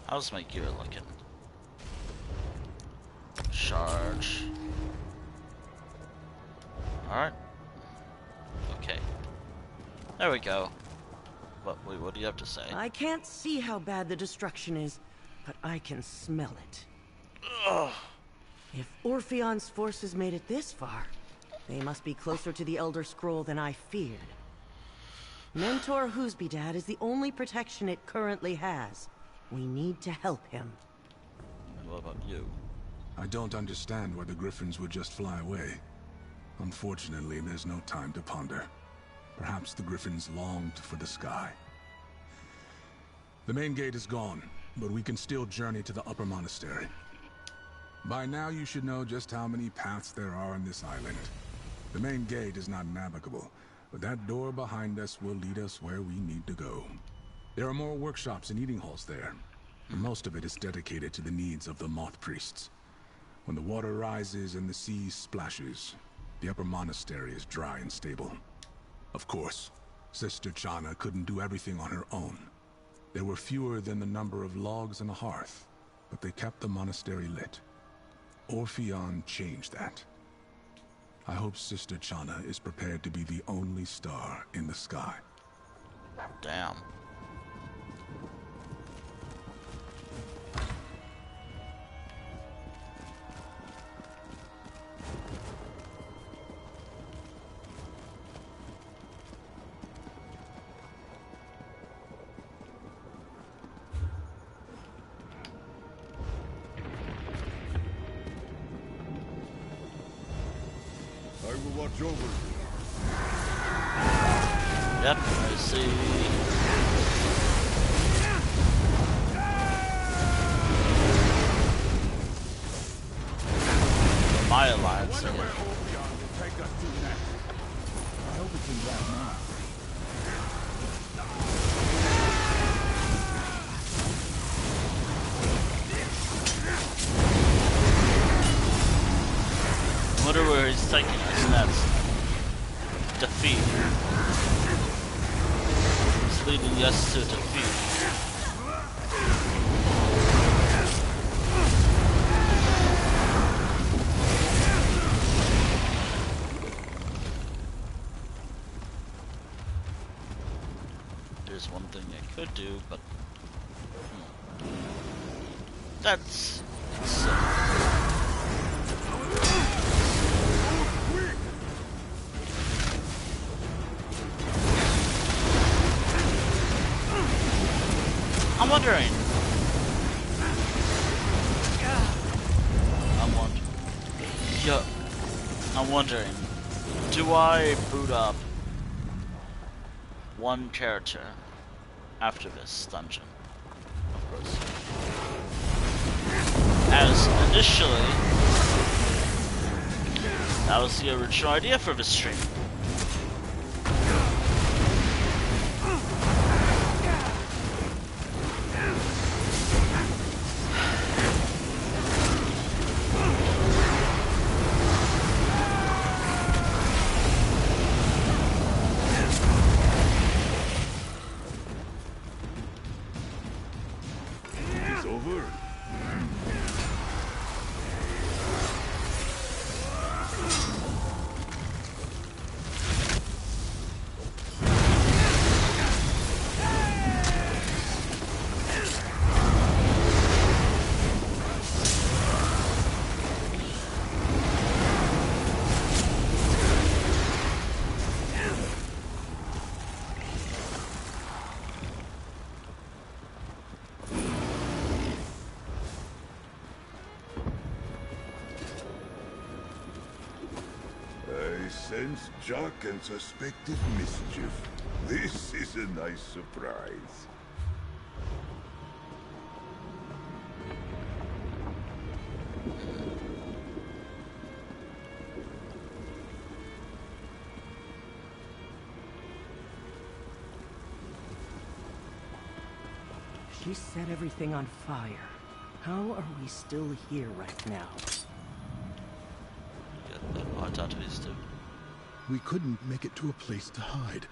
How's my gear looking? Charge. Alright. Okay. There we go. Wait, what do you have to say? I can't see how bad the destruction is, but I can smell it. Ugh. If Orpheon's forces made it this far, they must be closer to the Elder Scroll than I feared. Mentor Husbydad is the only protection it currently has. We need to help him. And what about you? I don't understand why the Griffins would just fly away. Unfortunately, there's no time to ponder. Perhaps the Griffins longed for the sky. The main gate is gone, but we can still journey to the upper monastery. By now you should know just how many paths there are on this island. The main gate is not navigable, but that door behind us will lead us where we need to go. There are more workshops and eating halls there, and most of it is dedicated to the needs of the moth priests. When the water rises and the sea splashes, the upper monastery is dry and stable. Of course, Sister Chana couldn't do everything on her own. There were fewer than the number of logs on the hearth, but they kept the monastery lit. Orpheon changed that. I hope Sister Chana is prepared to be the only star in the sky. Damn. I will watch over you. Yep, I see. My alliance. I wonder where Orpheon will take us to next. I hope it's in that now. I wonder where he's taking us next. Defeat. He's leading us to defeat. There's one thing I could do, but that's I'm wondering. I'm wondering. Do I boot up one character after this dungeon? Of course. As initially, that was the original idea for this stream. sense Jock and suspected mischief. This is a nice surprise. She set everything on fire. How are we still here right now? We couldn't make it to a place to hide.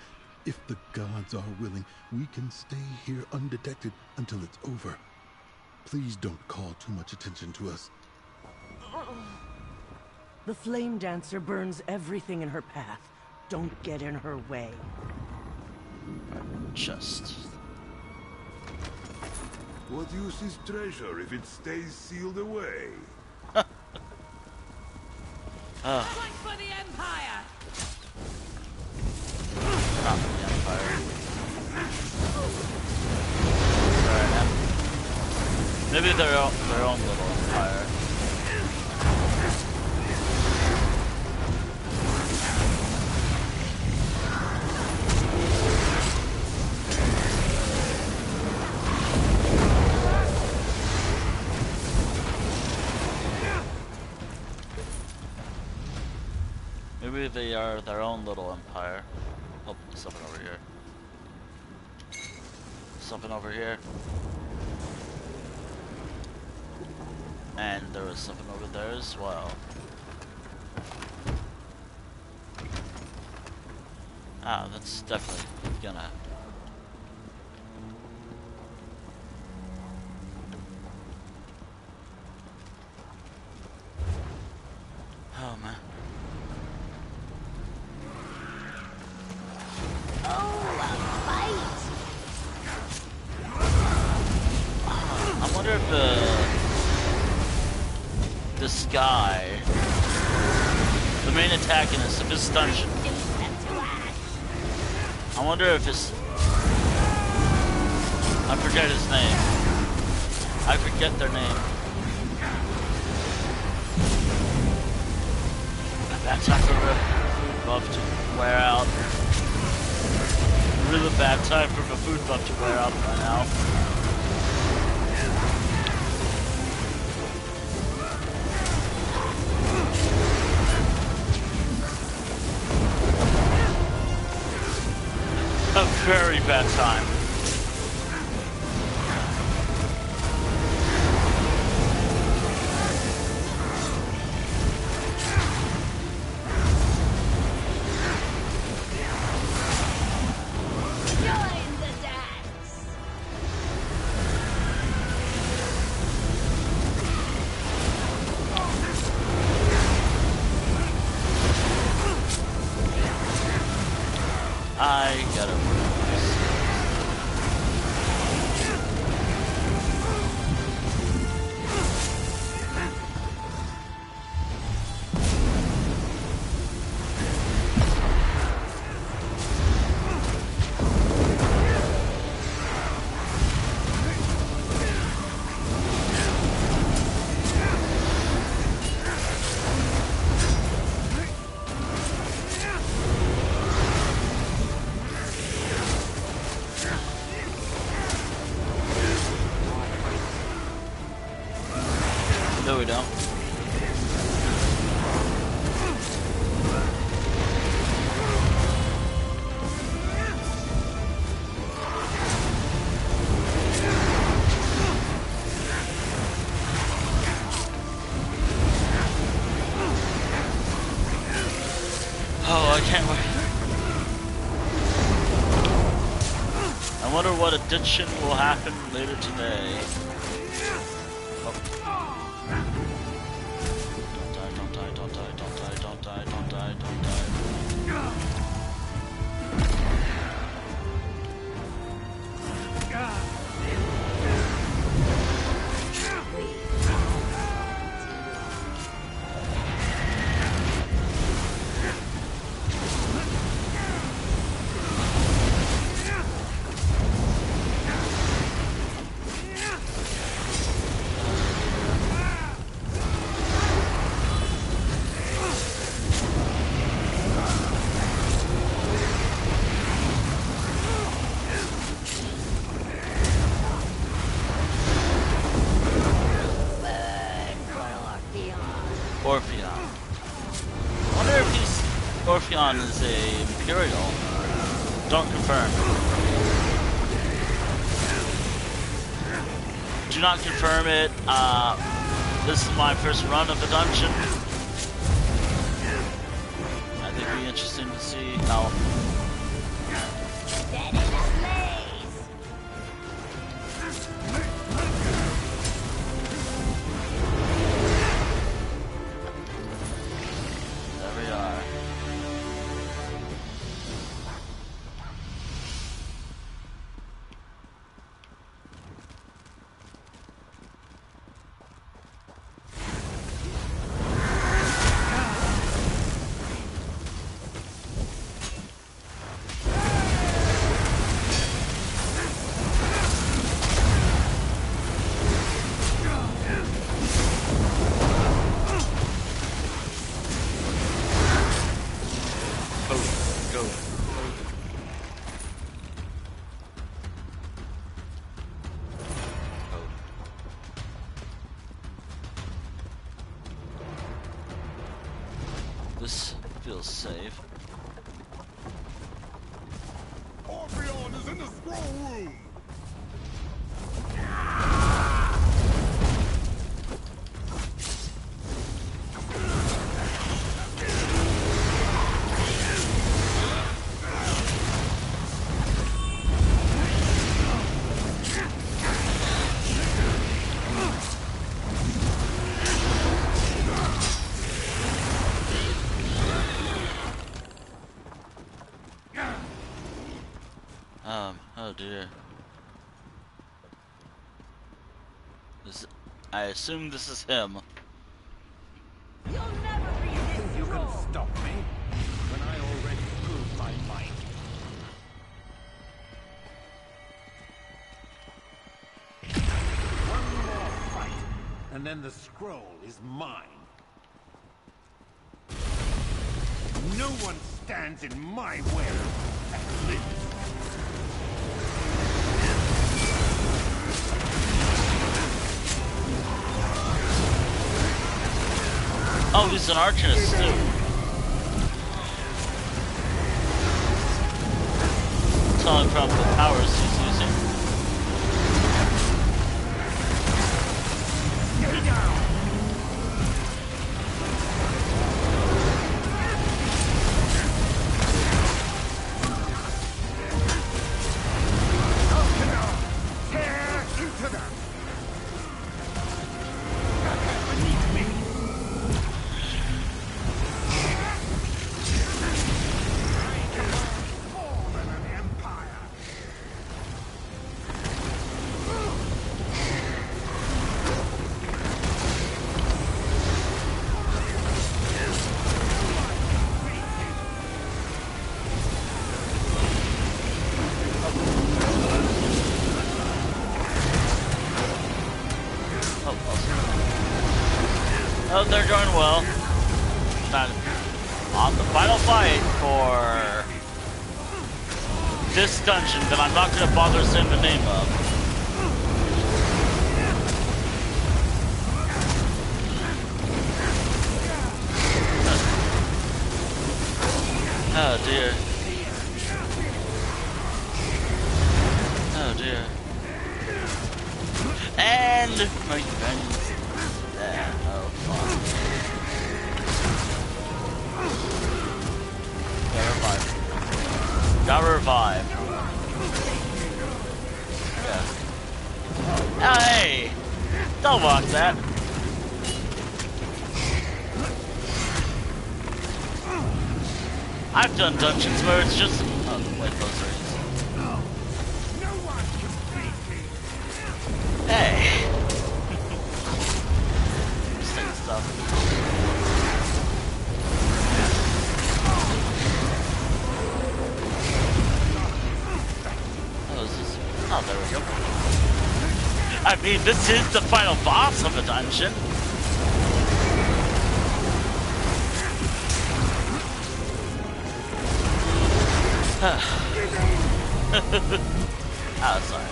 If the gods are willing, we can stay here undetected until it's over. Please don't call too much attention to us. The Flame Dancer burns everything in her path. Don't get in her way. Just. What use is treasure if it stays sealed away? Fight for the Empire! Not the Empire. Alright, maybe their own little empire. Maybe they are their own little empire. Oh, something over here. Something over here. And there was something over there as well. Ah, that's definitely gonna... Oh, man. I wonder if this guy, the main antagonist of this dungeon, I wonder if his, I forget his name. I forget their name. Bad time for a food buff to wear out. Really bad time for a food buff to wear out by now. A very bad time. Join the dance! I gotta work this. No, we don't. Oh, I can't wait. I wonder what addiction will happen later today. Orpheon is a Imperial. Don't confirm. Do not confirm it. This is my first run of the dungeon. I think it'll be interesting to see how. There we are. This feels safe. Orpheon is in the scroll room! Oh dear. I assume this is him. You'll never be this You can strong. stop me when I already proved my might. One more fight, and then the scroll is mine. No one stands in my way and lives. Oh, he's an arcanist too. Telling from the powers he's using. Get down! Tear into them! Beneath me! More than an empire! Oh, they're going well. Time on the final fight for this dungeon that I'm not going to bother saying the name of. Oh dear. Oh dear. And my friends. Yeah, oh fuck. Got revived. Yeah. Oh, hey! Don't walk that. I've done dungeons where it's just. Oh, wait, those are easy. Hey! Interesting stuff. Oh, is this? Oh, there we go. I mean, this is the final boss of the dungeon. Oh, sorry.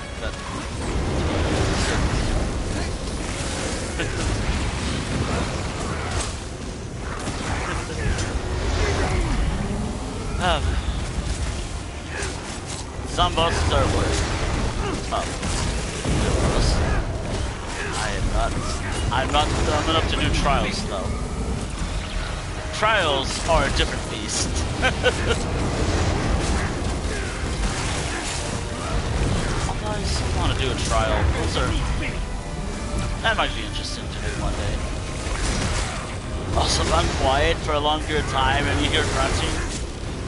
Some bosses are worse. I'm not dumb enough to do trials though. Trials are a different beast. Although I still want to do a trial. That might be interesting to do one day. Also, if I'm quiet for a long period of time and you hear grunting,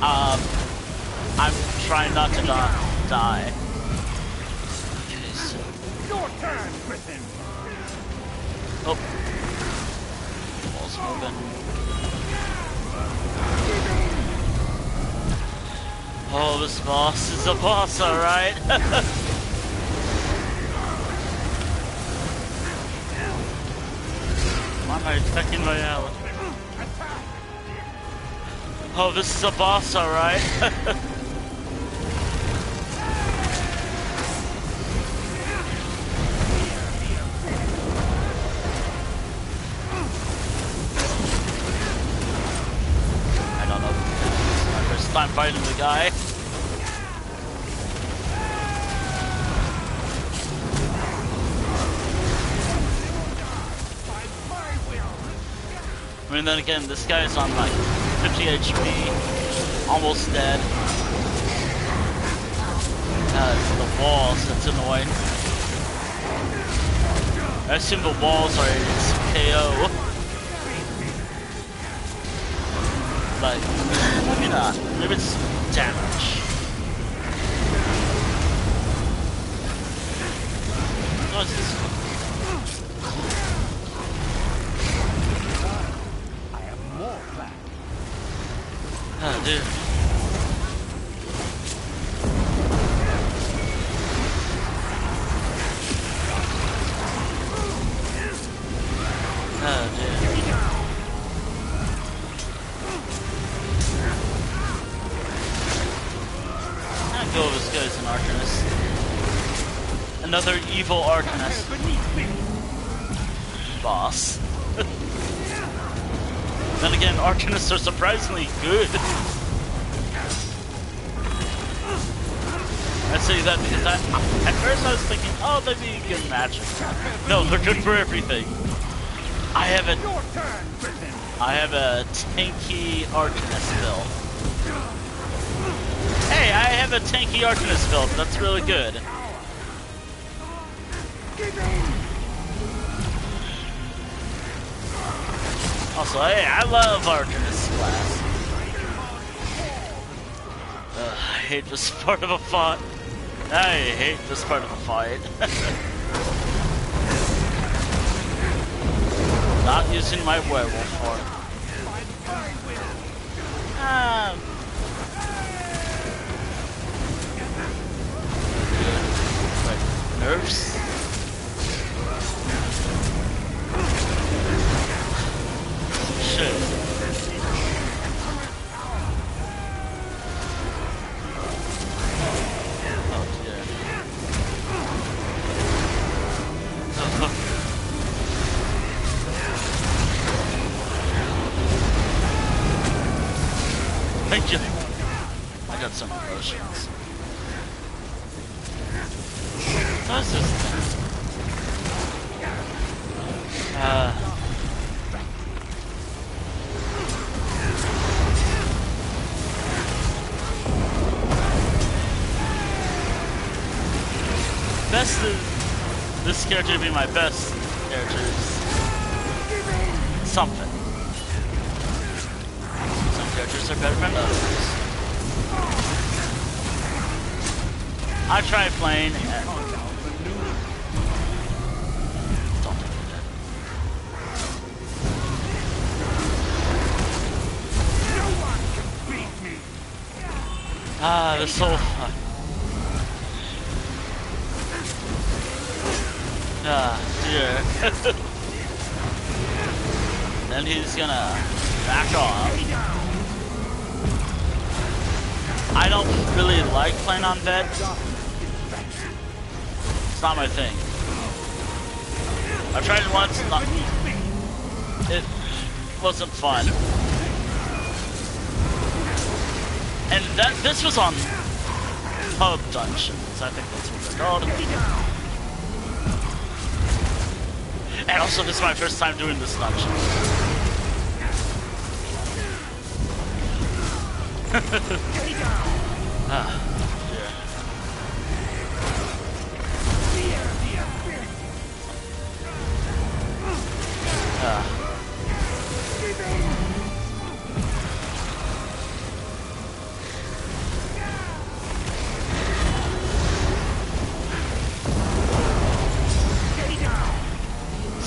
I'm trying not to die. Okay, so... Your turn, Griffin! Oh. Wall's moving. Oh, this boss is a boss, alright? Why am I attacking my ally? Oh, this is a boss, alright? I don't know. It's my first time fighting the guy. I mean, then again, this guy's on like 50 HP, almost dead. It's the walls that's annoying. I assume the walls are its KO. But maybe not. Maybe it's damage. What is this? Oh, dude. Oh, dude. I'll go with this guy's an Arcanist. Another evil Arcanist. Boss. Then again, Arcanists are surprisingly good. I say that because at first I was thinking, oh, they'd be good magic. No, they're good for everything. I have a tanky Arcanist build. Hey, I have a tanky Arcanist build. That's really good. Also, hey, I love Arcanist class. I hate this part of a fight. I hate this part of a fight. Not using my werewolf form. Wait, nerfs? Shit. Oh dear. Thank you. I got some promotions. What's this thing? Best of this character to be my best characters. Something. Some characters are better than others. I tried playing. Don't do that. Ah, this whole. Ah, dear. Then he's gonna back off. I don't really like playing on beds. It's not my thing. I've tried it once, it wasn't fun. And this was on Pub Dungeons, I think that's what they're called. And also, this is my first time doing this dungeon. Ah, dear.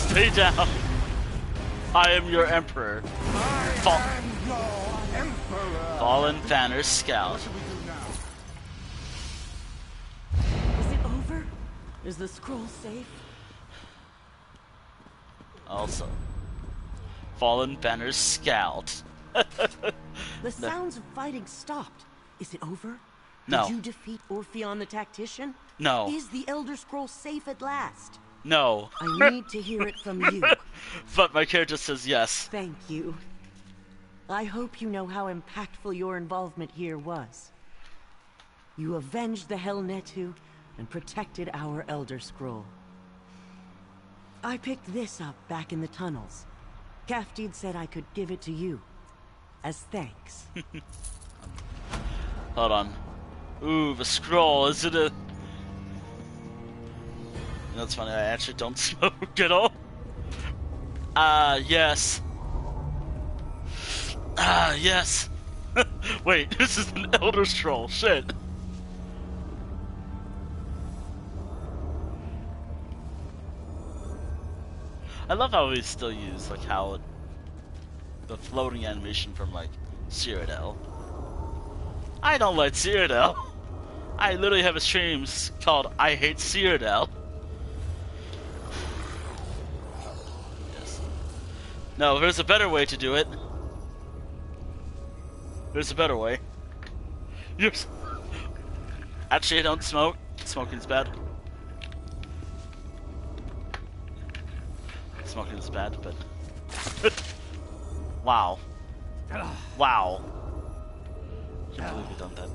Stay down. I am your emperor. Fallen Banner Scout. Is it over? Is the scroll safe? Also, Fallen Banner Scout. The sounds of fighting stopped. Is it over? No. Did you defeat Orpheon the Tactician? No. Is the Elder Scroll safe at last? No. I need to hear it from you. But my character says yes. Thank you. I hope you know how impactful your involvement here was. You avenged the Hellnetu and protected our Elder Scroll. I picked this up back in the tunnels. Kafdid said I could give it to you. As thanks. Hold on. Ooh, the scroll, is it a... That's funny, I actually don't smoke at all. Yes. Yes. Wait, this is an Elder Scroll, shit. I love how we still use, like, how it... the floating animation from, like, Cyrodiil. I don't like Cyrodiil. I literally have a stream called I Hate Cyrodiil. Yes. No, there's a better way to do it. There's a better way. Yes. Actually, I don't smoke. Smoking's bad. Smoking's bad, but... Wow. Wow. I can't believe you've done that.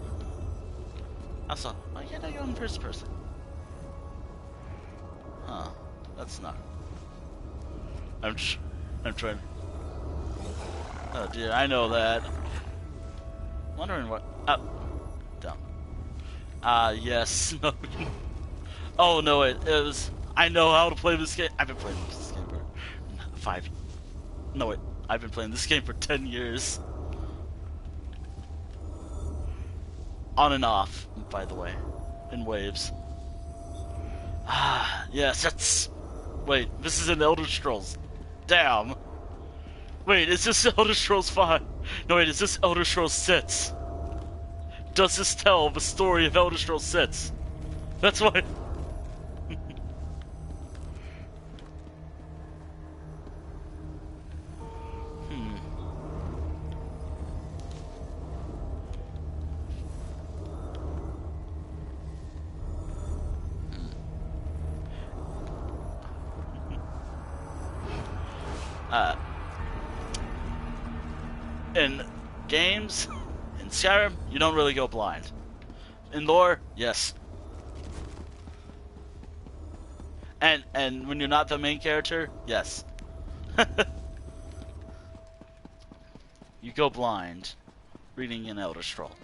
Also, why can't I go in first person? Huh. That's not... I'm trying... Oh dear, I know that. Wondering what... Dumb. Yes, smoking. Oh no, it was... I know how to play this game. I've been playing this game for 5... No wait, I've been playing this game for 10 years. On and off, by the way. In waves. Yes, that's... Wait, this is an Elder Scrolls. Damn. Wait, is this Elder Scrolls 5? No wait, is this Elder Scrolls 6? Does this tell the story of Elder Scrolls 6? That's why... In games, in Skyrim, you don't really go blind. In lore, yes. And when you're not the main character, yes. You go blind reading an Elder Scroll.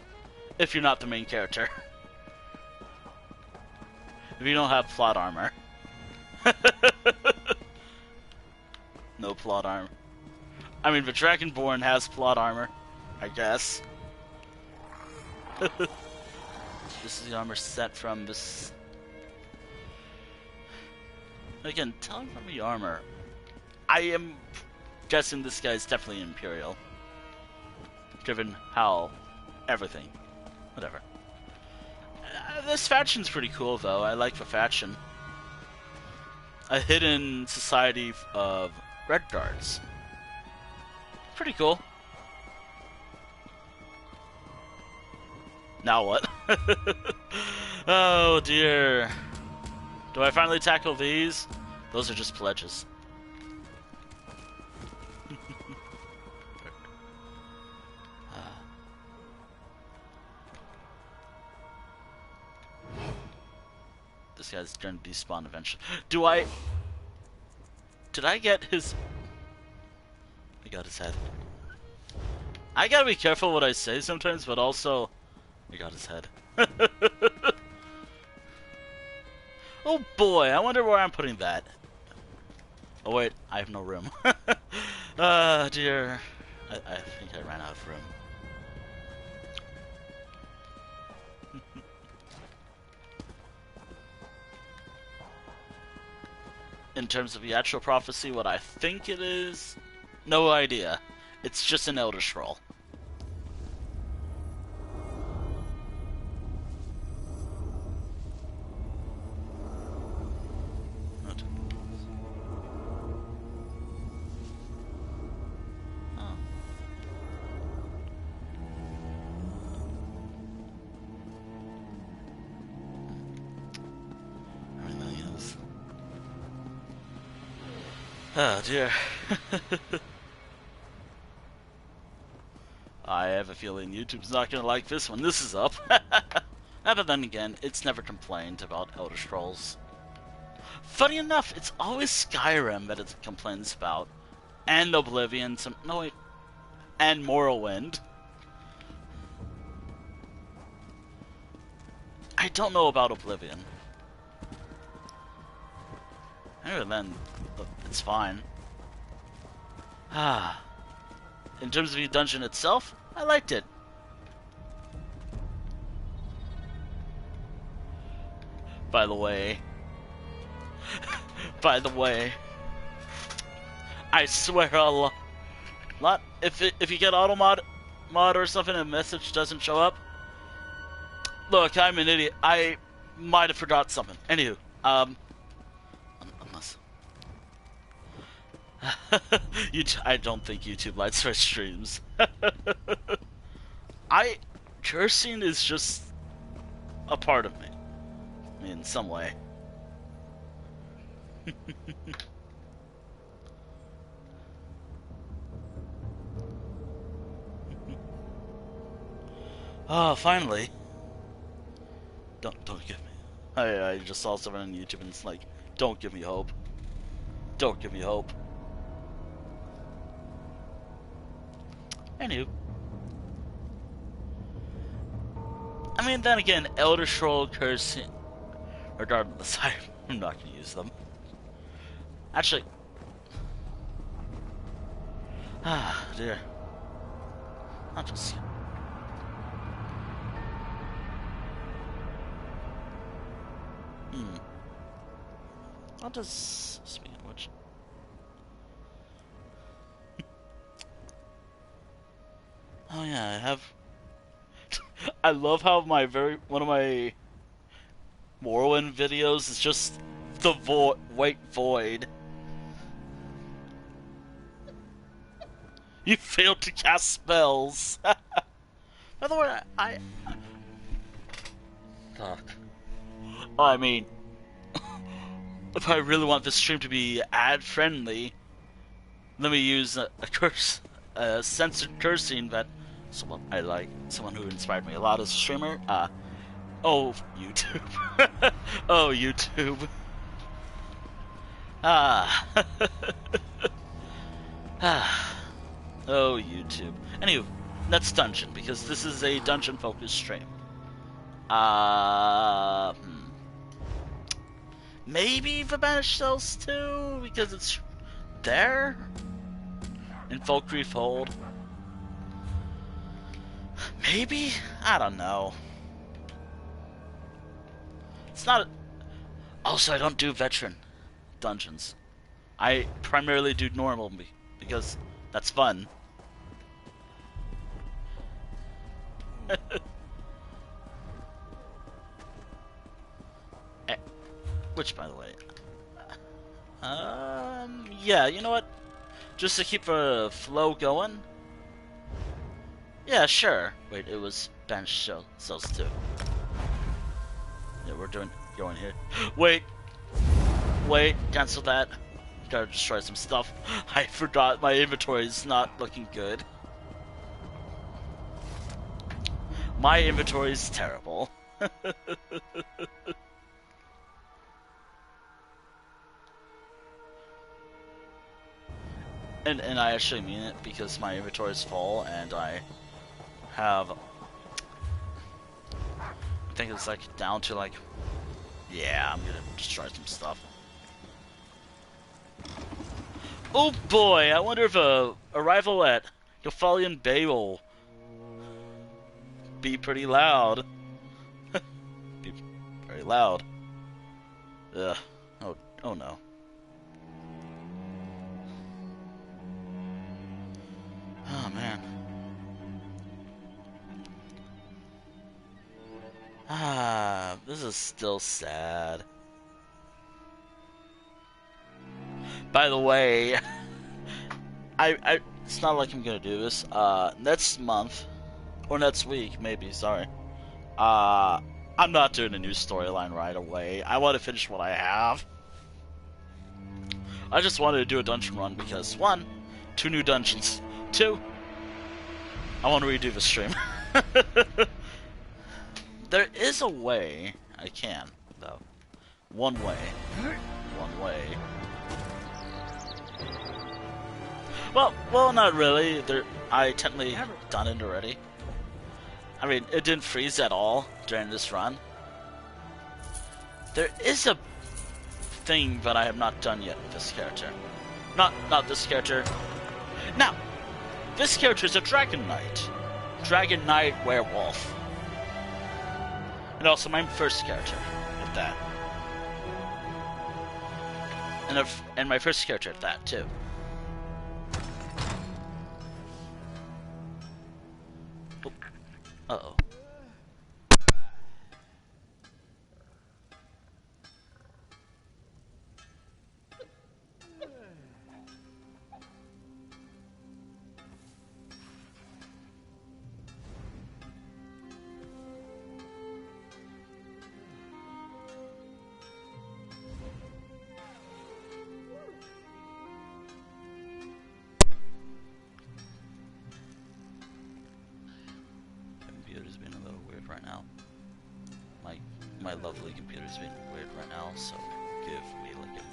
If you're not the main character. If you don't have plot armor. No plot armor. I mean, the Dragonborn has plot armor, I guess. This is the armor set from this... Again, telling from the armor, I am guessing this guy is definitely Imperial. Given how... everything. Whatever. This faction's pretty cool, though. I like the faction. A hidden society of Red Guards. Pretty cool. Now what? Oh dear. Do I finally tackle these? Those are just pledges. this guy's gonna despawn eventually. Do I... Did I get his... I got his head. I gotta be careful what I say sometimes, but also... I got his head. Oh boy, I wonder where I'm putting that. Oh wait, I have no room. Dear. I think I ran out of room. In terms of the actual prophecy, what I think it is, no idea. It's just an Elder Scroll. Oh dear. I have a feeling YouTube's not gonna like this when this is up. But then again, it's never complained about Elder Scrolls. Funny enough, it's always Skyrim that it complains about. And Oblivion, and Morrowind. I don't know about Oblivion. Anyway, then, it's fine. In terms of the dungeon itself, I liked it. By the way, I swear a lot. If you get auto mod or something and a message doesn't show up, look, I'm an idiot. I might have forgot something. Anywho, unless I don't think YouTube likes my streams. Cursing is just a part of me. I mean, in some way. Oh, finally. Don't give me. I just saw something on YouTube and it's like, don't give me hope. Don't give me hope. Anywho. I mean, then again, Elder Scroll cursing. Regardless, I'm not gonna use them. Actually. Dear. I'll just. I'll just. Speaking of which. Oh yeah, I have. I love how one of my Morrowind videos is just the white void. You failed to cast spells. By the way, fuck. I mean, if I really want this stream to be ad-friendly, let me use a curse, censored cursing that someone I like, someone who inspired me a lot as a streamer. Oh, YouTube. Oh, YouTube. Oh, YouTube. Anyway, that's dungeon, because this is a dungeon-focused stream. Maybe the Banished Cells too, because it's there in Falkreath Hold. Maybe? I don't know. It's not. Also, I don't do veteran dungeons. I primarily do normal because that's fun. Which, by the way, yeah, you know what? Just to keep the flow going. Yeah, sure. Wait, it was Banished Cells too. Yeah, we're going here. Wait, cancel that. Gotta destroy some stuff. I forgot my inventory is not looking good. My inventory is terrible. And I actually mean it because my inventory is full and I have, I think it's like down to like, yeah, I'm gonna destroy some stuff. Oh boy, I wonder if a arrival at Kephalian Bay will be pretty loud. Be very loud. Ugh. Oh no. Oh man. This is still sad. By the way, it's not like I'm gonna do this. Next month, or next week, maybe, sorry. I'm not doing a new storyline right away. I want to finish what I have. I just wanted to do a dungeon run because, 1, 2 new dungeons. 2, I want to redo the stream. There is a way I can, though. One way. Well, not really. I technically done it already. I mean, it didn't freeze at all during this run. There is a thing that I have not done yet with this character. Not this character. Now, this character is a Dragon Knight. Dragon Knight Werewolf. And also my first character at that. And my first character at that, too. Oh. Uh-oh. My lovely computer's being weird right now, so give me like a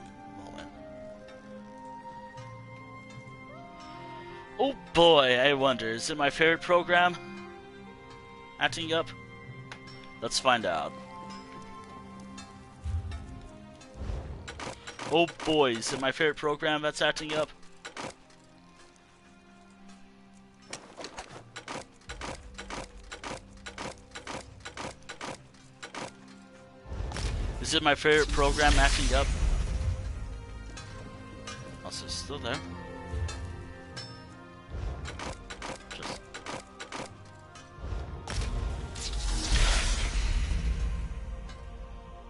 moment. Oh boy, I wonder, is it my favorite program acting up? Let's find out. Oh boy, is it my favorite program that's acting up? Is it my favorite program acting up? Also, it's still there. Just...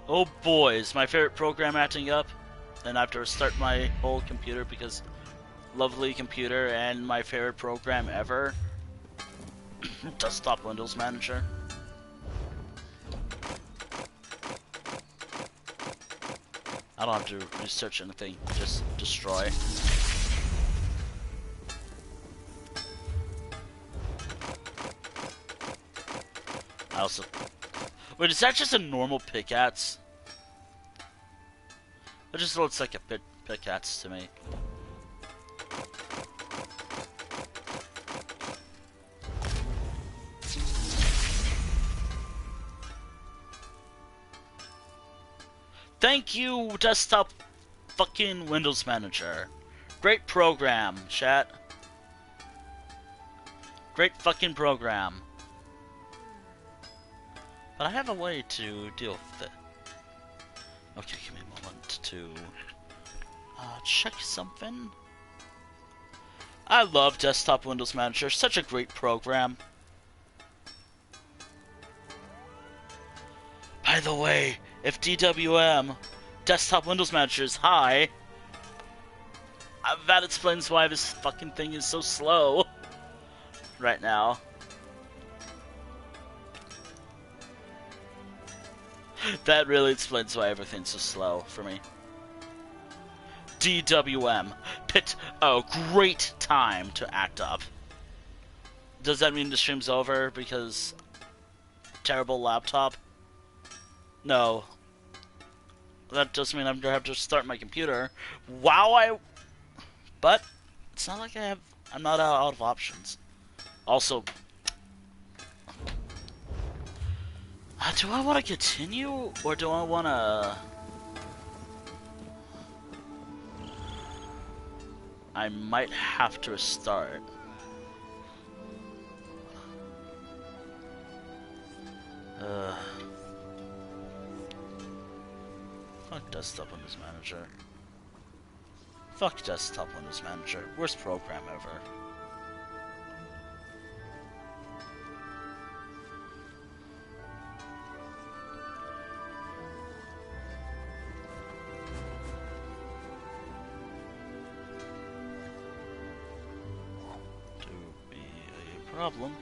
Oh boy, is my favorite program acting up? And I have to restart my whole computer because lovely computer and my favorite program ever. Desktop Windows Manager. I don't have to research anything, just destroy. I also... Wait, is that just a normal pickaxe? It just looks like a pickaxe to me. Thank you, Desktop fucking Windows Manager. Great program, chat. Great fucking program. But I have a way to deal with it. Okay, give me a moment to check something. I love Desktop Windows Manager. Such a great program. By the way, if DWM, Desktop Windows Manager, is high, that explains why this fucking thing is so slow right now. That really explains why everything's so slow for me. DWM, great time to act up. Does that mean the stream's over because terrible laptop? No. That does mean I'm gonna have to start my computer. Wow, but It's not like I'm not out of options. Also, do I want to continue, or do I want to... I might have to restart. Fuck Desktop Windows Manager. Fuck Desktop Windows Manager. Worst program ever. Problem.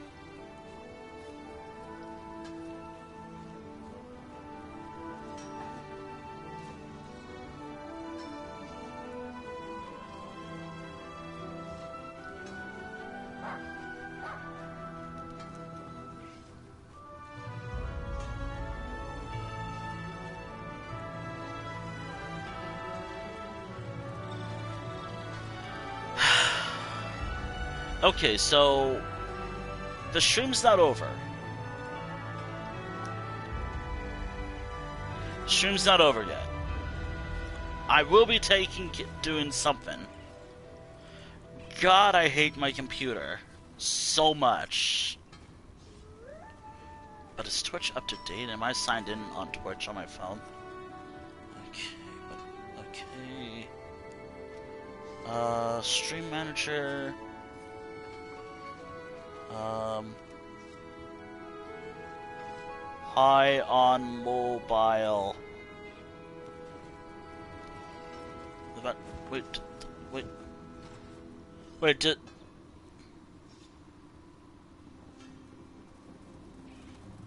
Okay, so the stream's not over. Stream's not over yet. I will be doing something. God, I hate my computer so much. But is Twitch up to date? Am I signed in on Twitch on my phone? Okay. Stream manager. Hi on mobile. Wait,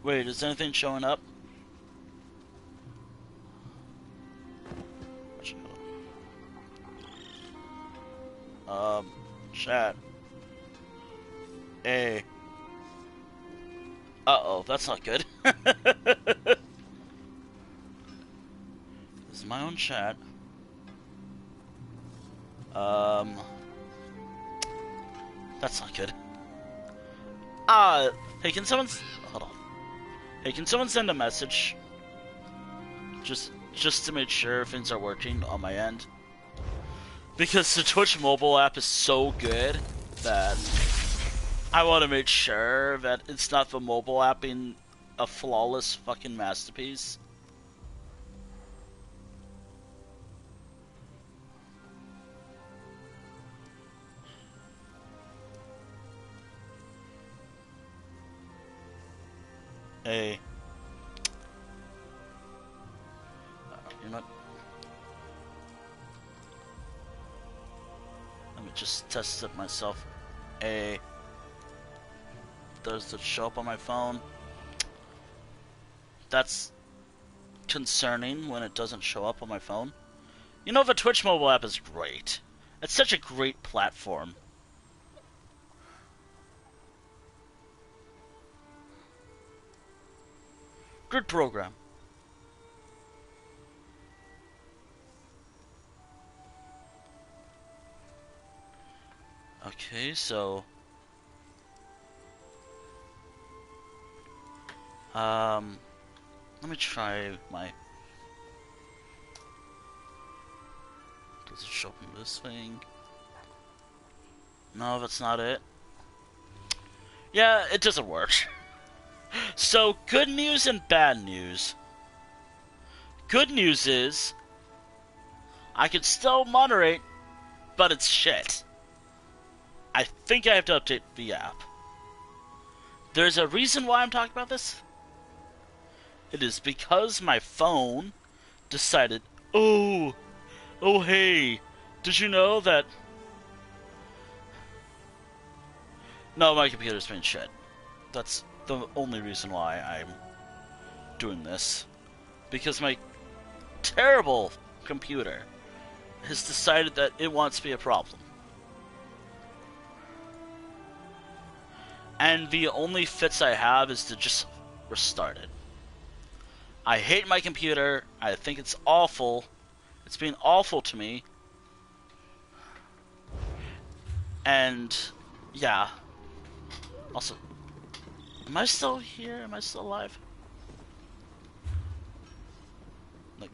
wait, is anything showing up? Chat. Hey. Uh-oh, that's not good. This is my own chat. That's not good. Hey, can someone... Hold on. Hey, can someone send a message? Just to make sure things are working on my end. Because the Twitch mobile app is so good that I want to make sure that it's not the mobile app being a flawless fucking masterpiece. Hey. You're not... Let me just test it myself. Hey. Does it show up on my phone? That's concerning when it doesn't show up on my phone. You know, the Twitch mobile app is great. It's such a great platform. Good program. Okay, so... let me try my... Does it show up in this thing? No, that's not it. Yeah, it doesn't work. So, good news and bad news. Good news is, I can still moderate, but it's shit. I think I have to update the app. There's a reason why I'm talking about this. It is because my phone decided, oh hey, did you know that... No, my computer's been shit. That's the only reason why I'm doing this. Because my terrible computer has decided that it wants to be a problem. And the only fix I have is to just restart it. I hate my computer. I think it's awful. It's been awful to me. And yeah. Also, am I still here? Am I still alive? Like,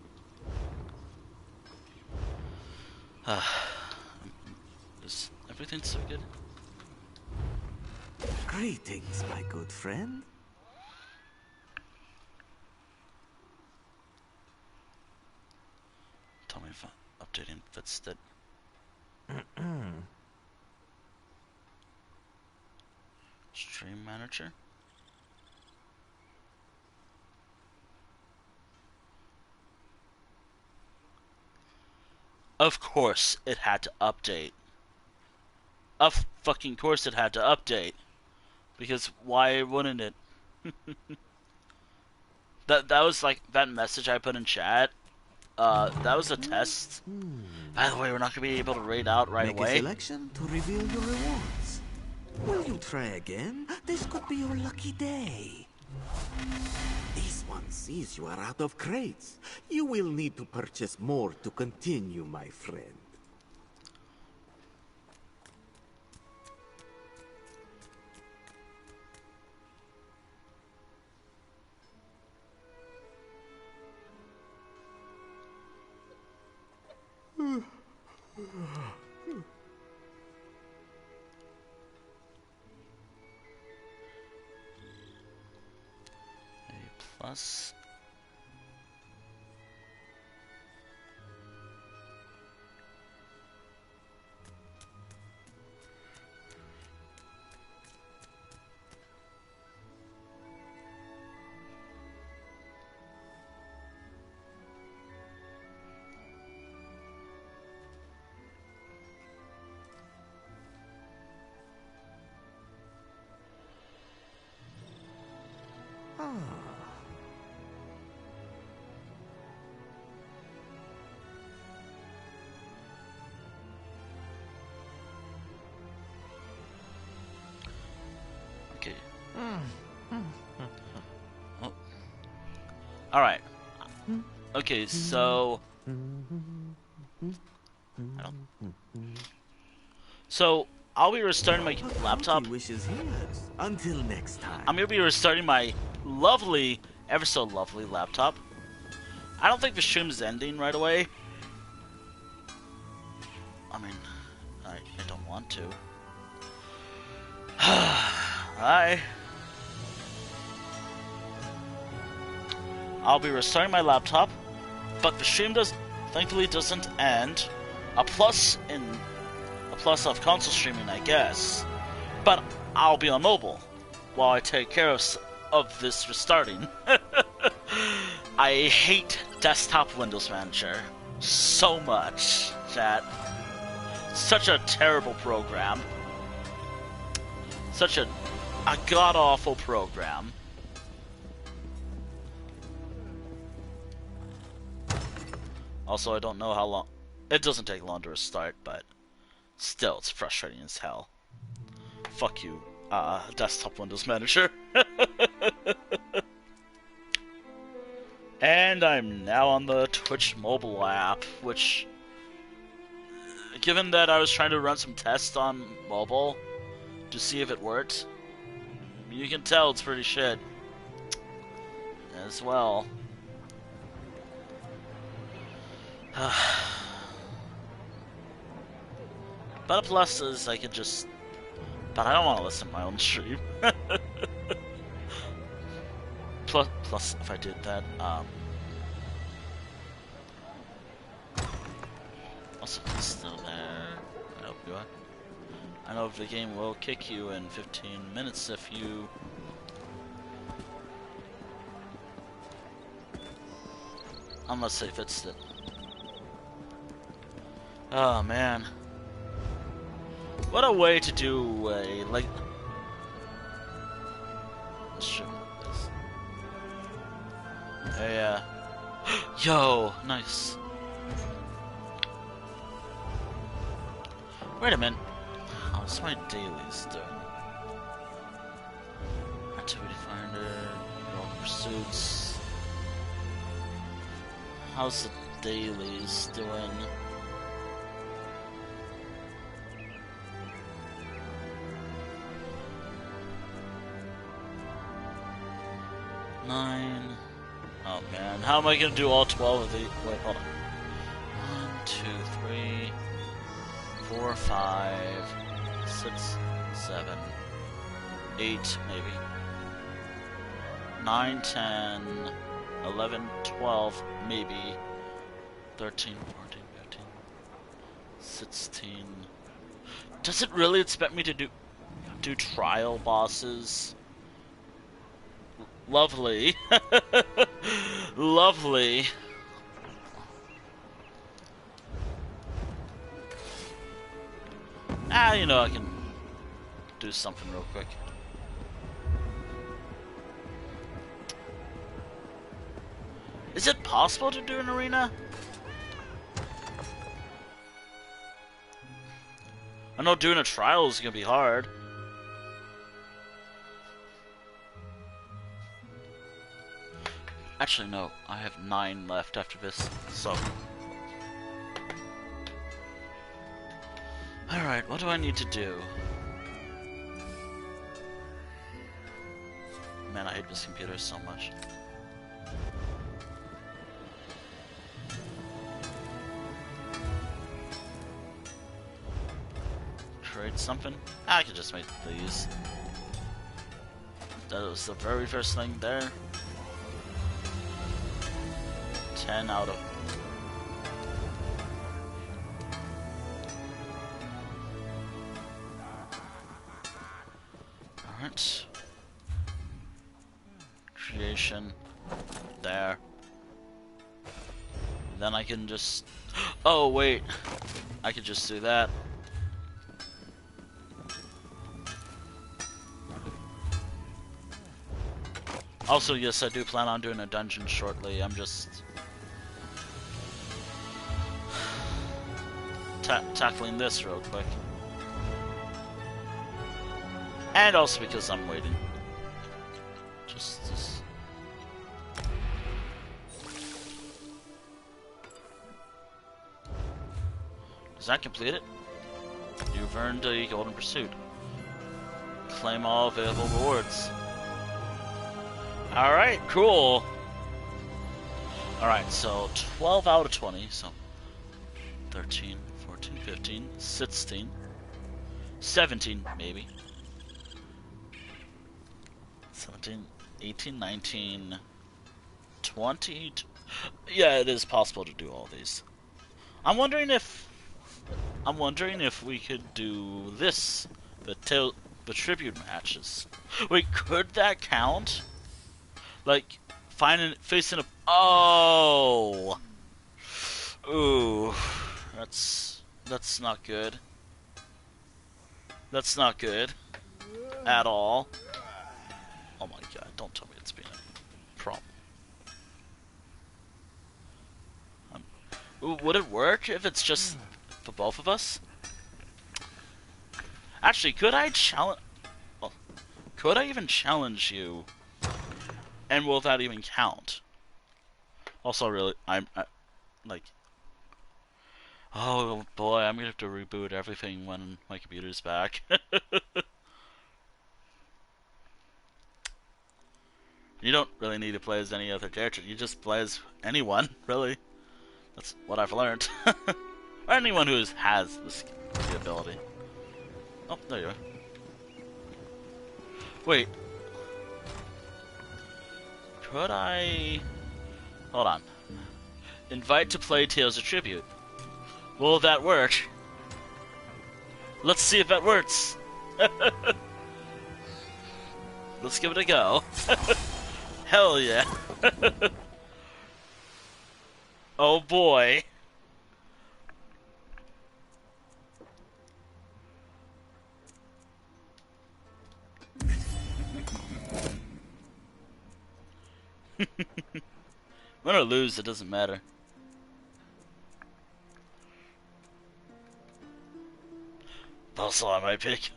is everything so good? Greetings, my good friend. Tell me if updating fits that. Stream manager. Of course it had to update. Of fucking course it had to update. Because why wouldn't it? that was like that message I put in chat. That was a test. By the way, we're not gonna be able to raid out right Make away. a selection to reveal your rewards. Will you try again? This could be your lucky day. This one sees you are out of crates. You will need to purchase more to continue, my friend. Plus. Okay. Oh. All right. Okay, so I'll be restarting my laptop. Wishes his. Until next time. I'm gonna be restarting my lovely, ever so lovely laptop. I don't think the stream is ending right away. I mean, I don't want to. I'll be restarting my laptop, but the stream thankfully doesn't end. A plus of console streaming, I guess. But I'll be on mobile while I take care of this restarting. I hate desktop Windows Manager so much, chat. Such a terrible program. Such a god-awful program. Also, I don't know how long... It doesn't take long to restart, but still, it's frustrating as hell. Fuck you, desktop Windows Manager. And I'm now on the Twitch mobile app, which... Given that I was trying to run some tests on mobile to see if it worked, you can tell it's pretty shit as well. But a plus is I could just... But I don't want to listen to my own stream. Plus, if I did that, also, it's still there. I hope you are. I know the game will kick you in 15 minutes if you... Unless they fixed it. Oh, man. What a way to do a, like... Yeah. Yo, nice. Wait a minute. How's my dailies doing? Activity Finder, Roll Pursuits. How's the dailies doing? 9. Oh man, how am I gonna do all 12 of these? Wait, hold on. 1, 2, 3, 4, 5, 6, 7, 8, maybe. 9, 10, 11, 12, maybe. 13, 14, 15, 16. Does it really expect me to do trial bosses? Lovely. Lovely. You know, I can do something real quick. Is it possible to do an arena? I know doing a trial is gonna be hard. Actually, no. I have 9 left after this, so... Alright, what do I need to do? Man, I hate this computer so much. Trade something? I could just make these. That was the very first thing there. 10 out of... Alright. Creation. There. Then I can just... Oh, wait. I could just do that. Also, yes, I do plan on doing a dungeon shortly. I'm just... tackling this real quick. And also because I'm waiting. Just... Does that complete it? You've earned a golden pursuit. Claim all available rewards. Alright, cool. Alright, so 12 out of 20, so 13, 14, 15, 16, 17, maybe. 17, 18, 19, 20. Yeah, it is possible to do all these. I'm wondering if we could do this, the tribute matches. Wait, could that count? Like, facing a... Oh! Ooh. That's not good. That's not good. At all. Oh my god, don't tell me it's been a problem. Would it work if it's just for both of us? Actually, could I challenge... Well, could I even challenge you? And will that even count? Also, really, like... Oh boy, I'm gonna have to reboot everything when my computer's back. You don't really need to play as any other character, you just play as anyone, really. That's what I've learned. Or anyone who has the ability. Oh, there you are. Wait. Could I... Hold on. Invite to play Tales of Tribute. Will that work? Let's see if that works. Let's give it a go. Hell yeah. Oh boy. Win or lose, it doesn't matter. Also, I might pick.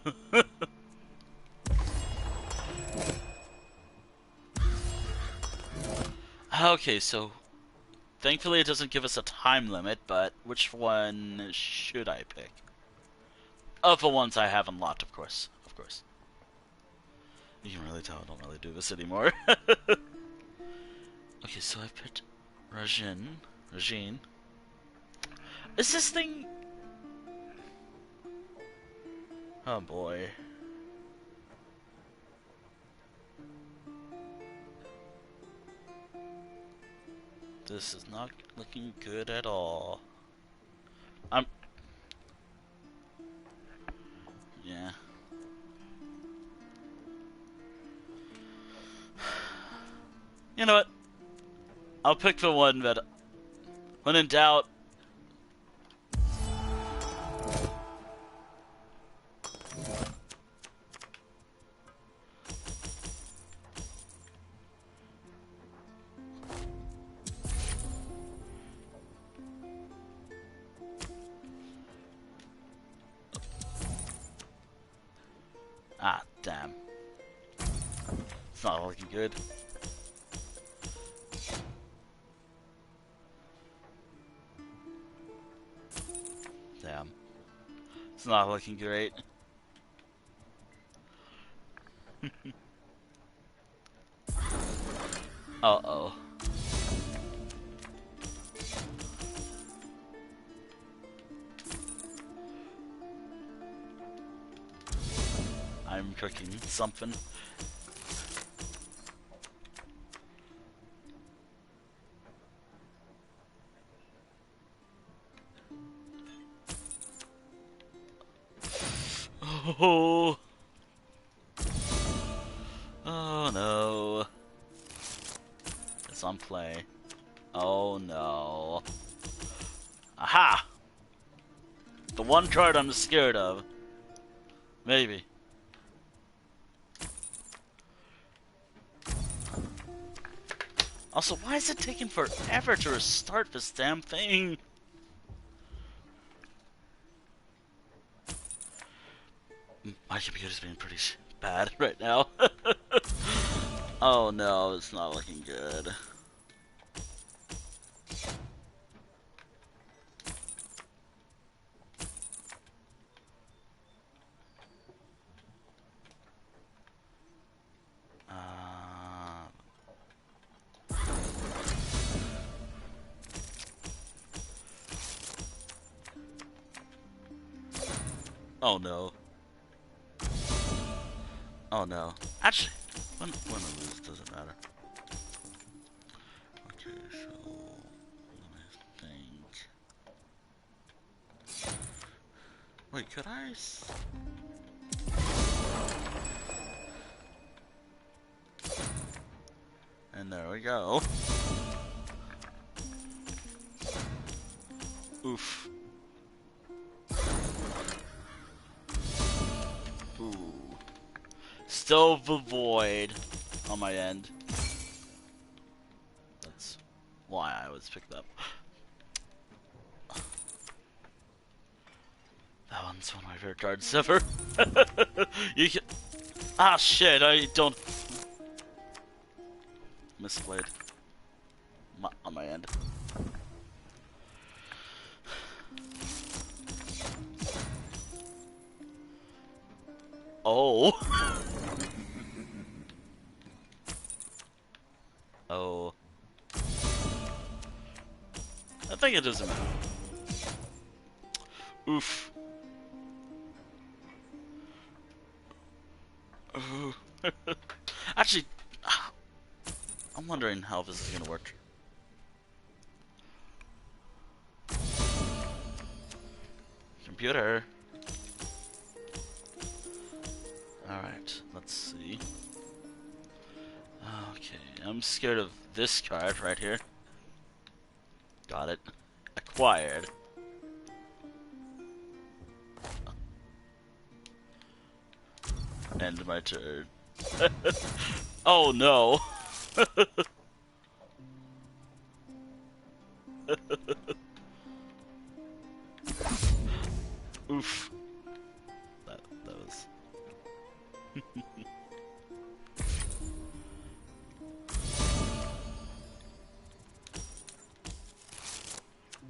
Okay, so thankfully it doesn't give us a time limit, but which one should I pick? Of the ones I have unlocked, of course. Of course. You can really tell I don't really do this anymore. so I picked Regine. Is this thing... Oh boy. This is not looking good at all. Yeah. You know what? I'll pick the one that, when in doubt... Ah, damn. It's not looking good. Damn. It's not looking great. Uh-oh. I'm cooking something. Oh. Oh no. It's on play. Oh no. Aha! The one card I'm scared of. Maybe. Also, why is it taking forever to restart this damn thing? My computer's being pretty bad right now. Oh no, it's not looking good. Oh no. Oh no. Actually, win or lose doesn't matter. Okay, so let me think. Wait, could I? And there we go. Oof. Ooh. Still the void on my end. That's why I was picked up. That one's one of my favorite cards ever. You can... Ah shit, I don't... Misplayed. On my end. Oh. Oh. I think it doesn't matter. Oof. Ooh. Actually, I'm wondering how this is gonna work. Computer. Alright, let's see. Okay, I'm scared of this card right here. Got it. Acquired. End my turn. Oh no! Oof. That was...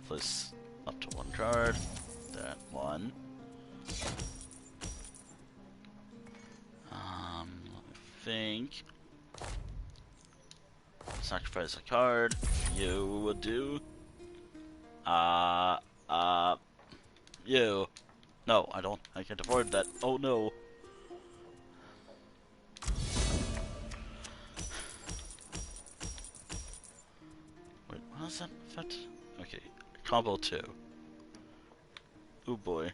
Place up to one card. That one. Let me think. Sacrifice a card. You would do. You. No, I don't. I can't afford that. Oh no. Wait, what is that effect? Okay, combo 2. Oh boy.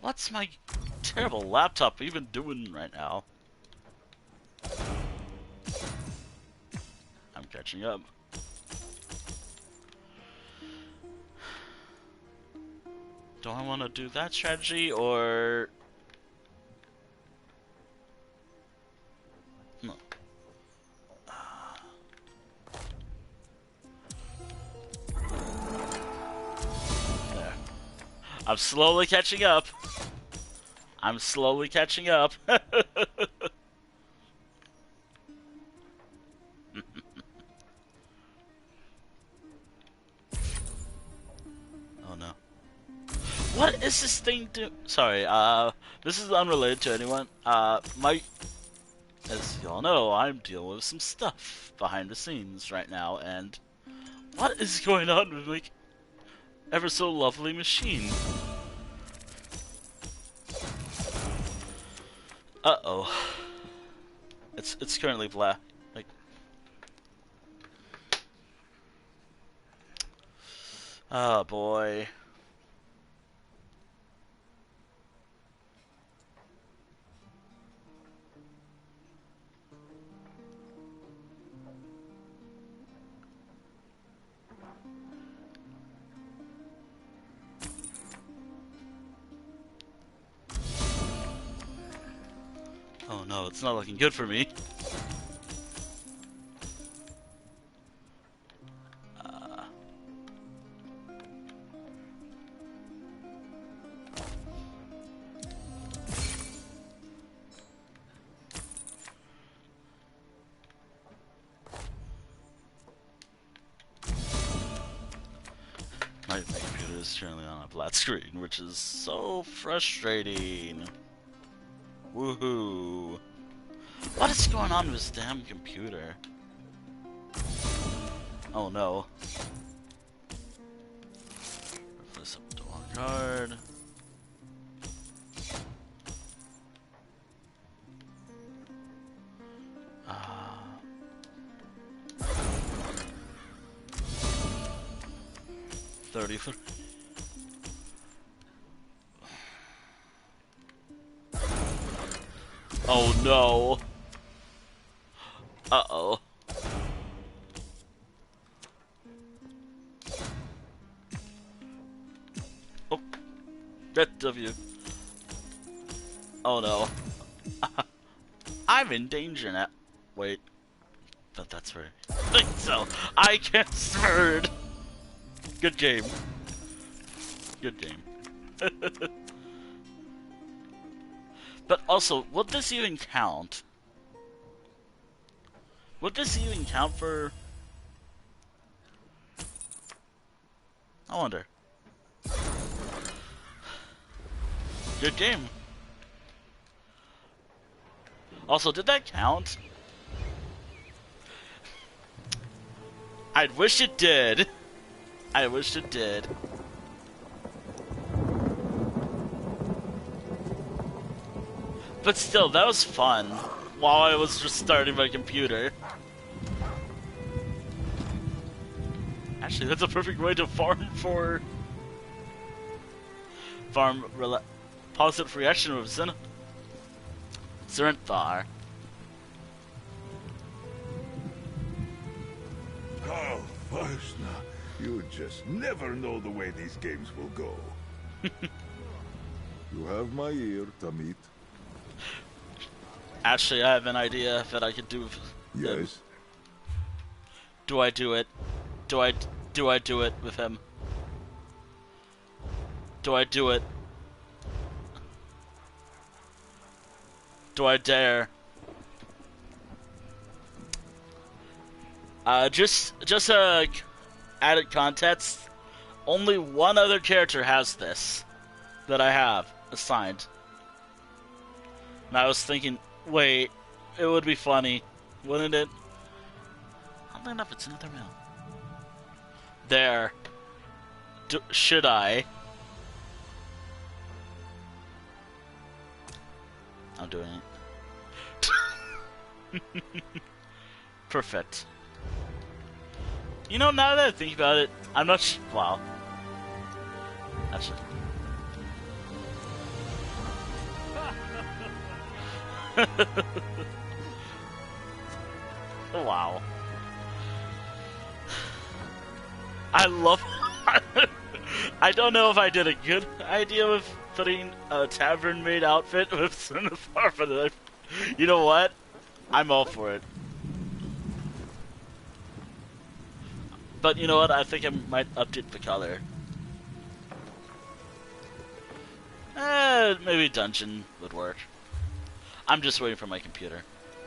What's my terrible laptop even doing right now? I'm catching up. Do I want to do that strategy or... No. There. I'm slowly catching up. I'm slowly catching up. Oh no. What is this thing do? Sorry, this is unrelated to anyone. As y'all know, I'm dealing with some stuff behind the scenes right now, and what is going on with my ever so lovely machine? Uh-oh. It's currently black. Like, oh boy. Oh no, it's not looking good for me. My computer is currently on a flat screen, which is so frustrating. Woohoo! What is going on with this damn computer? Oh no. Replace up to one card. $30. Oh no. Uh-oh. Oh. That W. Oh no. I'm in danger now. Wait. But that's right. So, I get spurred. Good game. Good game. But also, would this even count? Would this even count for... I wonder. Good game. Also, did that count? I wish it did. I wish it did. But still, that was fun. While I was just starting my computer. Actually, that's a perfect way to farm for... positive reaction with Zerinthar. Oh, Varsna, you just never know the way these games will go. You have my ear, Tamit. Actually, I have an idea that I could do. Yes. Do I do it? Do I do it with him? Do I do it? Do I dare? Just added context. Only one other character has this that I have. assigned. And I was thinking, wait, it would be funny, wouldn't it? Oddly enough, it's another mail. There. Should I? I'm doing it. Perfect. You know, now that I think about it, I'm not wow. Actually. Wow. I love... I don't know if I did a good idea with putting a tavern maid outfit with Cinnabar, but you know what? I'm all for it. But you know what? I think I might update the color. Maybe dungeon would work. I'm just waiting for my computer.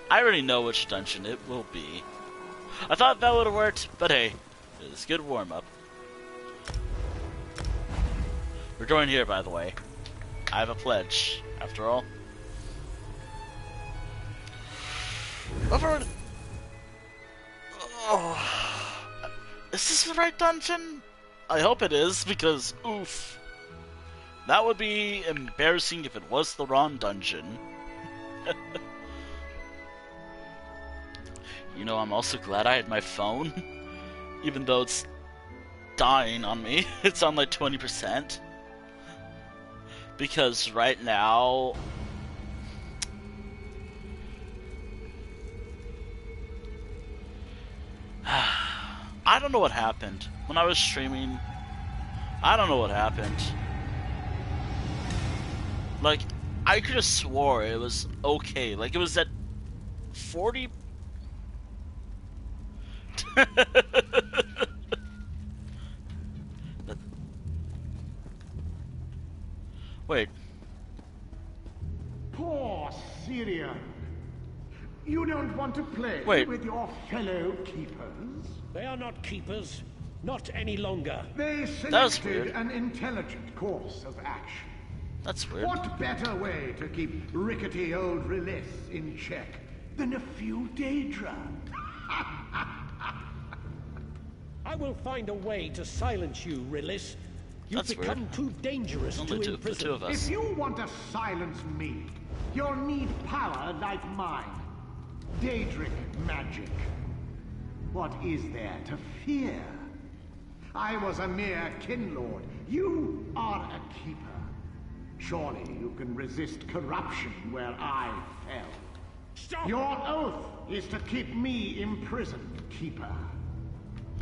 I already know which dungeon it will be. I thought that would have worked, but hey, it's a good warm-up. We're going here, by the way. I have a pledge, after all. Over. Oh. Is this the right dungeon? I hope it is, because oof. That would be embarrassing if it was the wrong dungeon. You know, I'm also glad I had my phone. Even though it's dying on me. It's on like 20%. Because right now... I don't know what happened. When I was streaming, I don't know what happened. Like, I could have swore it was okay. Like, it was at 40... Wait. Poor Syrian. You don't want to play with your fellow keepers? They are not keepers. Not any longer. They selected an intelligent course of action. That's weird. What better way to keep rickety old Relis in check than a few Daedra? I will find a way to silence you, Relis. You've become too dangerous to imprison. If you want to silence me, you'll need power like mine. Daedric magic. What is there to fear? I was a mere kinlord. You are a keeper. Surely you can resist corruption where I fell. Stop! Your oath is to keep me imprisoned, keeper.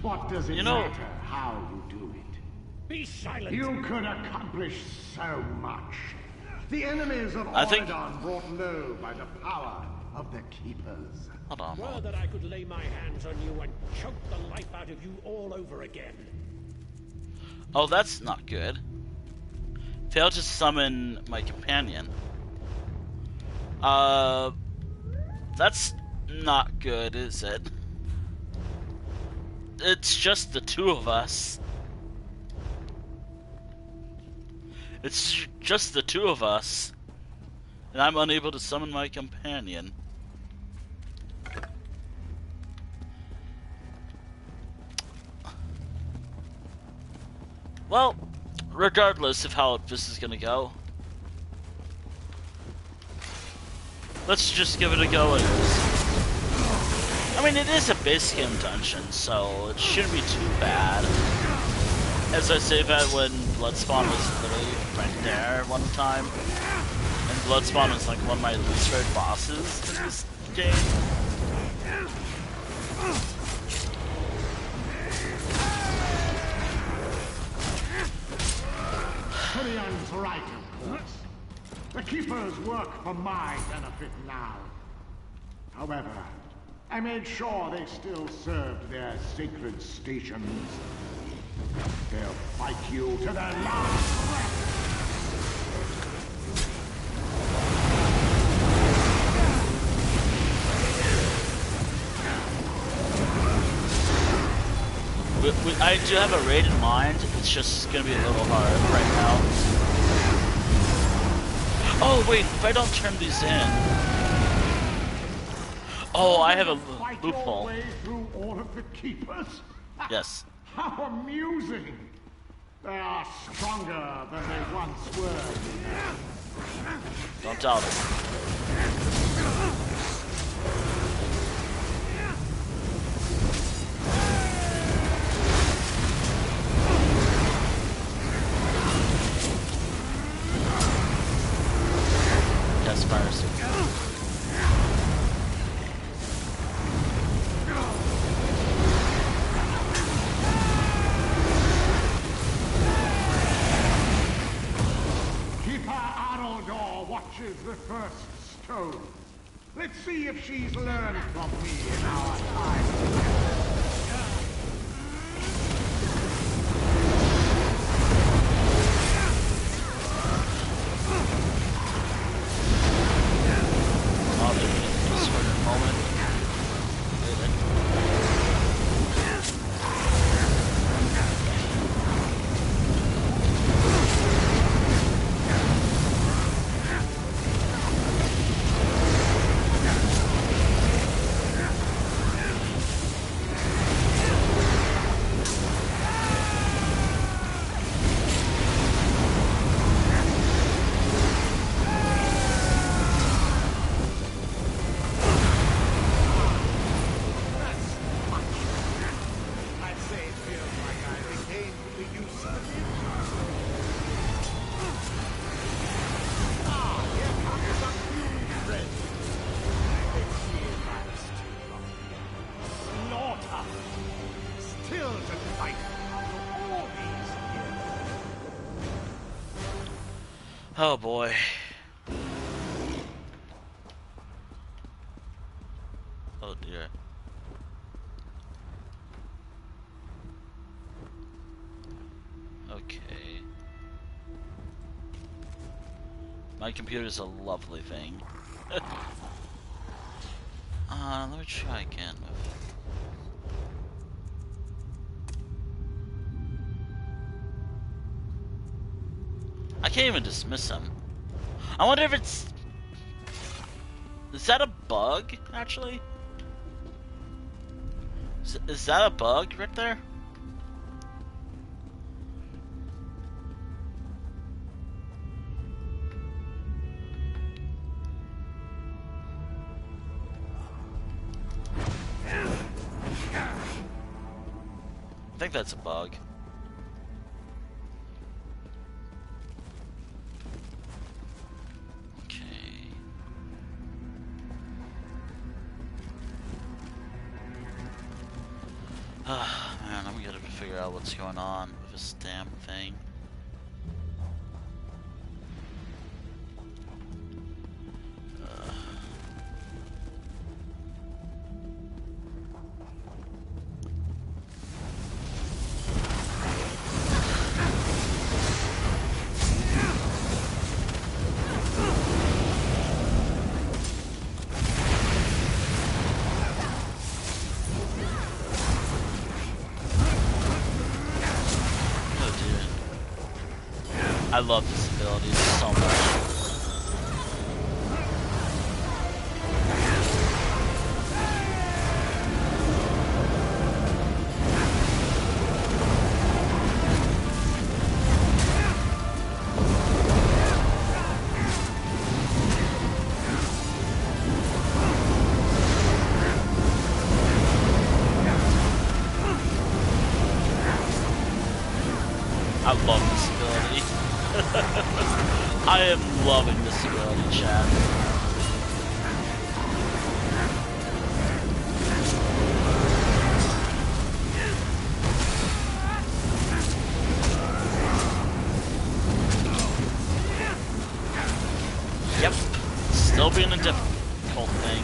What does it matter how you do it? Be silent! You could accomplish so much. The enemies of Oridon brought low by the power of the keepers. Hold on. Were that I could lay my hands on you and choke the life out of you all over again. Oh, that's not good. Failed to summon my companion. That's not good, is it? It's just the two of us. It's just the two of us. And I'm unable to summon my companion. Well, regardless of how this is gonna go, let's just give it a go. I mean, it is a base game dungeon, so it shouldn't be too bad. As I say that when Bloodspawn was literally right there one time, and Bloodspawn is like one of my least favorite bosses in this game. Tyrion's right, of course. The keepers work for my benefit now. However, I made sure they still served their sacred stations. They'll fight you to their last breath. I do have a raid in mind. It's just gonna be a little hard right now. Oh wait, if I don't turn these in. Oh, I have a loophole. Way through all of the keepers? Yes. How amusing! They are stronger than they once were. Don't doubt it. Yes, virus. Watches the first stone. Let's see if she's learned from me in our time together. Oh, there's a certain moment. Oh boy. Oh dear. Okay. My computer's a lovely thing. Let me try again with... I can't even dismiss him. I wonder if it's... Is that a bug, actually? Is that a bug right there? I think that's a bug. Man, I'm gonna figure out what's going on with this damn thing. I love this ability so much. I love this ability. I am loving this ability, chat. Yep, still being a difficult thing.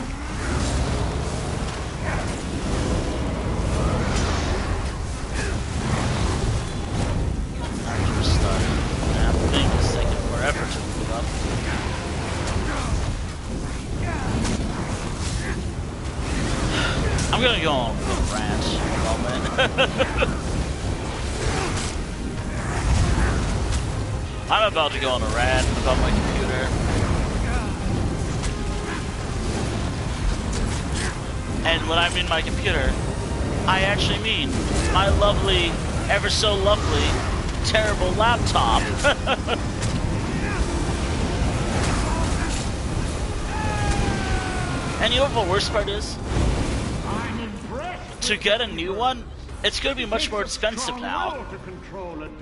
I'm gonna go on a rant for a moment. I'm about to go on a rant about my computer. And when I mean my computer, I actually mean my lovely, ever so lovely, terrible laptop. And you know what the worst part is? To get a new one, it's going to be much more expensive now.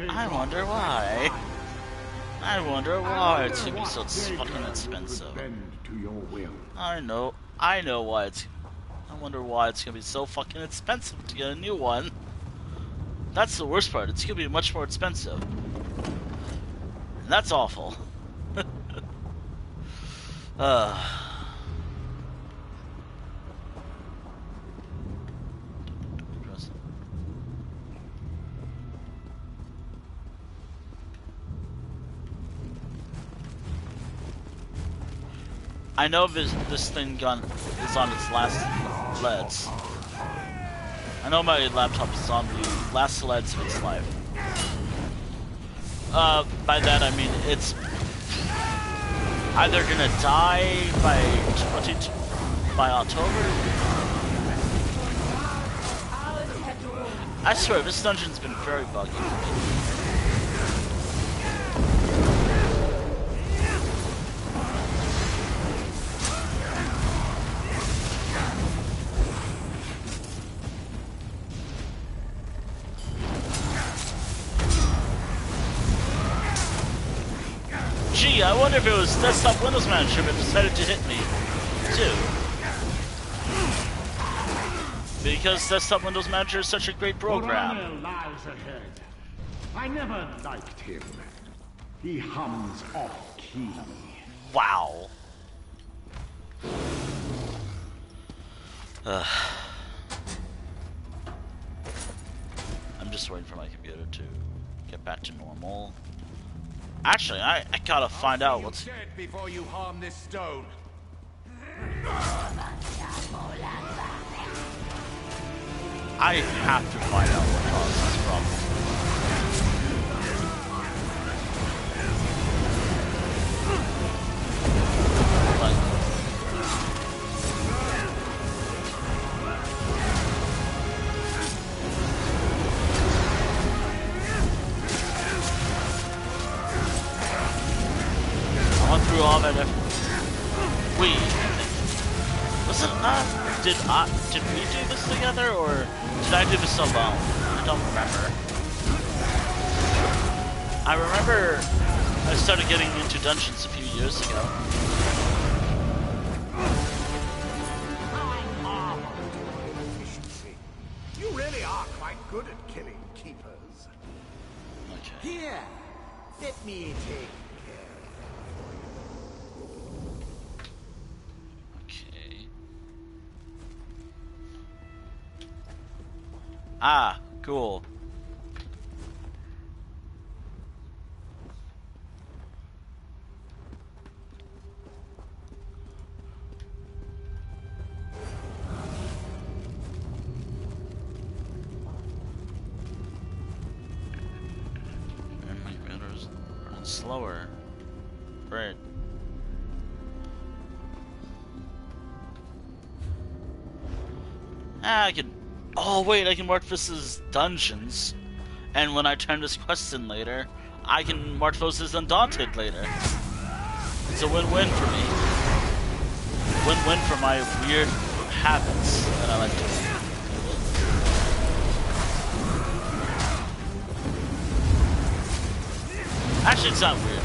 I wonder why. I wonder why it's going to be so fucking expensive. I know why it's... I wonder why it's going to be so fucking expensive to get a new one. That's the worst part. It's going to be much more expensive. And that's awful. I know this thing is on its last legs. I know my laptop is on the last legs of its life. By that I mean it's either gonna die by October. I swear this dungeon's been very buggy for me. Gee, I wonder if it was Desktop Windows Manager that decided to hit me, too. Because Desktop Windows Manager is such a great program. Lies ahead. I never liked him. He hums off-key. Wow. I'm just waiting for my computer to get back to normal. Actually, I gotta find out what's... Dead before you harm this stone. I have to find out what caused this problem. Through all that effort. Wait, was it did we do this together, or did I do this alone? I don't remember. I remember I started getting into dungeons a few years ago. You really are quite good at killing keepers. Okay. Here, let me take. Ah, cool. And my computer's running slower. Great. Ah, I can... Oh wait, I can mark this as dungeons, and when I turn this quest in later, I can mark those as undaunted later. It's a win-win for me. Win-win for my weird habits that I like to do. Actually, it's not weird.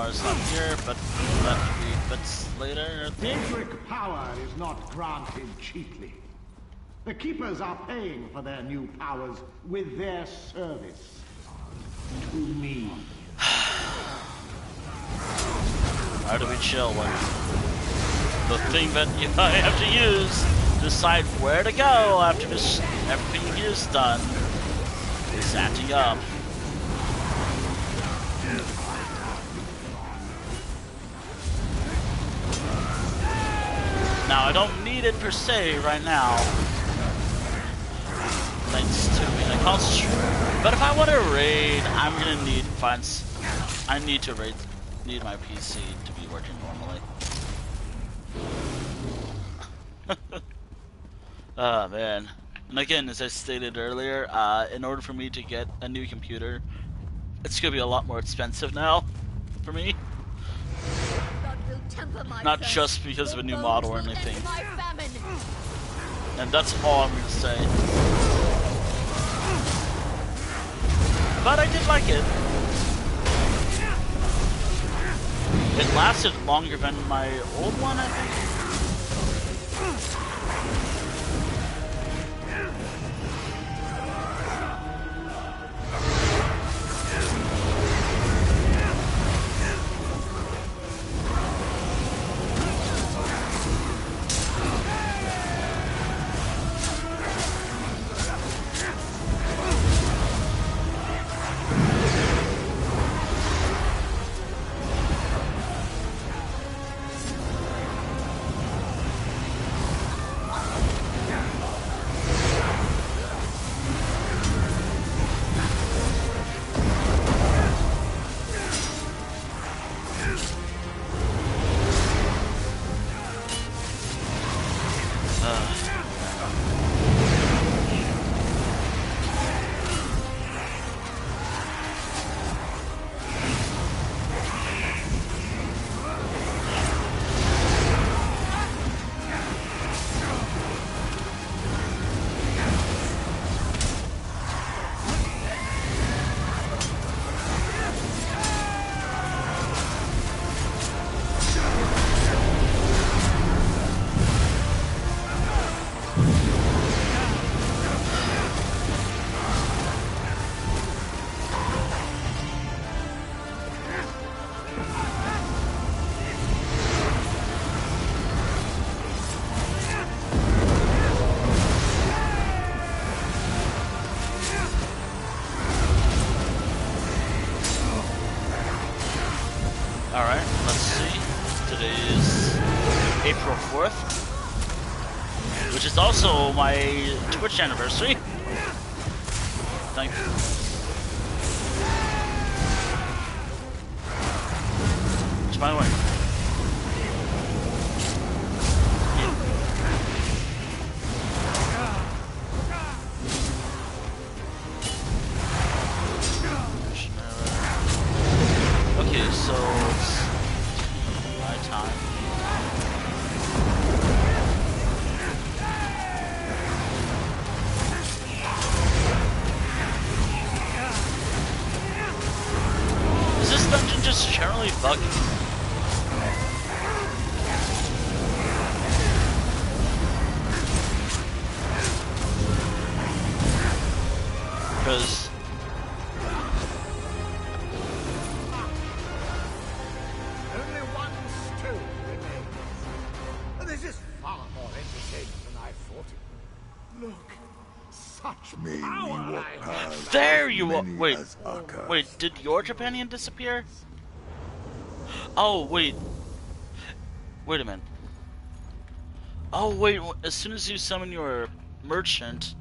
It's not here, but that could be bits later. Daedric power is not granted cheaply. The Keepers are paying for their new powers with their service to me. How do we chill when the thing that I have to use decide where to go after this everything here is done? is acting up. Now, I don't need it per se right now, thanks to being a concentrate. But if I want to raid, I'm gonna need I need to need my PC to be working normally. Oh man. And again, as I stated earlier, in order for me to get a new computer, it's gonna be a lot more expensive now for me. Not just because of a new model or anything. And that's all I'm gonna say. But I did like it. It lasted longer than my old one, I think. Alright, let's see. Today is April 4th, which is also my Twitch anniversary. Thank you. Which, by the way, okay, so it's my time. Is this dungeon just generally buggy? Because only one stone remains. This is far more entertaining than I thought it would. Look, such power I have. there you are. Wait, did your companion disappear? Oh, wait a minute. Oh, wait, as soon as you summon your merchant,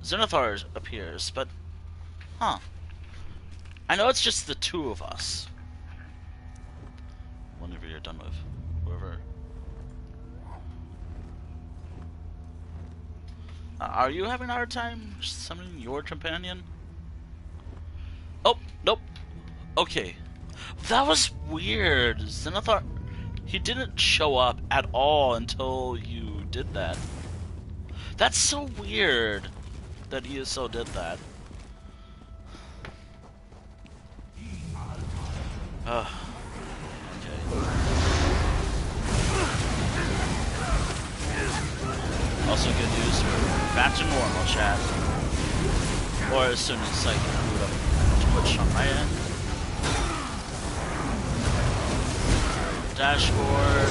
Zenithar appears, but, huh. I know it's just the two of us. Whenever you're done with whoever. Are you having a hard time summoning your companion? Oh, nope. Okay. That was weird. Zenithar, he didn't show up at all until you did that. That's so weird that ESO did that. Okay. Also good news, we're back to normal, chat. Or as soon as I can boot up Twitch on my end. Dashboard.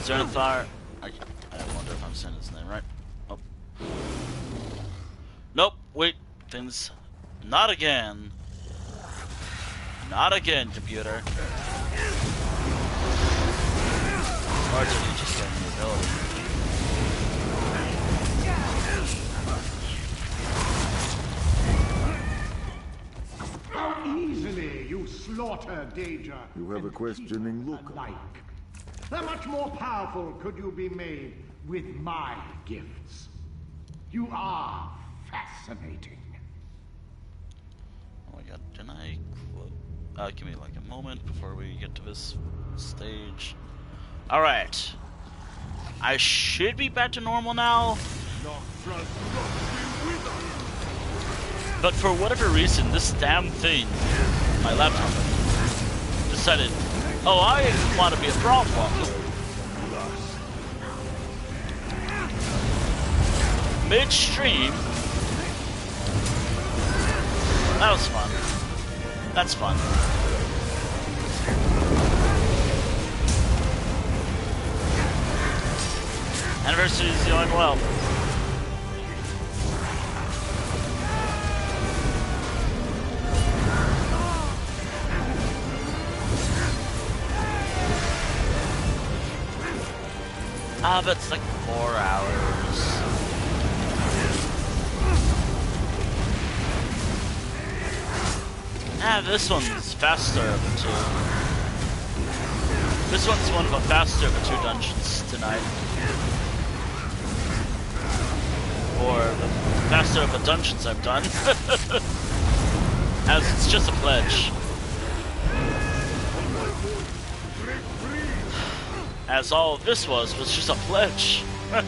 Zenithar. I wonder if I'm saying his name right. Oh. Nope. Wait. Things. Not again. Not again, computer. Or did he just get the ability? How easily you slaughter Danger. You have a questioning look. Alike. How much more powerful could you be made with my gifts? You are fascinating. Oh my god, can I give me like a moment before we get to this stage. Alright. I should be back to normal now. But for whatever reason, this damn thing, my laptop, decided, oh, I want to be a problem. Midstream. That was fun. That's fun. Anniversary is going well. Ah, but it's like 4 hours. Ah, this one's faster of the two. This one's one of the faster of the 2 dungeons tonight. Or the faster of the dungeons I've done. As it's just a pledge. As all of this was just a pledge. To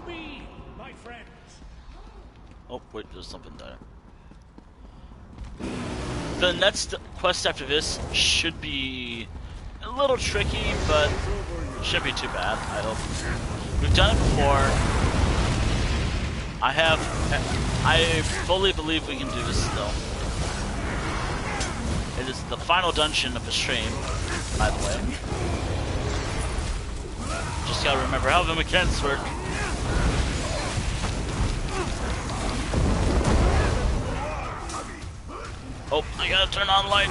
me, my friends. Oh, wait, there's something there. The next quest after this should be a little tricky, but shouldn't be too bad, I hope. We've done it before. I fully believe we can do this still. It is the final dungeon of the stream, by the way. Just gotta remember how the mechanics work. Oh, I gotta turn on light.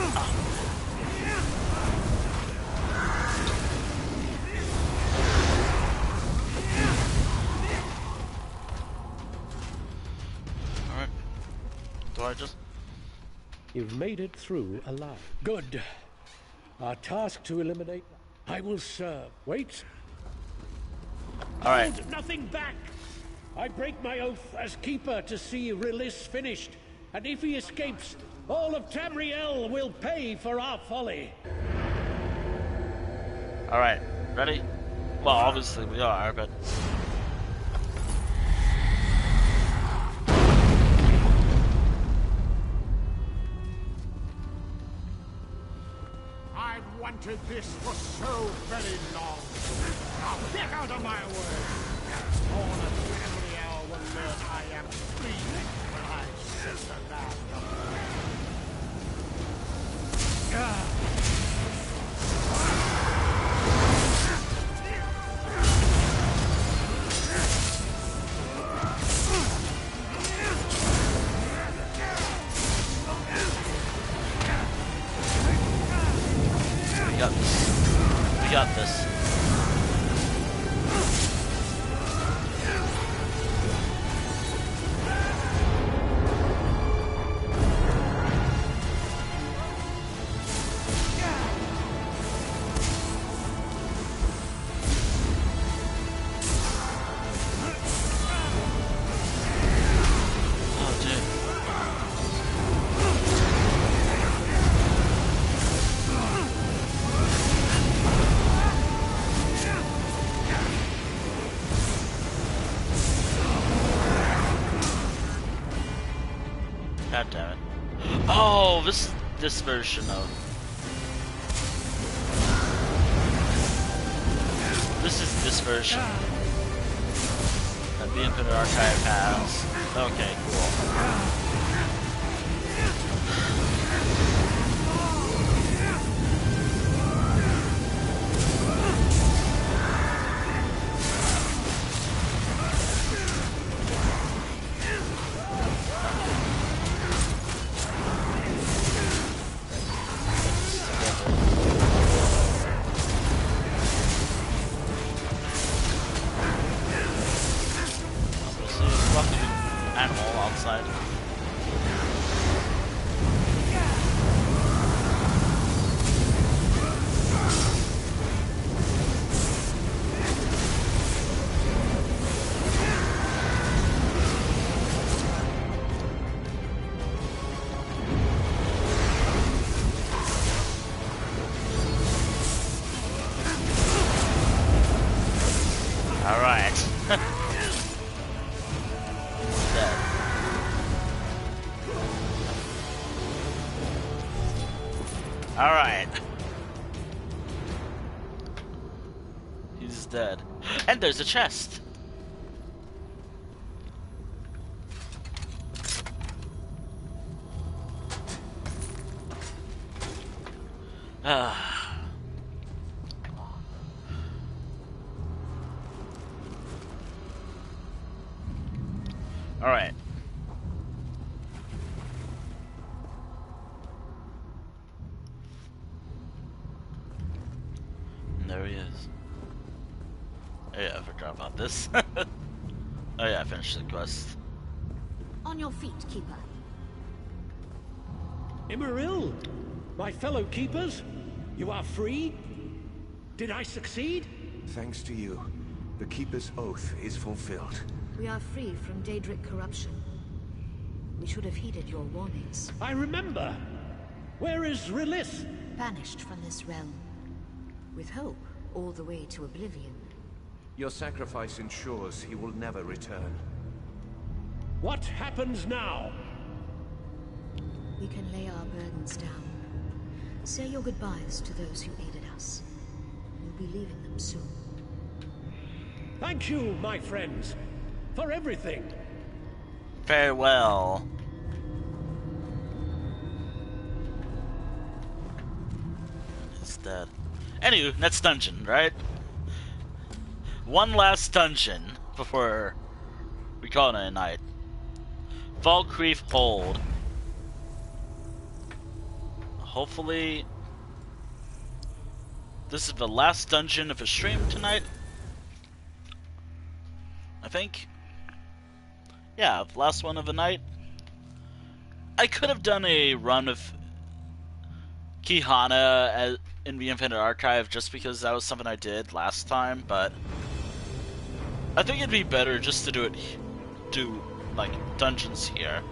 Alright. Do I just... You've made it through alive. Good. Our task to eliminate... I will serve. Wait. Alright. Hold nothing back. I break my oath as keeper to see Release finished. And if he escapes, all of Tamriel will pay for our folly. Alright. Ready? Well, obviously we are, but... I've wanted this for so very long. Now get out of my way. All of Tamriel will learn I am free when I set the land We got this. We got this. God damn it. Oh, this is this version of... This is this version that the Infinite Archive has. Okay, cool. last night. Alright. He's dead. And there's a chest. Alright. And there he is. Oh yeah, I forgot about this. Oh yeah, I finished the quest. On your feet, Keeper. Immaril, my fellow keepers, you are free? Did I succeed? Thanks to you, the Keeper's oath is fulfilled. We are free from Daedric corruption. We should have heeded your warnings. I remember. Where is Release? Banished from this realm. With hope all the way to oblivion. Your sacrifice ensures he will never return. What happens now? We can lay our burdens down. Say your goodbyes to those who aided us. We'll be leaving them soon. Thank you, my friends, for everything. Farewell. He's dead. Anywho, next dungeon, right? One last dungeon before we call it a night. Falkreath Hold. Hopefully, this is the last dungeon of a stream tonight. I think. Yeah, last one of the night. I could have done a run of Kihana in the Infinite Archive just because that was something I did last time, but I think it'd be better just to do like dungeons here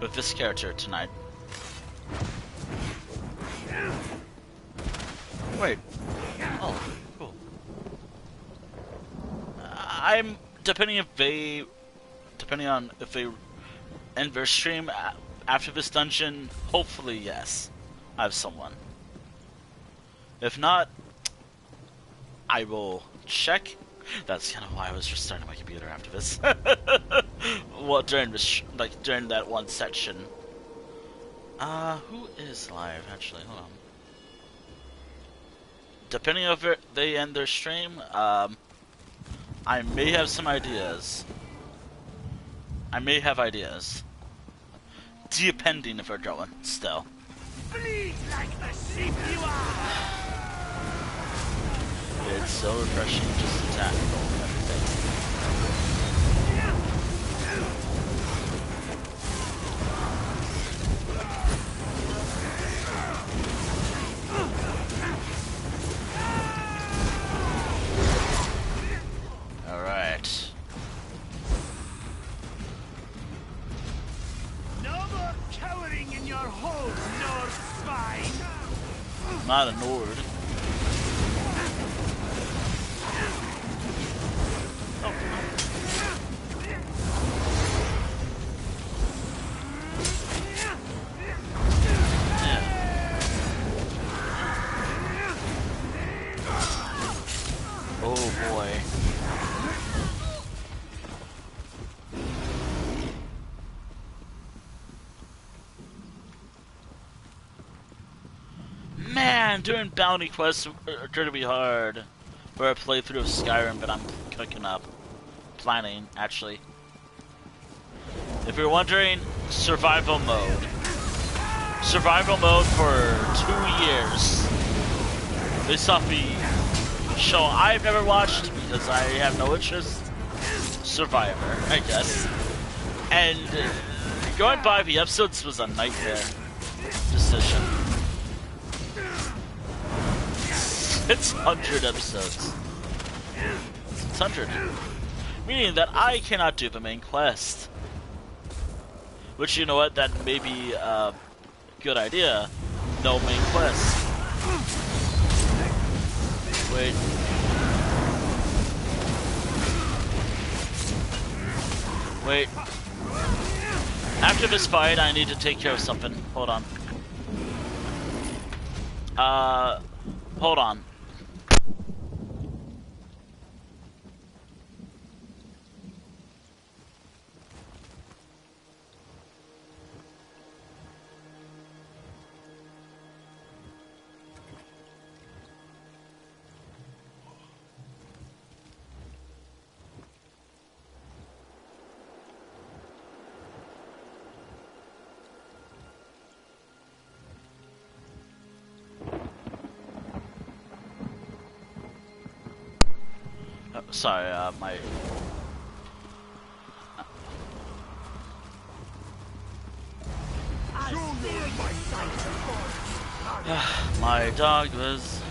with this character tonight. Wait. Oh, cool. I'm depending on if they end their stream after this dungeon. Hopefully, yes. I have someone. If not, I will check. That's kind of why I was restarting my computer after this. Well, during this, during that one section. Who is live? Actually, hold on. Depending on if they end their stream, I may have some ideas. I may have ideas. Depending if they're going still. Bleed like the sheep you are! It's so refreshing just to tackle everything. Alright. No more cowering in your holes, Nord swine! Not a Nord. Oh boy. Man, doing bounty quests are going to be hard for a playthrough of Skyrim, but I'm cooking up. Planning, actually. If you're wondering, survival mode. Survival mode for 2 years. Based off the show I've never watched because I have no interest. Survivor, I guess. And going by the episodes was a nightmare decision. 600 episodes. 600. Meaning that I cannot do the main quest. Which, you know what, that may be a good idea. No main quest. Wait. Wait. After this fight, I need to take care of something. Hold on. Hold on. Sorry, my... my dog was...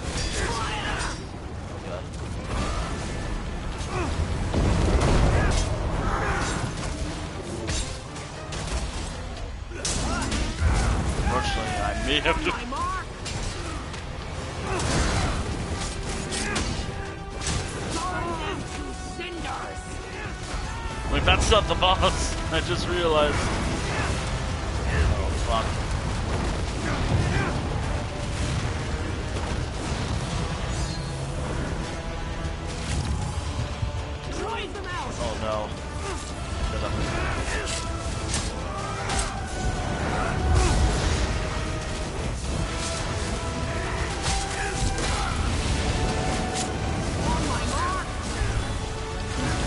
Unfortunately, I may have to... Wait, that's not the boss. I just realized. Oh, fuck. Oh, no.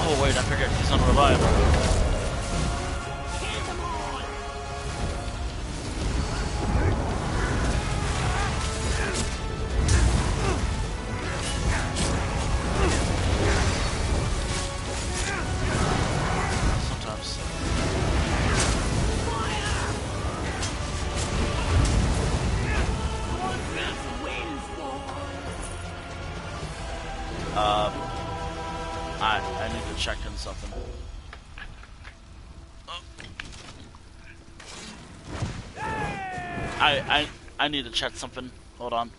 Oh, wait, I forget he's unreliable. I need to check on something. I need to check something. Hold on.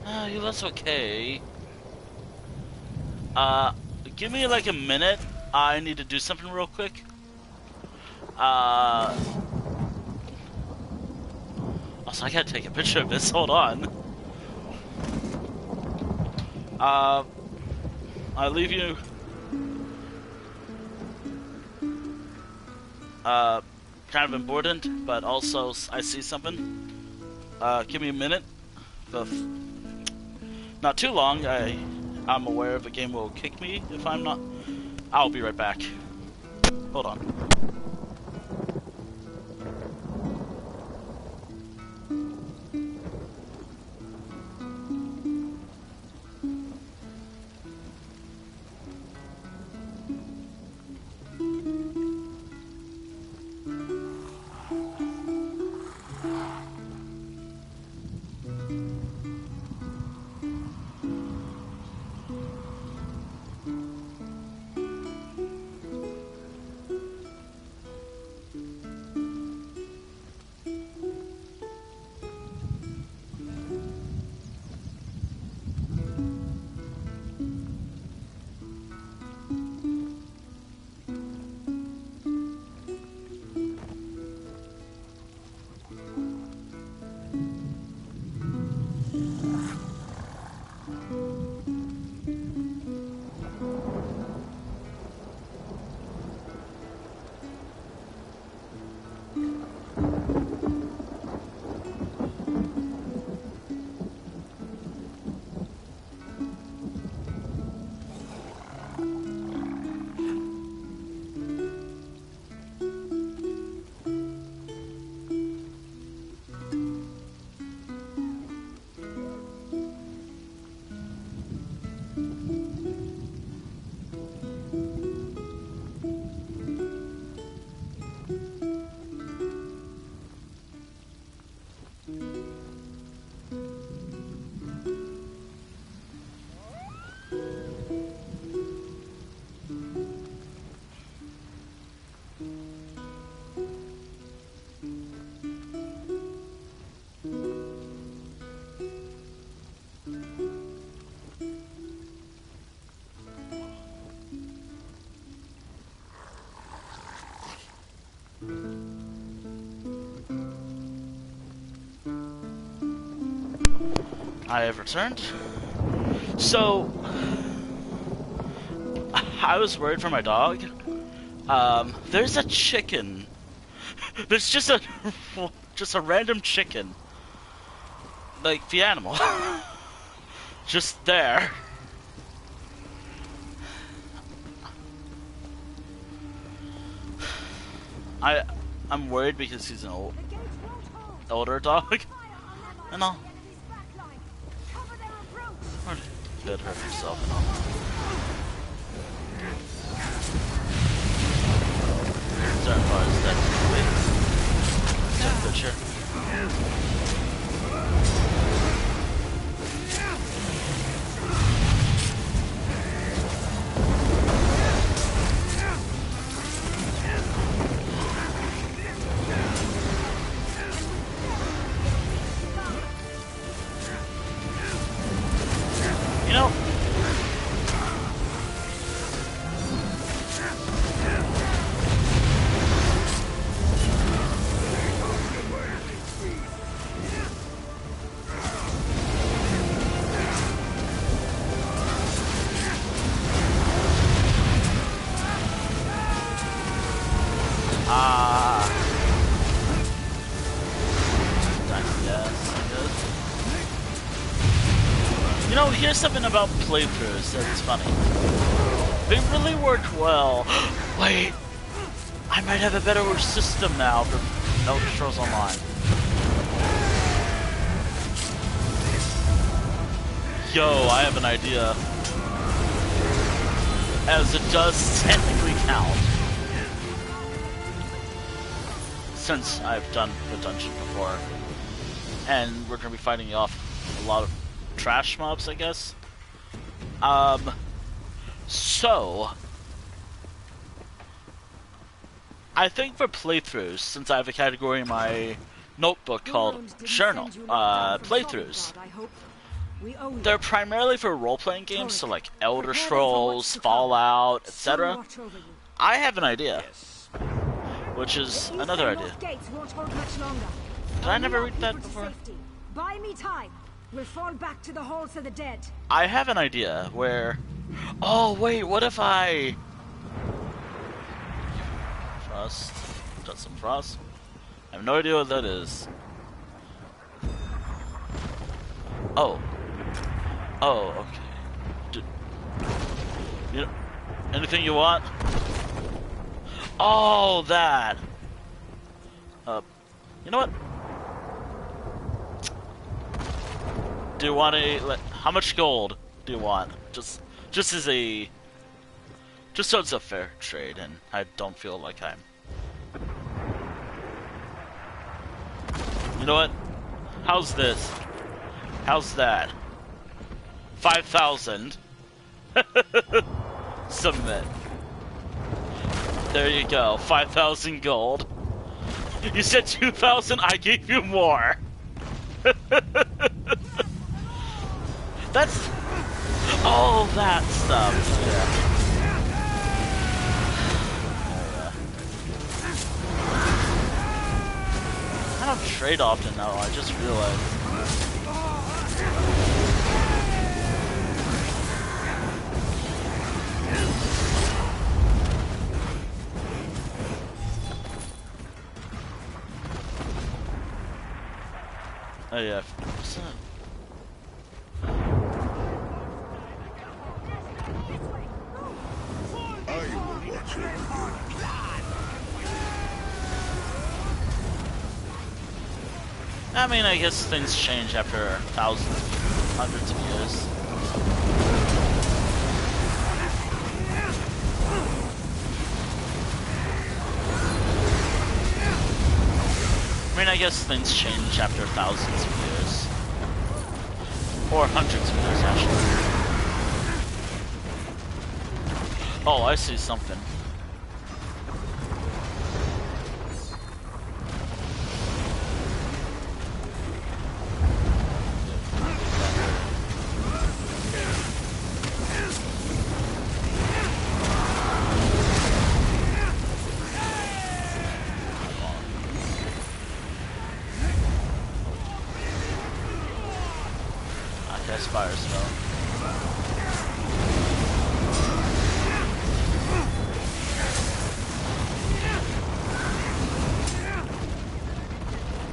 Yeah, that's okay. Give me like a minute. I need to do something real quick. Also, I gotta take a picture of this. Hold on. I leave you. Kind of important, but also I see something. Give me a minute. Not too long. I'm aware the game will kick me if I'm not. I'll be right back. Hold on. I have returned. So, I was worried for my dog. There's a chicken. There's just a random chicken. Like the animal. Just there. I'm worried because he's an older dog. And all. Could hurt himself and all. Certain parts that take picture. You know, you know, here's something about playthroughs that's funny. They really work well. Wait, I might have a better system now for Elder Scrolls Online. Yo, I have an idea. As it does technically count. Since I've done the dungeon before. And we're gonna be fighting off a lot of trash mobs, I guess. So I think for playthroughs, since I have a category in my notebook called Journal, playthroughs, they're primarily for role-playing games, so like Elder Scrolls, Fallout, etc. I have an idea, which is another idea. Did I never read that before? Buy me time. We'll fall back to the halls of the dead. I have an idea where... Oh, wait, what if I... Frost. Got some frost. I have no idea what that is. Oh. Oh, okay. You know, anything you want? Oh, that! You know what? Do you want a... How much gold do you want? Just as a... Just so it's a fair trade, and I don't feel like I'm... You know what? How's this? How's that? 5,000. Submit. There you go. 5,000 gold. You said 2,000, I gave you more. That's... all that stuff. Yeah. I don't trade often now, I just realized. Oh yeah, 50%. I mean, I guess things change after thousands, hundreds of years. I mean, I guess things change after thousands of years. Or hundreds of years, actually. Oh, I see something.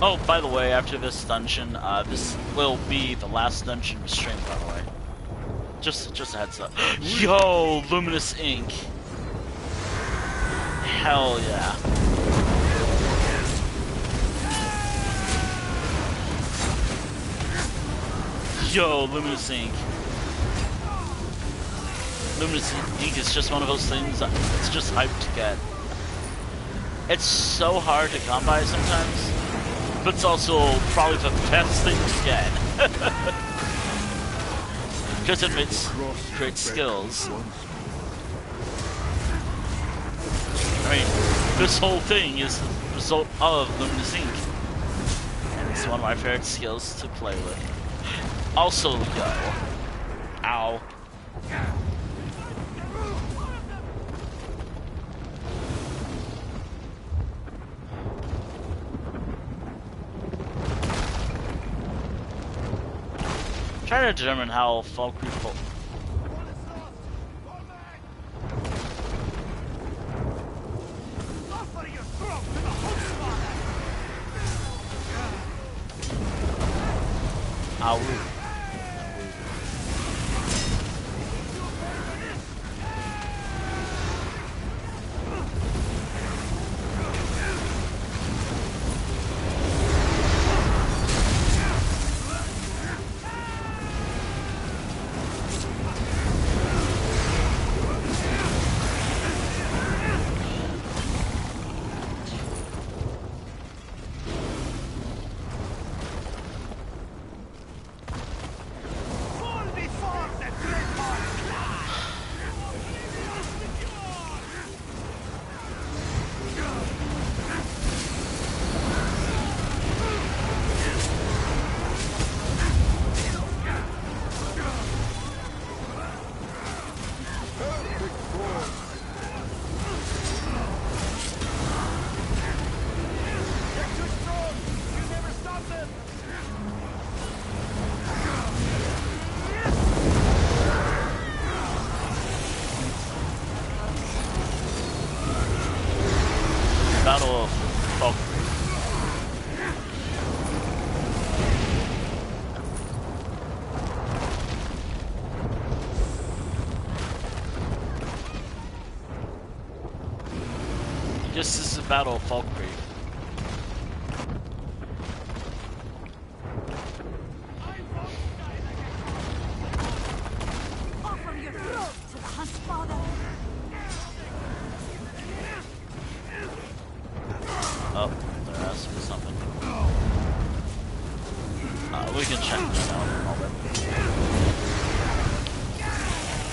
Oh, by the way, after this dungeon, this will be the last dungeon we stream, by the way. Just a heads up. Yo, luminous ink. Hell yeah. Yo, luminous ink. Luminous ink is just one of those things it's just hype to get. It's so hard to come by sometimes, but it's also probably the best thing to get. Because it makes great skills. I mean, this whole thing is the result of luminous ink. And it's one of my favorite skills to play with. Also, yo. Ow. Trying to determine how Valkyrie Battle of Valkyrie. This is the Battle of Valkyrie. Offer your throat to the Hunt Father. Oh, there has to be something. We can check that out a moment.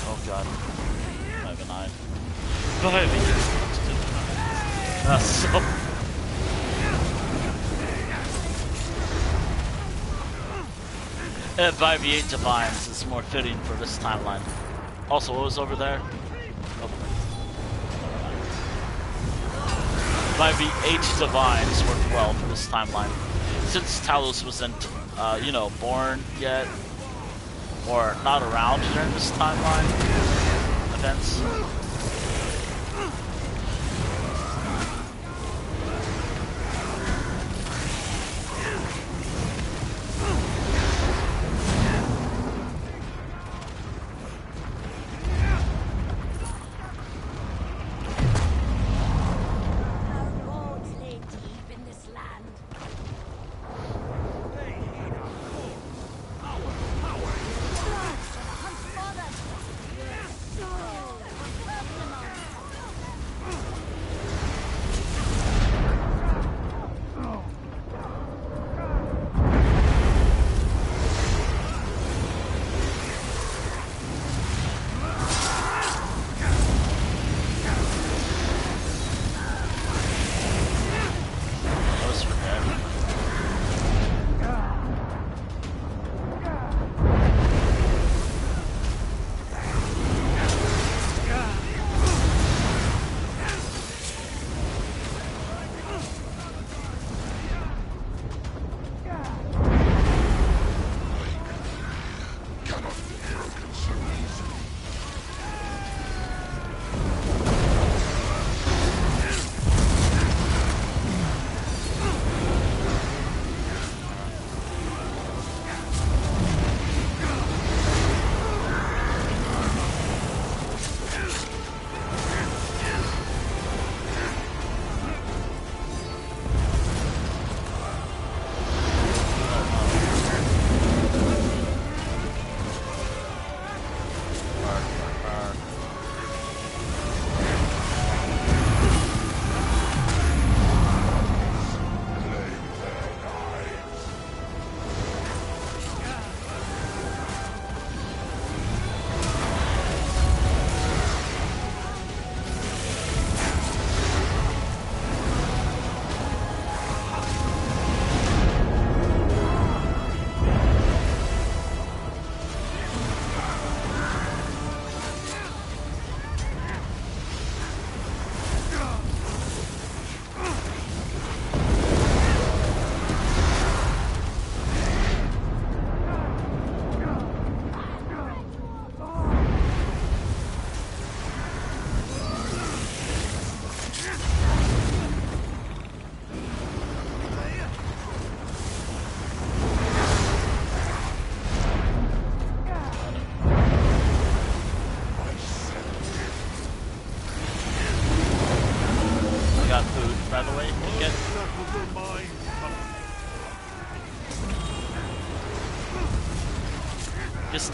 Oh god. 5 and 9. 5 That's so... And 5v8 Divines is more fitting for this timeline. Also, what was over there? Oh. 5v8 Divines worked well for this timeline. Since Talos wasn't, you know, born yet, or not around during this timeline events.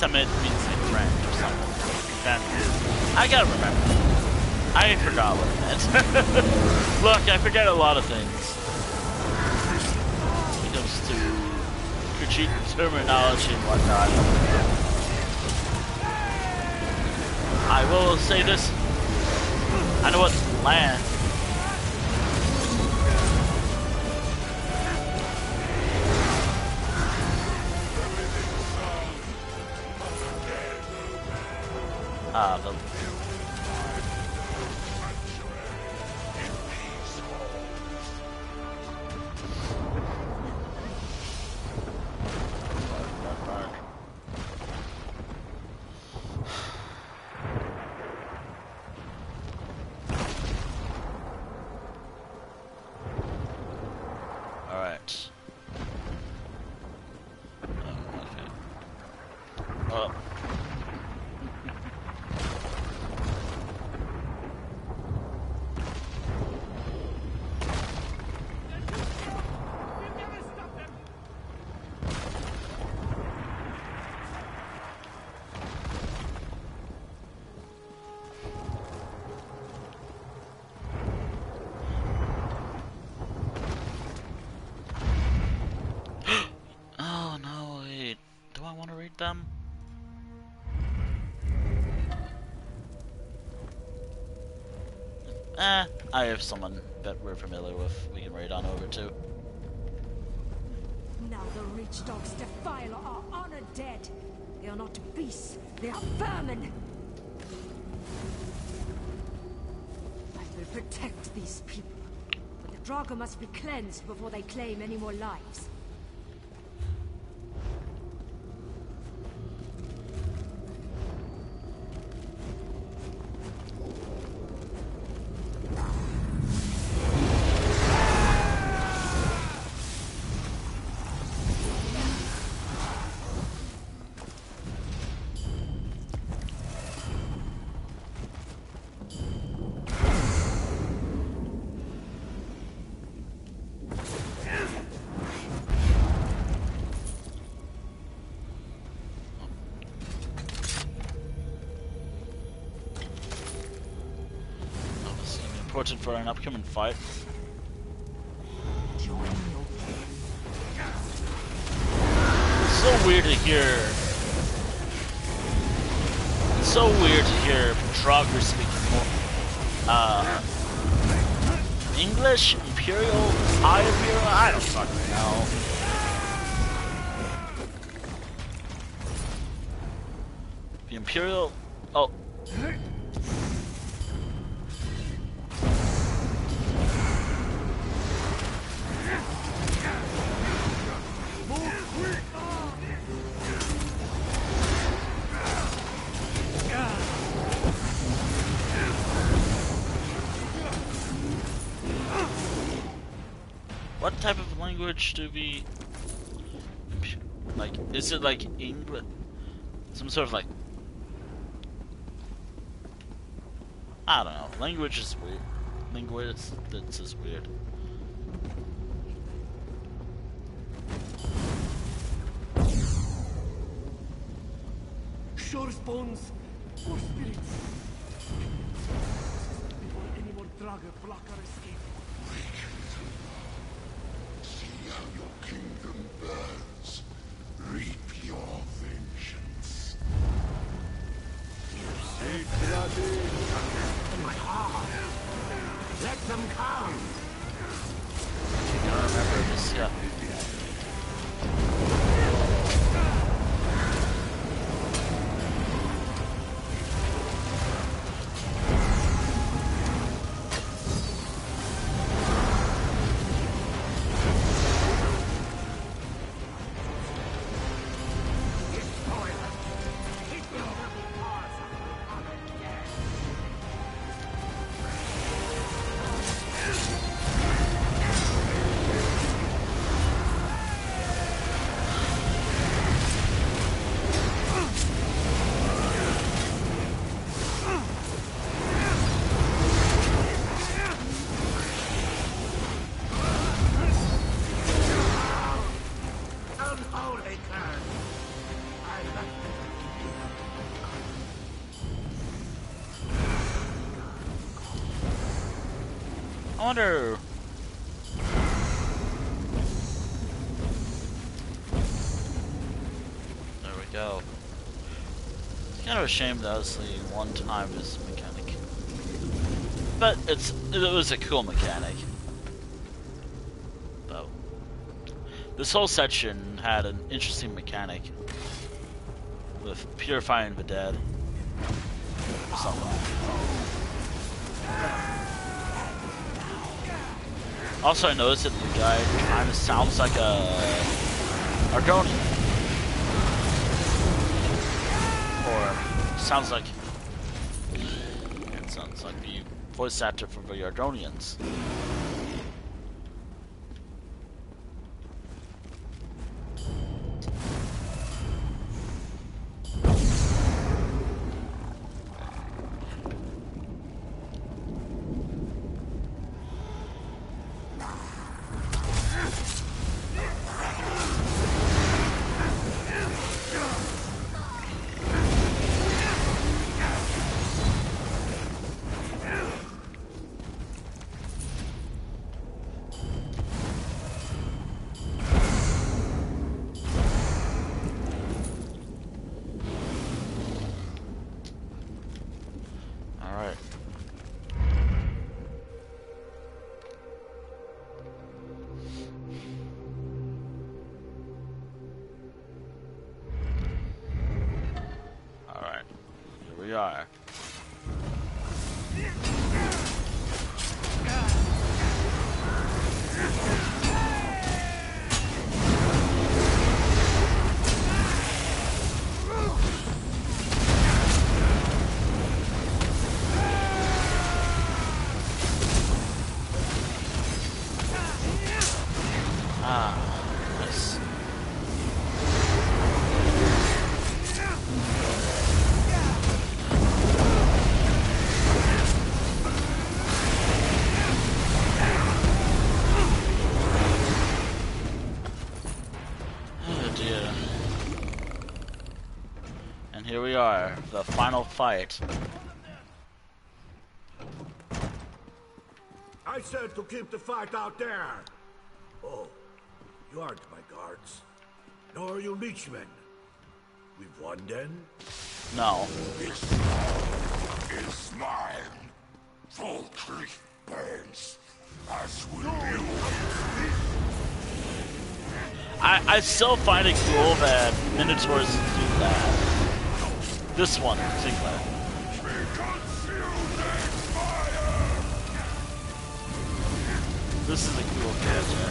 time it means like friend or something. Then I gotta remember. I forgot what it meant. Look, I forget a lot of things. When it comes to critique terminology and whatnot. I will say this. I know what land. The Alright. Okay. Oh. Oh no, wait. Do I want to read them? I have someone that we're familiar with we can read on over to. Now the rich dogs defile our honored dead. They are not beasts, they are vermin. I will protect these people. But the Draga must be cleansed before they claim any more lives. Important for an upcoming fight. It's so weird to hear. It's so weird to hear Draugr speaking more. English, Imperial, High Imperial. I don't fucking know. The Imperial. Oh. What type of language do we like? Is it like English? Some sort of like, I don't know. Language is weird. Linguistics is weird. Shore's bones or spirits. Before any more Draga block our escape. See how your kingdom burns. Reap your vengeance. You say bloody in my heart. Let them come. I don't remember this yet. wonder. There we go. It's kind of a shame that was the one-time this mechanic, but it was a cool mechanic. Though this whole section had an interesting mechanic with purifying the dead or something. Also, I noticed that the guy kind of sounds like a Argonian. Or sounds like... It sounds like the voice actor for the Argonians. We are. Nice. Here we are, the final fight. I said to keep the fight out there. Oh, you aren't my guards, nor you leechmen. We've won then? No. This is mine. Full creep burns, as will you. I still find it cool that Minotaurs do that. This one in particular. This is a cool character.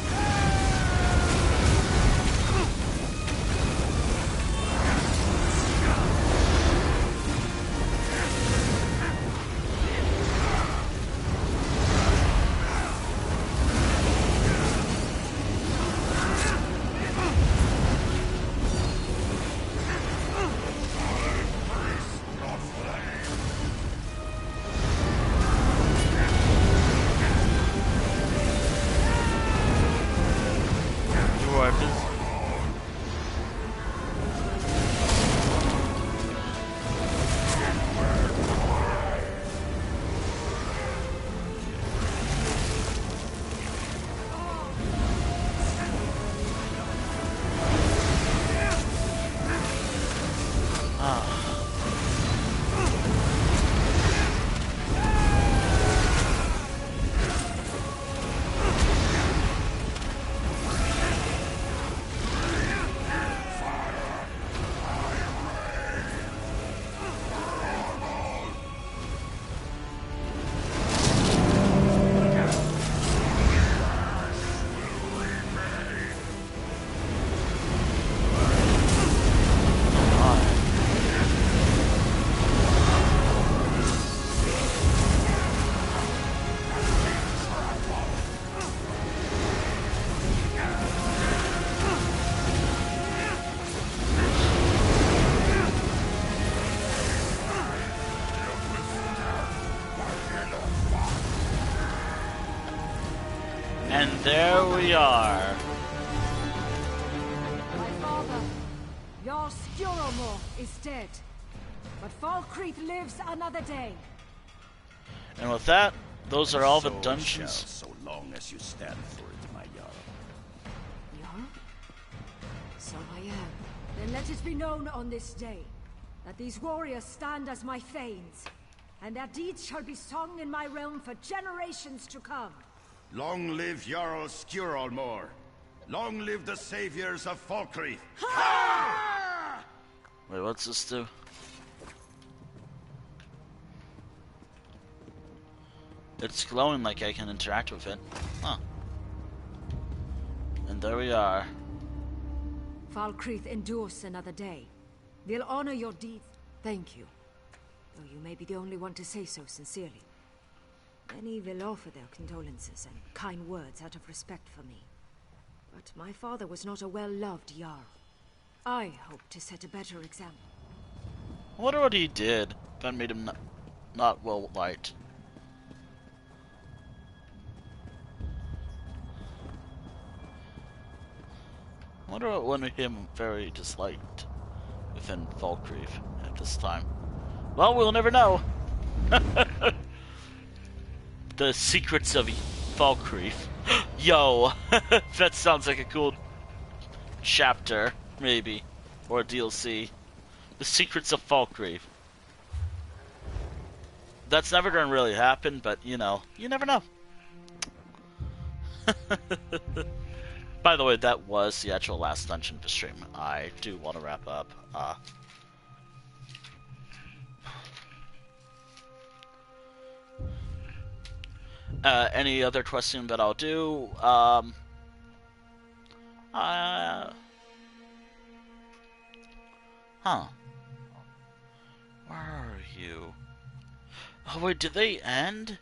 And there we are. My father, your Stjoromor, is dead. But Falkreath lives another day. And with that, Those are all the So dungeons. So long as you stand for it, my Jarl. Jarl? So I am. Then let it be known on this day that these warriors stand as my thanes, and their deeds shall be sung in my realm for generations to come. Long live Jarl Skjoralmor. Long live the saviors of Falkreath. Wait, what's this do? It's glowing like I can interact with it. Huh. And there we are. Falkreath endures another day. We'll honor your deeds. Thank you. Though you may be the only one to say so sincerely. Many will offer their condolences and kind words out of respect for me. But my father was not a well-loved Jarl. I hope to set a better example. I wonder what he did that made him not well liked. I wonder what made him very disliked within Falkreath at this time. Well, we'll never know. The secrets of Falkreath. Yo, that sounds like a cool chapter, maybe, or a DLC. The secrets of Falkreath. That's never gonna really happen, but you know, you never know. By the way, that was the actual last dungeon of the stream. I do want to wrap up. Any other question that I'll do? Huh. Where are you? Oh wait, did they end?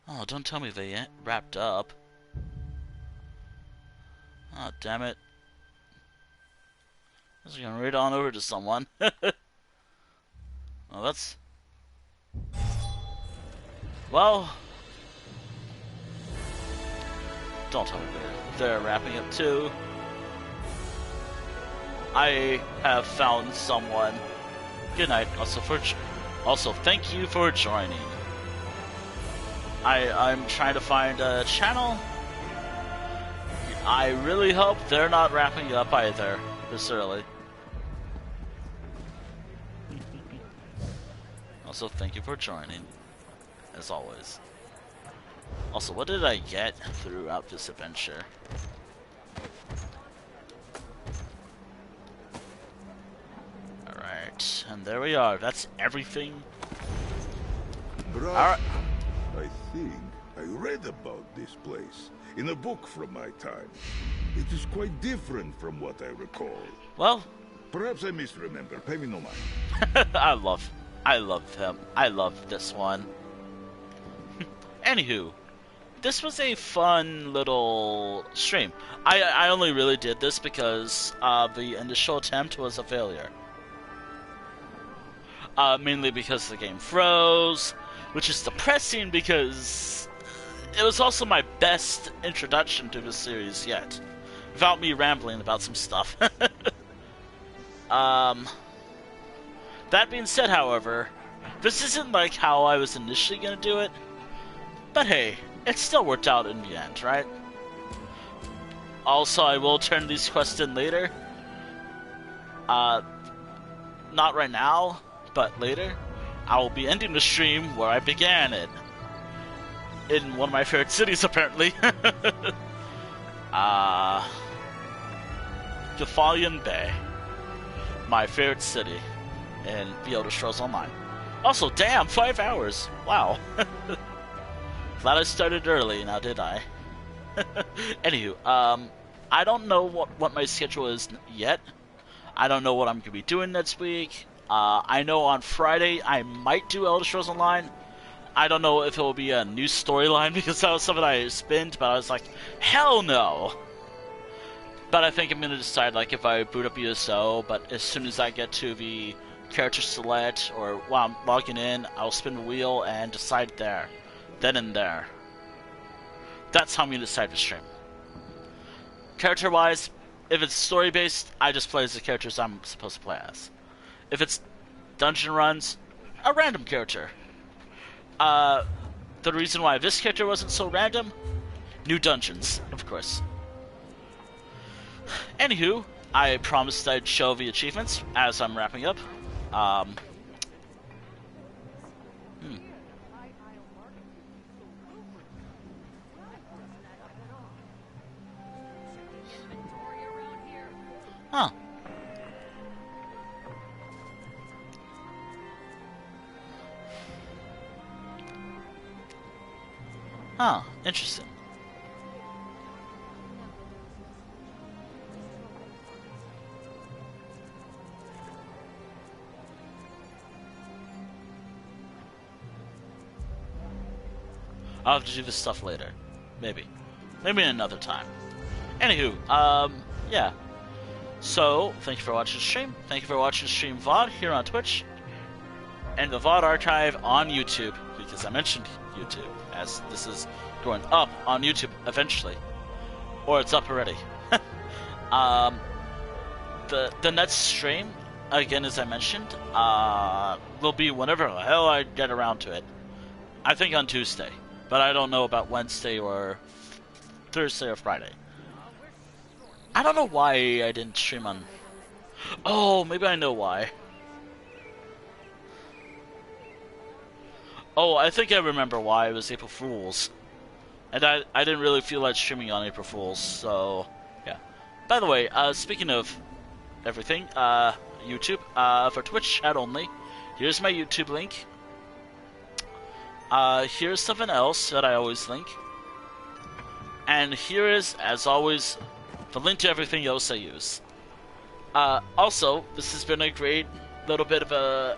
Oh, don't tell me they wrapped up. Oh, damn it. I was gonna read on over to someone. Well, that's... Well... Don't tell me they're wrapping up too. I have found someone. Good night. Also, thank you for joining. I'm trying to find a channel. I really hope they're not wrapping up either this early. Also, thank you for joining, as always. Also, what did I get throughout this adventure? Alright, and there we are. That's everything. Alright. I think I read about this place in a book from my time. It is quite different from what I recall. Well, perhaps I misremember. Pay me no mind. I love him. I love this one. Anywho, this was a fun little stream. I only really did this because the initial attempt was a failure. Mainly because the game froze, which is depressing because it was also my best introduction to the series yet, without me rambling about some stuff. That being said, however, this isn't like how I was initially gonna do it, but hey, it still worked out in the end, right? Also, I will turn these quests in later. Not right now, but later. I will be ending the stream where I began it. In one of my favorite cities, apparently. Kefalion Bay. My favorite city in The Elder Scrolls Online. Also, damn, 5 hours. Wow. Glad I started early, now did I? Anywho, I don't know what my schedule is yet. I don't know what I'm going to be doing next week. I know on Friday I might do Elder Scrolls Online. I don't know if it will be a new storyline because that was something I spinned, but I was like, hell no! But I think I'm going to decide, like, if I boot up ESO, but as soon as I get to the character select, or while I'm logging in, I'll spin the wheel and decide there. Then and there. That's how I'm going to decide to stream. Character-wise, if it's story-based, I just play as the characters I'm supposed to play as. If it's dungeon runs, a random character. the reason why this character wasn't so random, new dungeons, of course. Anywho, I promised I'd show the achievements as I'm wrapping up. Huh. Huh, interesting. I'll have to do this stuff later. Maybe. Maybe another time. Anywho, yeah. So, thank you for watching the stream. Thank you for watching the stream VOD here on Twitch. And the VOD archive on YouTube, because I mentioned YouTube, as this is going up on YouTube eventually. Or it's up already. The next stream, again as I mentioned, will be whenever the hell I get around to it. I think on Tuesday. But I don't know about Wednesday or Thursday or Friday. I don't know why I didn't stream on... Oh, maybe I know why. Oh, I think I remember why. It was April Fool's. And I didn't really feel like streaming on April Fool's, so... Yeah. By the way, speaking of everything, YouTube, for Twitch chat only, here's my YouTube link. Here's something else that I always link. And here is, as always, the link to everything else I use. Also, this has been a great little bit of a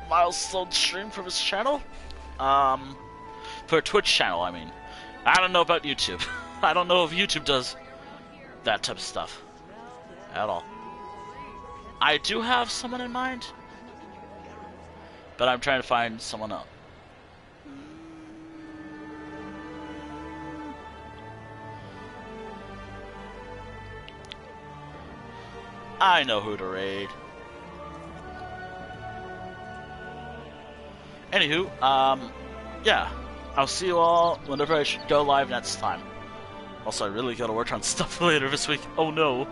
milestone stream for this channel. For a Twitch channel, I mean. I don't know about YouTube. I don't know if YouTube does that type of stuff. At all. I do have someone in mind. But I'm trying to find someone else. I know who to raid. Anywho, yeah. I'll see you all whenever I should go live next time. Also, I really gotta work on stuff later this week. Oh no.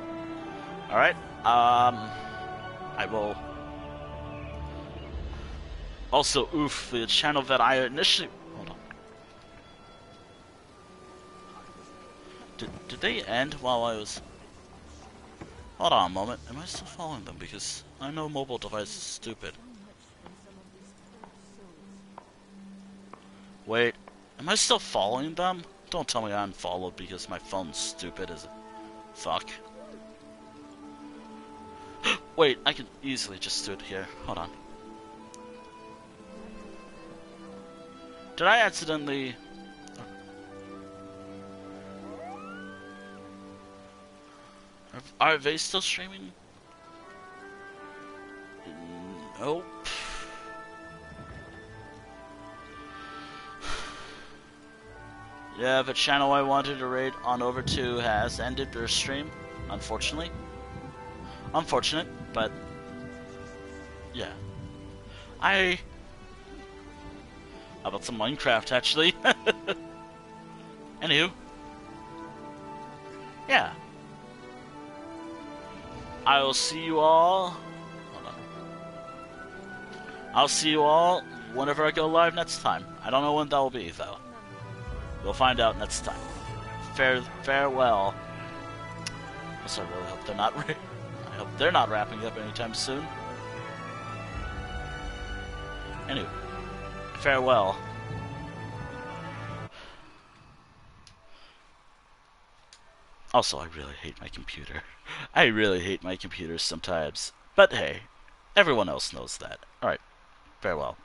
Alright, I will... Also, oof, the channel that I initially... Hold on. Did they end while I was... Hold on a moment. Am I still following them? Because I know mobile device is stupid. Wait. Am I still following them? Don't tell me I unfollowed because my phone's stupid as fuck. Wait, I can easily just do it here. Hold on. Did I accidentally... Are they still streaming? Nope. Yeah, the channel I wanted to raid on over to has ended their stream, unfortunately. Unfortunate, but... Yeah. How about some Minecraft, actually? Anywho. Yeah. I will see you all... Hold on. I'll see you all whenever I go live next time. I don't know when that will be, though. We'll find out next time. Farewell. Also, I really hope they're not... I hope they're not wrapping up anytime soon. Anyway. Farewell. Also, I really hate my computer. I really hate my computer sometimes. But hey, everyone else knows that. Alright, farewell.